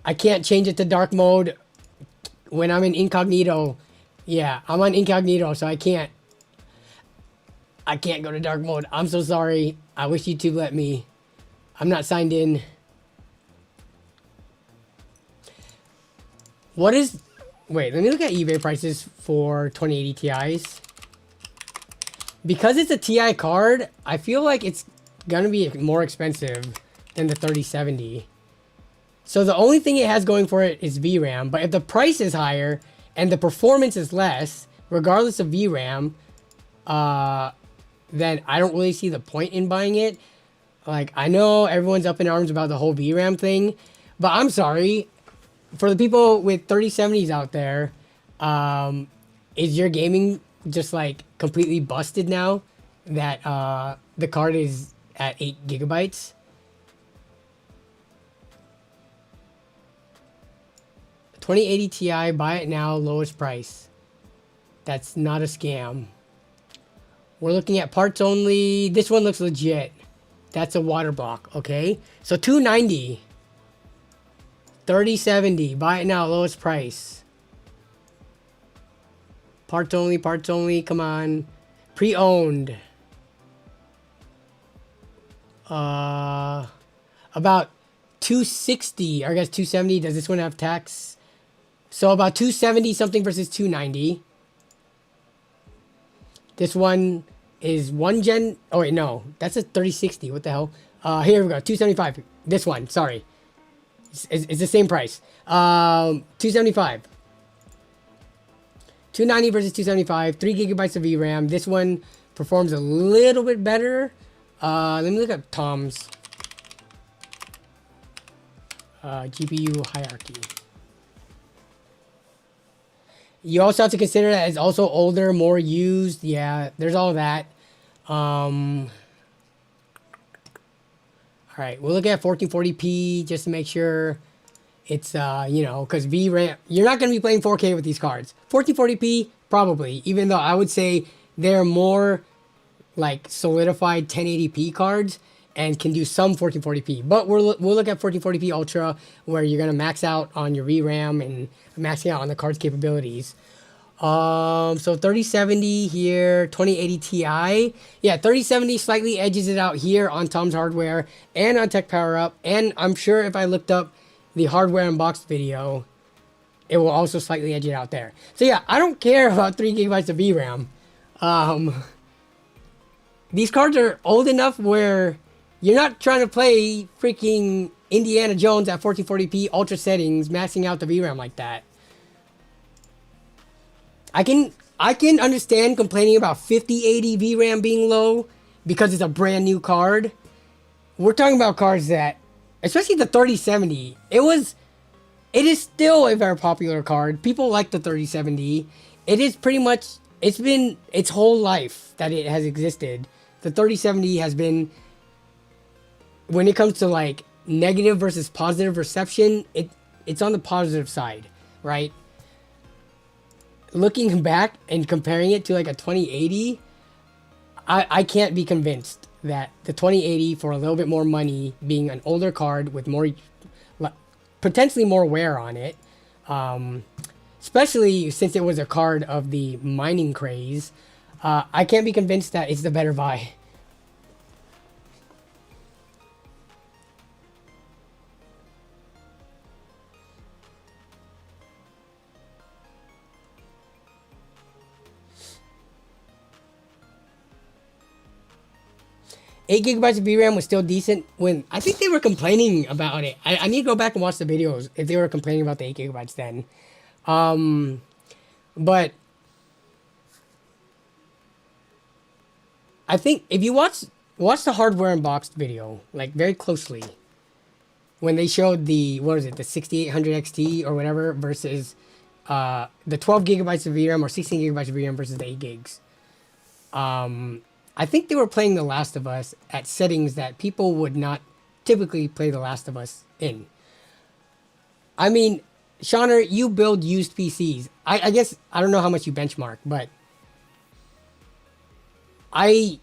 I can't change it to dark mode when I'm in incognito. Yeah, I'm on incognito, so I can't go to dark mode. I'm so sorry. I wish YouTube let me. I'm not signed in. What is... Wait, let me look at eBay prices for 2080 Ti's. Because it's a Ti card, I feel like it's going to be more expensive than the 3070. So the only thing it has going for it is VRAM. But if the price is higher and the performance is less, regardless of VRAM, then I don't really see the point in buying it. Like, I know everyone's up in arms about the whole VRAM thing, but I'm sorry. For the people with 3070s out there, is your gaming just like completely busted now that the card is at 8 gigabytes? $2080 Ti, buy it now, lowest price. That's not a scam. We're looking at parts only. This one looks legit. That's a water block, okay? So $290. 3070, buy it now, lowest price. Parts only, come on. Pre-owned. About 260, or I guess 270. Does this one have tax? So about 270 something versus 290. This one is one gen. Oh wait, no, that's a 3060. What the hell? Here we go. 275. This one. Sorry, it's the same price. 275. 290 versus 275. 3 gigabytes of VRAM. This one performs a little bit better. Let me look at Tom's GPU hierarchy. You also have to consider that it's also older, more used. Yeah, there's all that. All right, we'll look at 1440p just to make sure it's, you know, because VRAM, you're not going to be playing 4K with these cards. 1440p, probably, even though I would say they're more like solidified 1080p cards and can do some 1440p. But we'll look at 1440p Ultra, where you're going to max out on your VRAM and maxing out on the card's capabilities. So 3070 here, 2080 Ti. Yeah, 3070 slightly edges it out here on Tom's Hardware and on Tech Power Up. And I'm sure if I looked up the hardware unboxed video, it will also slightly edge it out there. So yeah, I don't care about 3 gigabytes of VRAM. These cards are old enough where you're not trying to play freaking Indiana Jones at 1440p ultra settings, maxing out the VRAM like that. I can understand complaining about 5080 VRAM being low because it's a brand new card. We're talking about cards that, especially the 3070, it is still a very popular card. People like the 3070. It is pretty much, it's been its whole life that it has existed. The 3070 has been, when it comes to like negative versus positive reception, it's on the positive side, right? Looking back and comparing it to like a 2080, I can't be convinced that the 2080 for a little bit more money, being an older card with more, potentially more wear on it, especially since it was a card of the mining craze, I can't be convinced that it's the better buy. Eight gigabytes of VRAM was still decent when I think they were complaining about it. I need to go back and watch the videos if they were complaining about the 8 gigabytes then. But I think if you watch the hardware unboxed video like very closely, when they showed the, what is it, the 6800 XT or whatever versus the 12 gigabytes of VRAM or 16 gigabytes of VRAM versus the 8 gigs. I think they were playing The Last of Us at settings that people would not typically play The Last of Us in. I mean, Shauner, you build used PCs. I guess, I don't know how much you benchmark, but I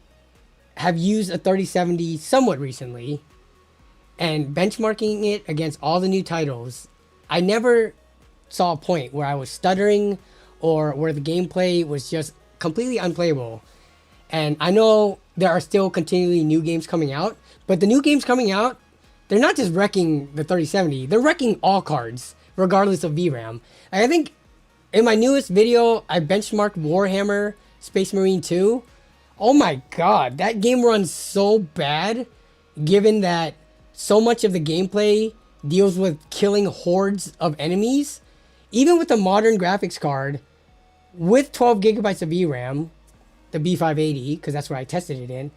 have used a 3070 somewhat recently, and benchmarking it against all the new titles, I never saw a point where I was stuttering or where the gameplay was just completely unplayable. And I know there are still continually new games coming out, but the new games coming out, they're not just wrecking the 3070, they're wrecking all cards, regardless of VRAM. I think in my newest video, I benchmarked Warhammer Space Marine 2. Oh my god, that game runs so bad, given that so much of the gameplay deals with killing hordes of enemies. Even with the modern graphics card, with 12 gigabytes of VRAM, the B580, because that's where I tested it in,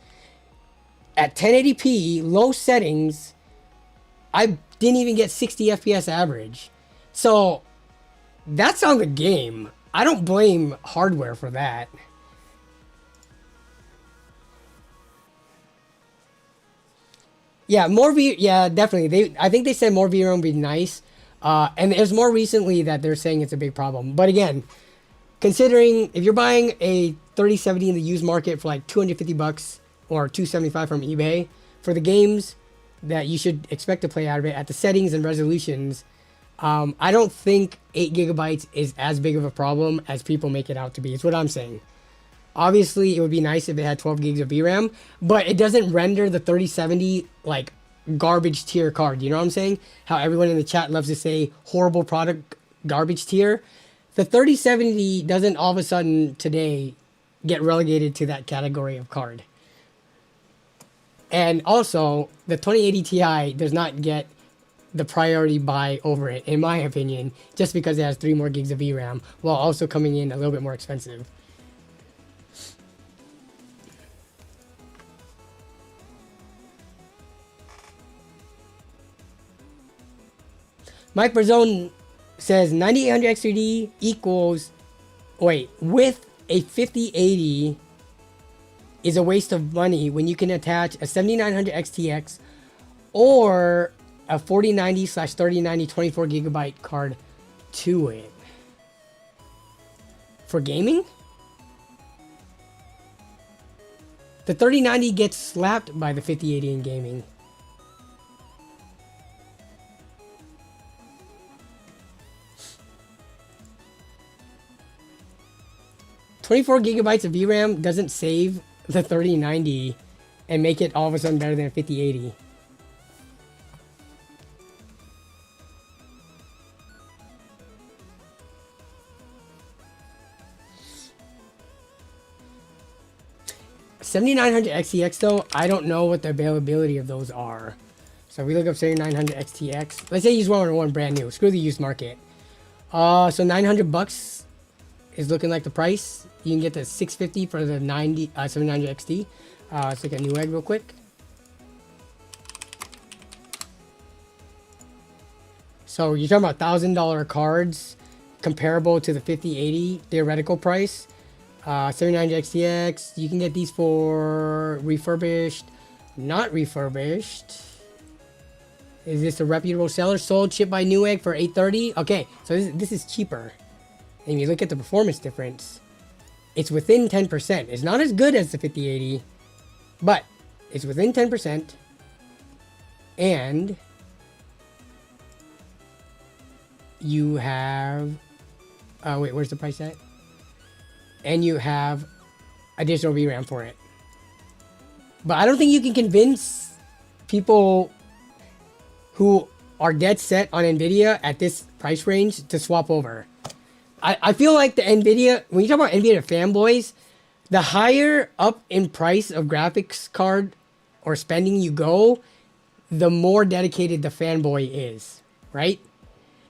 at 1080p, low settings, I didn't even get 60 FPS average. So, that's on the game. I don't blame hardware for that. Yeah, yeah, definitely. I think they said more VRAM would be nice. And there's more recently that they're saying it's a big problem. But again, considering if you're buying a 3070 in the used market for like 250 bucks or 275 from eBay, for the games that you should expect to play out of it at the settings and resolutions, I don't think 8 gigabytes is as big of a problem as people make it out to be. It's what I'm saying. Obviously, it would be nice if it had 12 gigs of VRAM, but it doesn't render the 3070 like garbage tier card. You know what I'm saying? How everyone in the chat loves to say horrible product, garbage tier. The 3070 doesn't all of a sudden today get relegated to that category of card. And also, the 2080 Ti does not get the priority buy over it, in my opinion, just because it has 3 more gigs of VRAM, while also coming in a little bit more expensive. Mike Brazzone says 9800 X3D equals, with a 5080 is a waste of money when you can attach a 7900 XTX or a 4090/3090 24 gigabyte card to it. For gaming? The 3090 gets slapped by the 5080 in gaming. $24 gigabytes of VRAM doesn't save the 3090 and make it all of a sudden better than a 5080. $7,900 XTX though, I don't know what the availability of those are. So if we look up 7900 XTX, let's say you just want one brand new. Screw the used market. So $900 is looking like the price. You can get the 650 for the 7900 XT. Let's look at Newegg real quick. So you're talking about $1,000 cards comparable to the 5080 theoretical price. 7900 XTX, you can get these for refurbished, not refurbished. Is this a reputable seller? Sold, shipped by Newegg for $830. Okay, so this is cheaper. And you look at the performance difference, it's within 10%. It's not as good as the 5080, but it's within 10%. And you have, wait, where's the price at? And you have additional VRAM for it. But I don't think you can convince people who are dead set on Nvidia at this price range to swap over. I feel like the Nvidia, when you talk about Nvidia fanboys, the higher up in price of graphics card or spending you go, the more dedicated the fanboy is, right?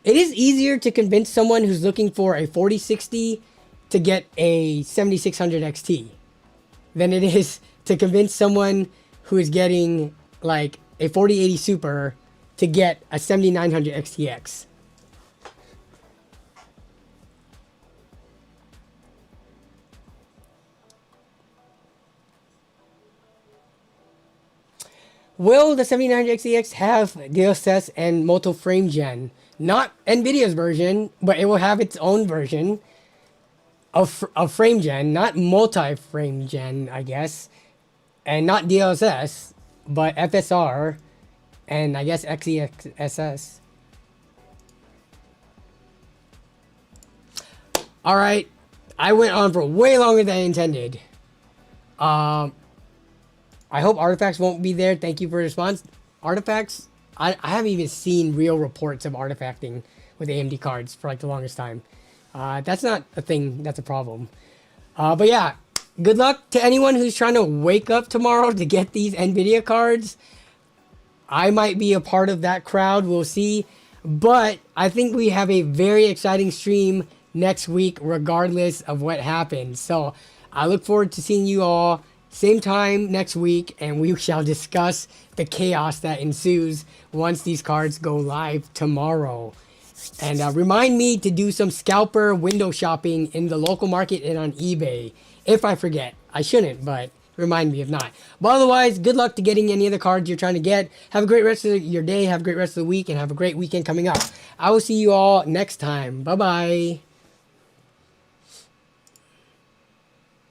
It is easier to convince someone who's looking for a 4060 to get a 7600 XT than it is to convince someone who is getting like a 4080 Super to get a 7900 XTX. Will the 7900XTX have DLSS and multi-frame gen? Not Nvidia's version, but it will have its own version of frame gen, not multi-frame gen, I guess, and not DLSS, but FSR, and I guess XeXS. All right, I went on for way longer than I intended. I hope Artifacts won't be there. Thank you for your response. Artifacts, I haven't even seen real reports of artifacting with AMD cards for like the longest time. That's not a thing, that's a problem. But yeah, good luck to anyone who's trying to wake up tomorrow to get these Nvidia cards. I might be a part of that crowd, we'll see. But I think we have a very exciting stream next week, regardless of what happens. So I look forward to seeing you all same time next week, and we shall discuss the chaos that ensues once these cards go live tomorrow. And remind me to do some scalper window shopping in the local market and on eBay. If I forget. I shouldn't, but remind me if not. But otherwise, good luck to getting any of the cards you're trying to get. Have a great rest of your day. Have a great rest of the week. And have a great weekend coming up. I will see you all next time. Bye-bye.